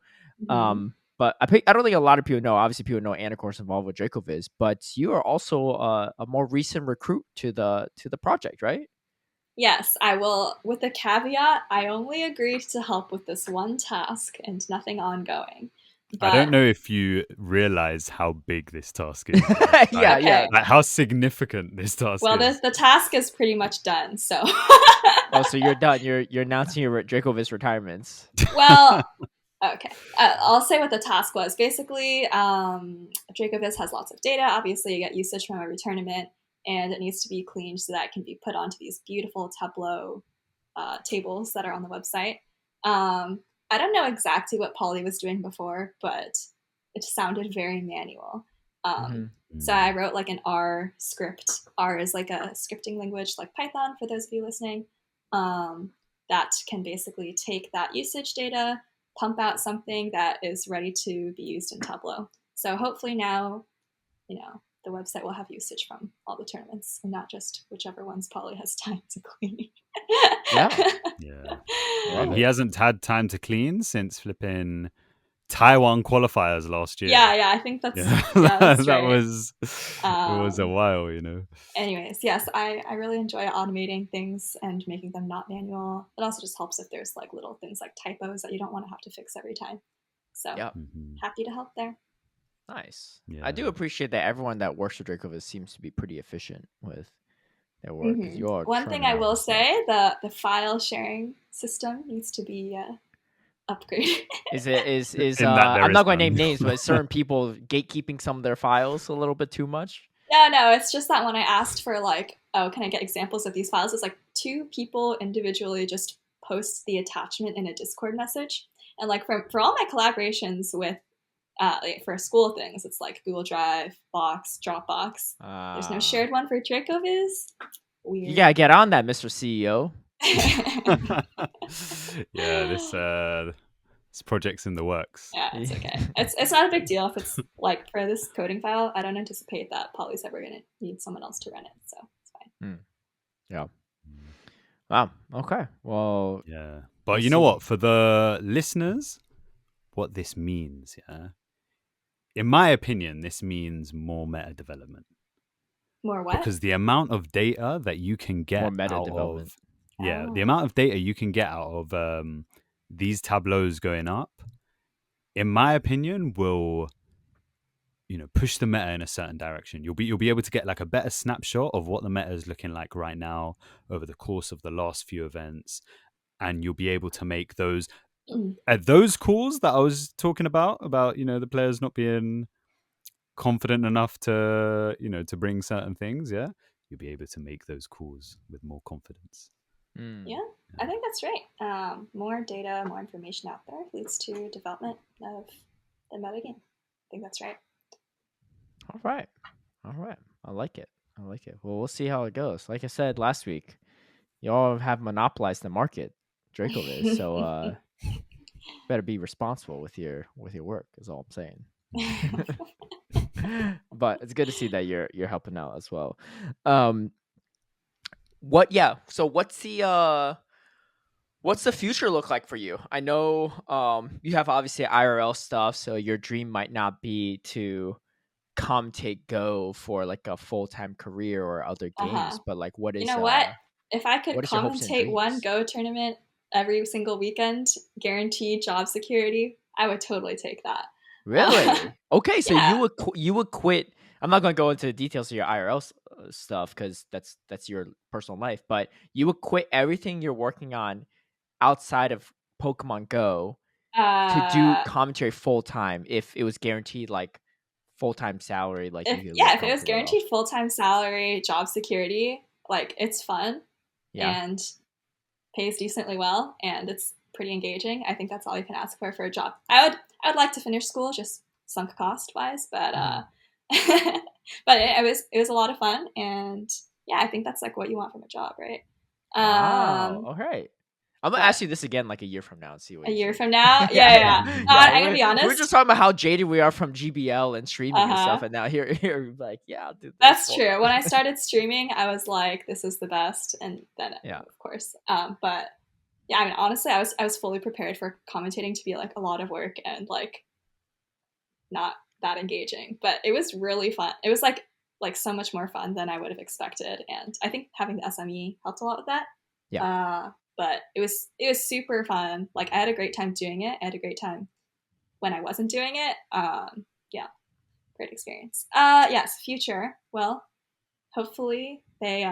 But I don't think a lot of people know. Obviously, people know Anicor's involved with Dracoviz, but you are also a more recent recruit to the project, right? Yes, I will. With the caveat, I only agreed to help with this one task and nothing ongoing. But I don't know if you realize how big this task is. Yeah. Like how significant this task is. Well, the task is pretty much done, so. Oh, so you're done. You're announcing your Dracoviz retirements. Well, okay. I'll say what the task was. Basically, Dracoviz has lots of data. Obviously, you get usage from every tournament, and it needs to be cleaned so that it can be put onto these beautiful Tableau tables that are on the website. I don't know exactly what Polly was doing before, but it sounded very manual. So I wrote like an R script. R is like a scripting language like Python, for those of you listening, that can basically take that usage data, pump out something that is ready to be used in Tableau. So hopefully now, the website will have usage from all the tournaments and not just whichever ones Polly has time to clean. Yeah. He hasn't had time to clean since flipping Taiwan qualifiers last year. Yeah, I think that's that's that right. was it was a while, Anyways, yes, I really enjoy automating things and making them not manual. It also just helps if there's like little things like typos that you don't want to have to fix every time. So happy to help there. Nice. Yeah. I do appreciate that everyone that works with Dracoviz seems to be pretty efficient with their work. One thing I will say, the file sharing system needs to be upgraded. I'm not going to name names, but certain people gatekeeping some of their files a little bit too much. No, it's just that when I asked for like, oh, can I get examples of these files? It's like 2 people individually just post the attachment in a Discord message. And like for all my collaborations with for school things, it's like Google Drive, Box, Dropbox. There's no shared one for Dracoviz. Weird. You gotta get on that, Mr. CEO. Yeah, this project's in the works. Yeah, it's okay. It's not a big deal if it's like for this coding file. I don't anticipate that Polly's ever gonna need someone else to run it, so it's fine. Yeah. Wow. Okay. Well. Yeah, but you know what? For the listeners, what this means, in my opinion, this means more meta development. More what? Because the amount of data that you can get more meta out development. of the amount of data you can get out of these tableaus going up, in my opinion, will push the meta in a certain direction. You'll be able to get like a better snapshot of what the meta is looking like right now over the course of the last few events, and you'll be able to make those calls that I was talking about the players not being confident enough to to bring certain things. You'll be able to make those calls with more confidence. Yeah, I think that's right. More data, more information out there leads to development of the metagame. I think that's right. All right. I like it. Well, we'll see how it goes. Like I said last week, y'all have monopolized the market, Dracoviz. So, better be responsible with your work. Is all I'm saying. But it's good to see that you're helping out as well. So what's the future look like for you? I know you have obviously IRL stuff, so your dream might not be to commentate Go for like a full-time career or other games, but like what is you know what? If I could what is your hopes and commentate one dreams? Go tournament every single weekend, guaranteed job security, I would totally take that. Really? Okay, so Yeah. you would quit. I'm not going to go into the details of your IRL stuff because that's your personal life, but you would quit everything you're working on outside of Pokemon Go to do commentary full time if it was guaranteed like full time salary, like you could live if it was comfortably guaranteed off. full-time salary, job security, like it's fun and pays decently well, and it's pretty engaging. I think that's all you can ask for a job. I would like to finish school, just sunk cost wise, but but it was a lot of fun, and yeah, I think that's like what you want from a job, right? Wow. All right. I'm gonna ask you this again like a year from now and see what a you year think. from now. Yeah. I'm gonna be honest. We're just talking about how jaded we are from GBL and streaming and stuff, and now here like, yeah, I'll do this. That's true. When I started streaming, I was like, this is the best, and then of course. But yeah, I mean, honestly, I was fully prepared for commentating to be like a lot of work and like not that engaging, but it was really fun. It was like so much more fun than I would have expected, and I think having the SME helped a lot with that. But it was super fun. Like I had a great time doing it. I had a great time when I wasn't doing it. Yeah, great experience. Yes, future. Well, hopefully they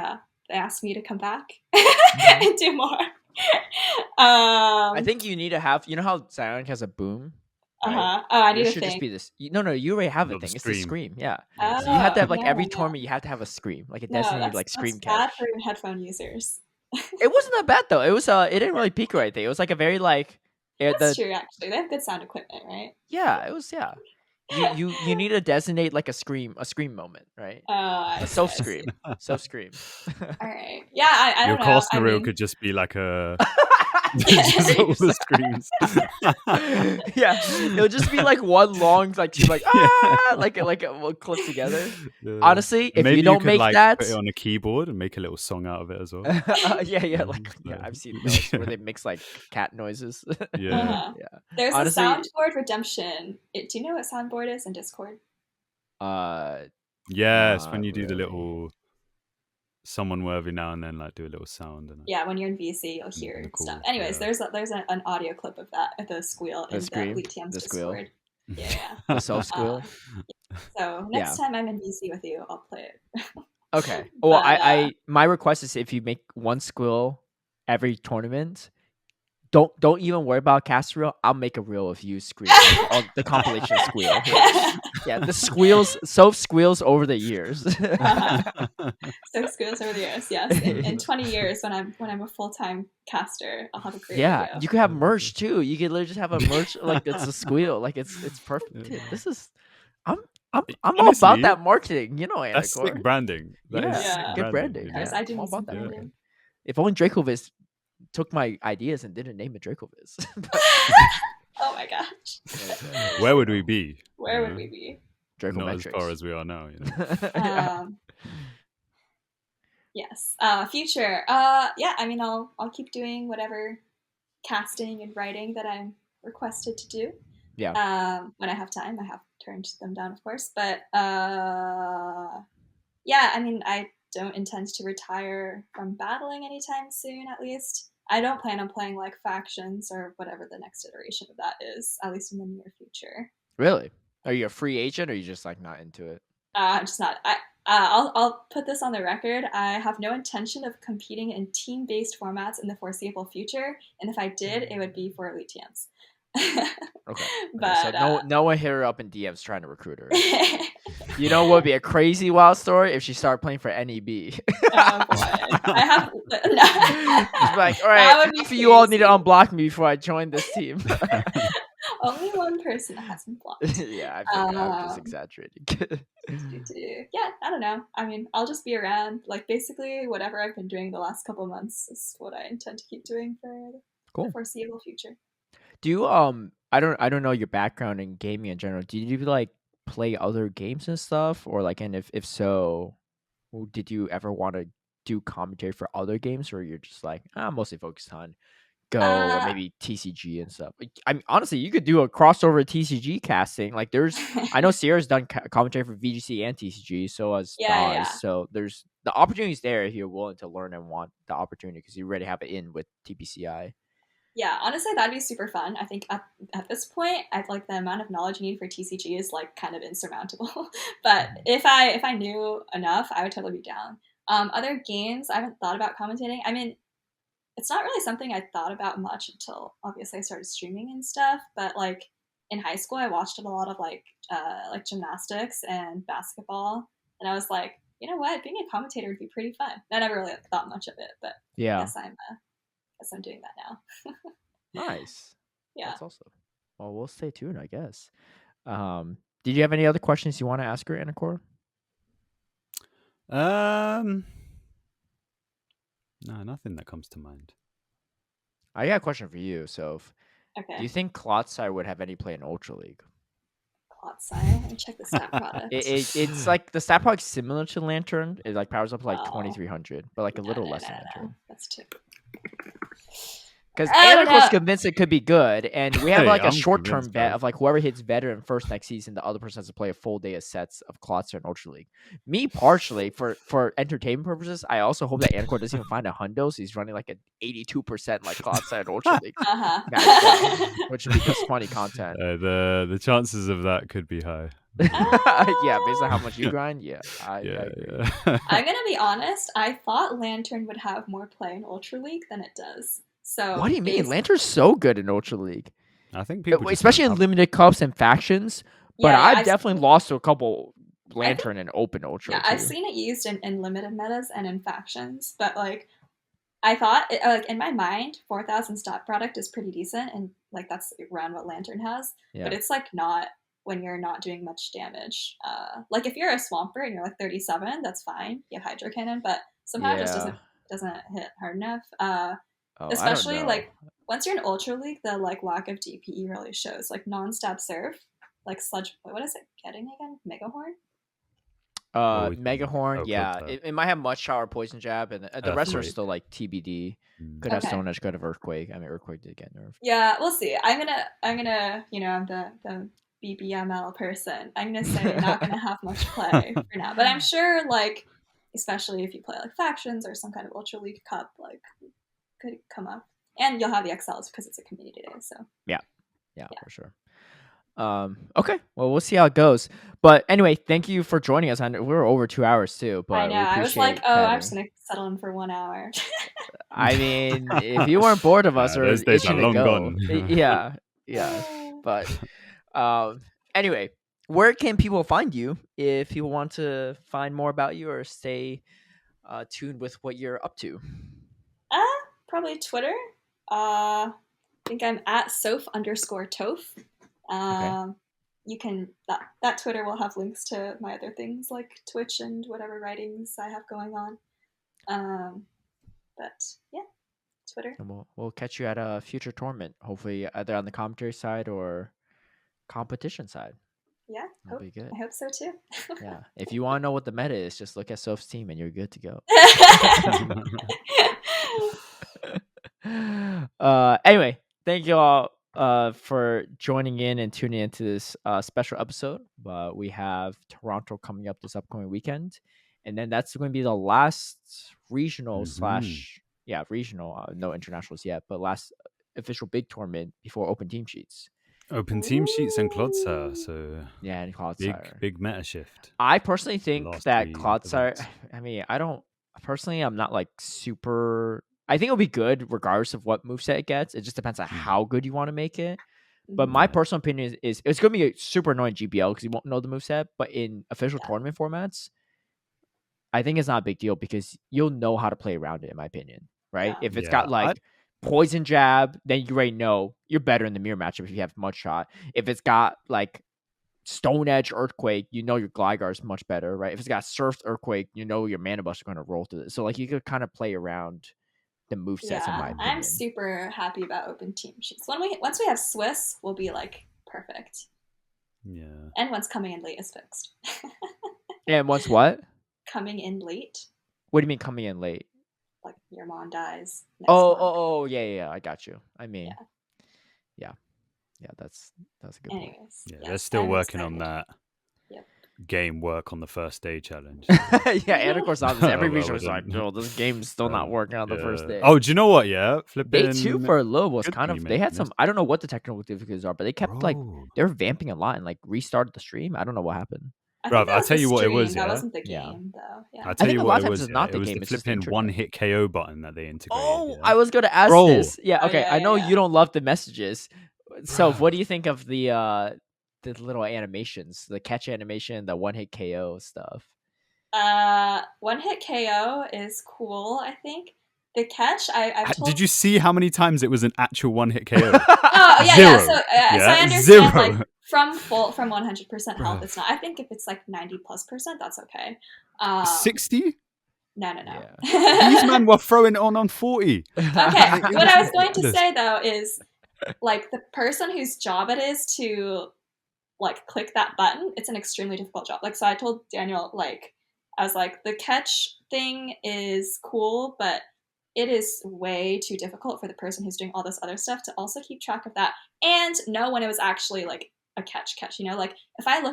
ask me to come back and do more. I think you need to have. You know how Zionic has a boom. Right? Oh, I need it a should thing. Just be this. No, you already have a thing. It's the scream. Yeah. So you have to have like every tournament. You have to have a scream, like a designated like scream catch. Bad for headphone users. It wasn't that bad though. It was it didn't really peak or anything. It was like a very like. That's true. Actually, they have good sound equipment, right? Yeah, it was. Yeah. You need to designate like a scream moment, right? A Soph scream. Soph scream. All right. Yeah, I don't know. Your caster reel could just be like a just all the screams. Yeah, it'll just be like one long like like we'll clip together. Yeah. Honestly, if maybe you don't make like, that, put it on a keyboard and make a little song out of it as well. I've seen those where they mix like cat noises. Yeah. There's honestly, a soundboard redemption. Do you know what soundboard is in Discord? Yes, when you do the little someone will every now and then like do a little sound. And when you're in VC, you'll hear stuff. Anyways, there's an audio clip of that, the squeal in the Elite TM's Discord. Yeah. The Soph squeal. So next time I'm in VC with you, I'll play it. Okay. Well, I my request is if you make one squeal every tournament, don't even worry about cast reel. I'll make a reel of you screaming the compilation squeal. Yeah, the squeals. Soph squeals over the years. Soph squeals over the years. Yes, in 20 years when I'm a full-time caster, I'll have a great video. You could have merch too. You could literally just have a merch like it's a sguil. Like it's perfect. Dude, this is I'm all about that marketing. You know, Anicor. That's sick branding. That is good branding. You know? I do all about that branding. If only Dracoviz took my ideas and didn't name it Dracoviz. Oh my gosh. Where would we be? Where would we be? Not as far as we are now. You know? Yes. Future. Yeah. I mean, I'll keep doing whatever casting and writing that I'm requested to do. Yeah. When I have time, I have turned them down, of course. But yeah. I mean, I don't intend to retire from battling anytime soon, at least. I don't plan on playing like factions or whatever the next iteration of that is, at least in the near future. Really? Are you a free agent or are you just like not into it? I'm just not. I'll put this on the record. I have no intention of competing in team-based formats in the foreseeable future, and if I did, it would be for Elite TMs. Okay. But so no one hit her up in DMs trying to recruit her. You know what would be a crazy wild story if she started playing for NEB. Oh boy. I have It's like, all right, you all need to unblock me before I join this team. Only one person has been blocked. Yeah, I figured I'm just exaggerating. Yeah, I don't know. I mean, I'll just be around. Like, basically, whatever I've been doing the last couple of months is what I intend to keep doing for the foreseeable future. Do you I don't know your background in gaming in general. Did you like play other games and stuff, or like, and if so, did you ever want to do commentary for other games, or you're just like, I'm mostly focused on Go or Uh, maybe TCG and stuff? Like, I mean, honestly, you could do a crossover TCG casting. Like, I know Sierra's done commentary for VGC and TCG, so as Dawes. yeah. So there's the opportunities there if you're willing to learn and want the opportunity, because you already have it in with TPCI. Yeah, honestly, that'd be super fun. I think at this point, I'd like the amount of knowledge you need for TCG is like kind of insurmountable. But if I knew enough, I would totally be down. Other games, I haven't thought about commentating. I mean, it's not really something I thought about much until obviously I started streaming and stuff. But like in high school, I watched a lot of like gymnastics and basketball, and I was like, you know what, being a commentator would be pretty fun. I never really thought much of it, but Yeah. I guess I'm doing that now. Nice. Yeah. That's awesome. Well, we'll stay tuned, I guess. Did you have any other questions you want to ask her, Anicor? No, nothing that comes to mind. I got a question for you. So, Okay. do you think Klotzai would have any play in Ultra League? Klotzai? Let me check the stat product. It's like the stat product similar to Lantern. It like powers up to like 2300, but like a little less than Lantern. That's too. Because Anicor's convinced it could be good, and we have like a I'm short-term convinced, bet bro. of like whoever hits veteran first next season, the other person has to play a full day of sets of Klotzai in Ultra League. Me partially, for entertainment purposes, I also hope that Anicor doesn't even find a hundo, so he's running like an 82% like Klotzai in Ultra League, which would be just funny content. The chances of that could be high. Yeah, based on how much you grind, yeah, I agree. I'm gonna be honest. I thought Lantern would have more play in Ultra League than it does. So what do you mean? Lantern's so good in Ultra League. I think people, especially in limited cups and factions. But yeah, I've definitely lost to a couple Lantern and Open Ultra. Yeah, I've seen it used in limited metas and in factions. But like, I thought, like in my mind, 4,000 stat product is pretty decent, and like that's around what Lantern has. Yeah. But it's like not when you're not doing much damage. Like if you're a Swamper and you're like 37, that's fine. You have Hydro Cannon, but somehow it just doesn't hit hard enough. Especially like once you're in Ultra League, the like lack of DPE really shows. Like non-stab serve, like Sludge. What is it getting again? Megahorn. Megahorn, yeah. It might have much shower, poison jab, and the rest are still like TBD. Could have Stone Edge, could have Earthquake. I mean, Earthquake did get nerfed. Yeah, we'll see. I'm gonna, you know, I'm the BBML person. I'm gonna say not gonna have much play for now, but I'm sure, like, especially if you play like factions or some kind of Ultra League Cup, like, could come up, and you'll have the XLs because it's a community day. So yeah, for sure. Okay, well, we'll see how it goes. But anyway, thank you for joining us. We were over 2 hours too, but I know. I was like, I'm just gonna settle in for 1 hour. I mean, if you weren't bored of us or itching to go, yeah. But anyway, where can people find you if people want to find more about you or stay tuned with what you're up to? Probably Twitter. I think I'm at soph_toph. You can that Twitter will have links to my other things like Twitch and whatever writings I have going on. But yeah, Twitter. And we'll catch you at a future tournament, hopefully either on the commentary side or competition side. Yeah, that'll be good. I hope so too. Yeah, if you want to know what the meta is, just look at Soph's team and you're good to go. Anyway, thank you all for joining in and tuning into this special episode. We have Toronto coming up this upcoming weekend, and then that's going to be the last regional regional, no internationals yet, but last official big tournament before open team sheets. Open team sheets and Klotzai, so yeah, and Klotzai. Big meta shift. I personally think that Klotzai, I mean, I'm not like super. I think it'll be good regardless of what moveset it gets. It just depends on how good you want to make it. But my personal opinion is it's going to be a super annoying GBL because you won't know the moveset. But in official tournament formats, I think it's not a big deal because you'll know how to play around it, in my opinion. Right? If it's got like poison jab, then you already know you're better in the mirror matchup if you have mud shot. If it's got like Stone Edge Earthquake, you know your Gligar is much better, right? If it's got Surf Earthquake, you know your Mana Buster is going to roll through it. So like you could kind of play around the movesets, in my opinion. I'm super happy about open team sheets. Once we have Swiss, we'll be like perfect. Yeah. And once coming in late is fixed. And once what? Coming in late. What do you mean coming in late? Like your mom dies. Yeah, I got you. I mean, yeah, that's a good point. Anyways, Yeah, yes, they're still I'm working excited. on that. Yep. Game work on the first day challenge. Yeah, Anicor's on this. Every region was like, "Yo, this game's still not working on the first day." Oh, do you know what? Yeah, flipping. Day 2 for a little was could kind be of. They had making some. this. I don't know what the technical difficulties are, but they kept like Bro. they were vamping a lot and like restarted the stream. I don't know what happened. I Bruv, think that I'll was tell the you what it stream, was, That yeah? wasn't the Yeah. game, though. Yeah. I'll tell think you a what lot of it times was. it's Yeah. not It the was game, the it's just the flipping intro one-hit KO button that they integrated. Oh, yeah? I was going to ask Bro. this. Yeah, Oh, okay. yeah, I know yeah. you don't love the messages. So, Bruh. what do you think of the little animations, the catch animation, the one hit KO stuff? One hit KO is cool. I think the catch. I've told. Did you see how many times it was an actual one-hit KO? Oh yeah, Zero. yeah. So I understand. Zero. Like from 100% health, Bruh. it's not. I think if it's like 90+%, that's okay. 60? No. Yeah. These men were throwing it on 40. Okay, It what was I was going to ridiculous. say though is, like, the person whose job it is to like click that button, it's an extremely difficult job. Like, so I told Daniel, like, I was like, the catch thing is cool, but it is way too difficult for the person who's doing all this other stuff to also keep track of that and know when it was actually like a catch, you know? Like, if I'm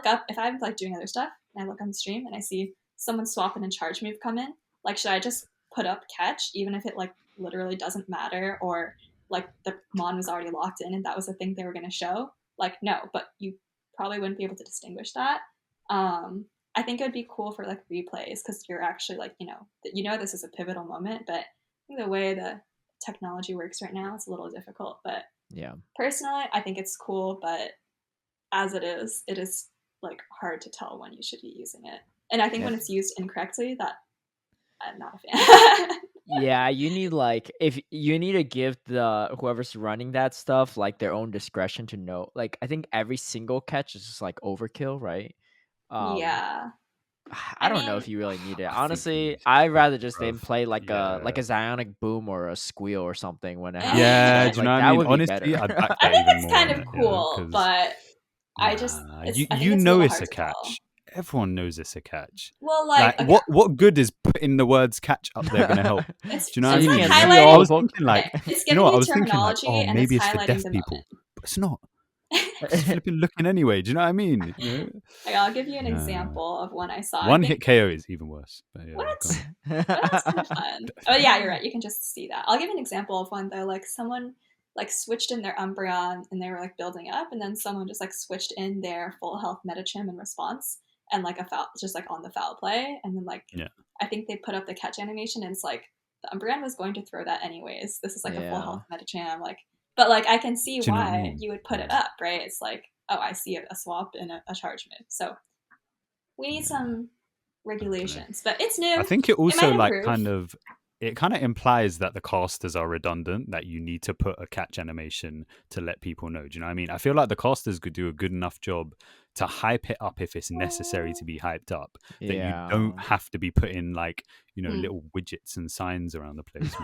like doing other stuff and I look on the stream and I see someone swap in and charge move come in, like, should I just put up catch even if it like literally doesn't matter, or like the mon was already locked in and that was the thing they were going to show? Like, no, but you probably wouldn't be able to distinguish that. I think it would be cool for like replays, because you're actually like, this is a pivotal moment, but I think the way the technology works right now, it's a little difficult. But Yeah. Personally, I think it's cool, but as it is like hard to tell when you should be using it. And I think when it's used incorrectly, that I'm not a fan. Yeah, you need if you need to give the whoever's running that stuff like their own discretion to know. Like, I think every single catch is just like overkill, right? Yeah. I don't know if you really need it. Honestly, I I'd rather just then play like yeah. a Zionic Boom or a Squeal or something when it happens. Yeah, right? do you Like, know what that I mean? would be Honestly, better. I'd back I that think even it's more. kind of cool, but I just I think you it's know really it's hard a to tell. catch. Everyone knows it's a catch. Well, like what good is putting the words catch up there going to help? It's, do you know it's what I mean? like highlighting- highlighting. I was thinking like, It's you know giving what? I you was thinking like, terminology, oh, and maybe it's it's for highlighting deaf the people, moment. but it's not. It's flipping looking anyway. Do you know what I mean? Like, I'll give you an example of one I saw. One hit KO is even worse. But yeah, What? go on. Well, that's kind of fun. Oh yeah, you're right. You can just see that. I'll give an example of one though. Like, someone like switched in their Umbreon and they were like building up, and then someone just like switched in their full health Medicham in response, and like a foul, just like on the foul play, and then like I think they put up the catch animation, and it's like the Umbreon was going to throw that anyways. This is like a full health Medicham, like, but like I can see why you would put it up, right? It's like, oh, I see a swap and a charge move, so we need some regulations, but it's new. I think it also might like improve. it kind of implies that the casters are redundant, that you need to put a catch animation to let people know. Do you know what I mean? I feel like the casters could do a good enough job to hype it up if it's necessary to be hyped up, that you don't have to be putting like, little widgets and signs around the place.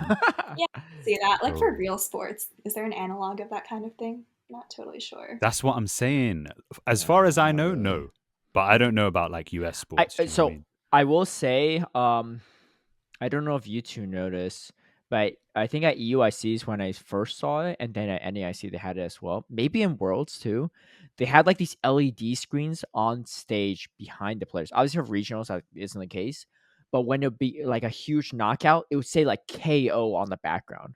Yeah, see that. Like, for real sports, is there an analog of that kind of thing? Not totally sure. That's what I'm saying. As far as I know, no. But I don't know about like US sports. I will say, I don't know if you two noticed, but I think at EUICs when I first saw it, and then at NAIC they had it as well. Maybe in Worlds too, they had like these LED screens on stage behind the players. Obviously, for regionals that isn't the case, but when it would be like a huge knockout, it would say like KO on the background,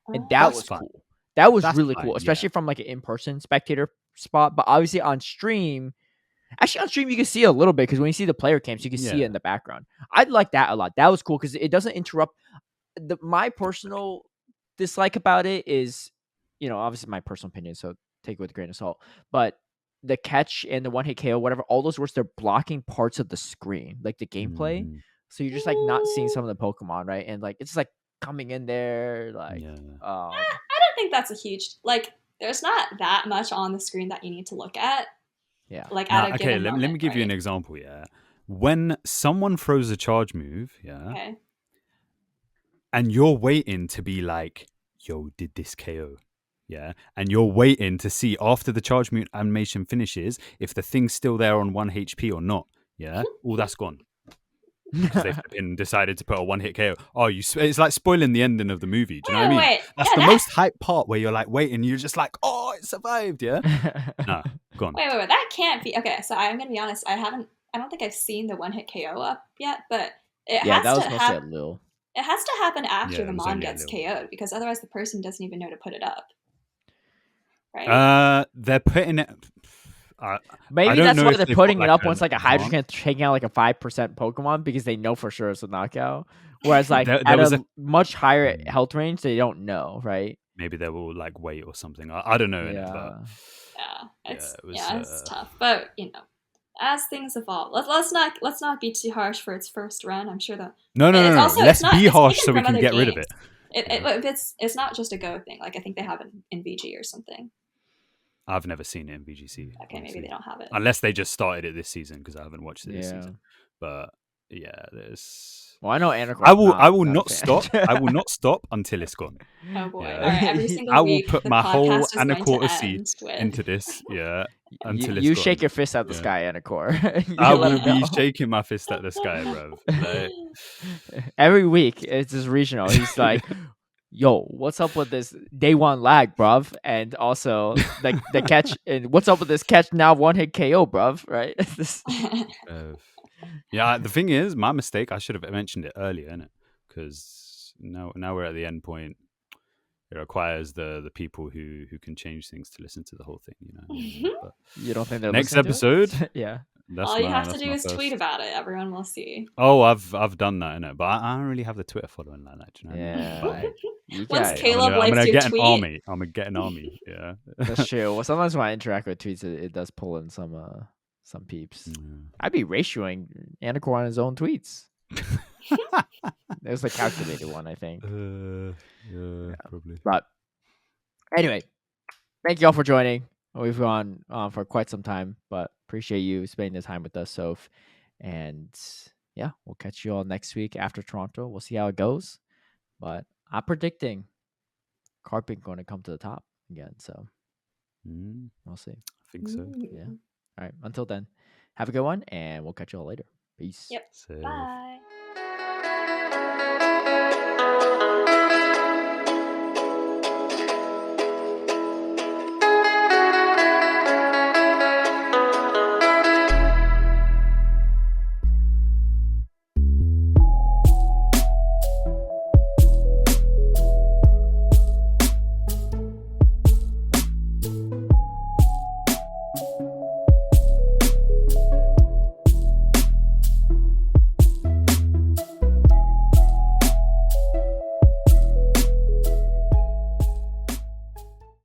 and that was cool. That was really cool, especially from like an in-person spectator spot. But obviously on stream. Actually, on stream, you can see it a little bit because when you see the player cams, you can see it in the background. I'd like that a lot. That was cool because it doesn't interrupt. My personal dislike about it is, obviously my personal opinion, so take it with a grain of salt. But the catch and the one-hit KO, whatever, all those words, they're blocking parts of the screen, like the gameplay. So you're just like not seeing some of the Pokemon, right? And like it's like coming in there, like. I don't think that's a huge There's not that much on the screen that you need to look at. Yeah. Like, at a given let me give you an example. Yeah, when someone throws a charge move, and you're waiting to be like, yo, did this KO? Yeah. And you're waiting to see after the charge move animation finishes if the thing's still there on 1 HP or not. Yeah. All that's gone. Because they've decided to put a 1-hit KO. Oh, it's like spoiling the ending of the movie. Do you know what I mean? Wait. That's the most hype part where you're like waiting. You're just like, oh, it survived. Yeah. Nah, gone. Wait. That can't be. Okay, so I'm gonna be honest. I don't think I've seen the 1-hit KO up yet, but it has that was to mostly at Lil. It has to happen after Yeah, the it was mon only a gets little. KO'd, because otherwise the person doesn't even know to put it up. Right? They're putting it. Maybe I don't that's know why if they're they've putting got, it like, up an once like a advance. Hydreigon taking out like a 5% Pokemon because they know for sure it's a knockout. Whereas like There at was a much higher health range, they don't know, right? Maybe they will like wait or something. I don't know. Yeah. But It's tough. But as things evolve, let's not be too harsh for its first run. I'm sure that no. Let's be harsh so we can get rid of it. It's not just a Go thing. Like I think they have it in VG or something. I've never seen it in VGC. Okay, maybe they don't have it. Unless they just started it this season, because I haven't watched it this season. But yeah, there's. Well, I know Anicor. I will not stop. I will not stop until it's gone. Oh boy! Yeah. All right, every single I week, will put the my whole podcast is going to Anicor end into this. Yeah, until you it's shake gone. your fist at the sky, Anicor. I will be shaking my fist at the sky, bro. Like, every week, it's just regional. He's like, yo, what's up with this day one lag, bruv? And also the catch, and what's up with this catch now 1-hit KO, bruv? Right? yeah, the thing is, my mistake. I should have mentioned it earlier, innit? Because now we're at the end point. It requires the people who can change things to listen to the whole thing. But you don't think they'll next listen to episode? it? Yeah. All you have to do is tweet about it. Everyone will see. Oh, I've done that, innit? But I don't really have the Twitter following like that. Do you know what I mean? Once Caleb I'm likes gonna your get tweet, an army. I'm gonna get an army. Yeah, that's true. Well, sometimes when I interact with tweets, it does pull in some peeps. I'd be ratioing Anicor on his own tweets. There's the calculated one, I think. Yeah, probably. But anyway, thank you all for joining. We've gone on for quite some time, but appreciate you spending the time with us, Soph. And yeah, we'll catch you all next week after Toronto. We'll see how it goes. But I'm predicting Carbink going to come to the top again. So we'll see. I think so. Yeah. All right. Until then, have a good one, and we'll catch you all later. Peace. Yep. Bye.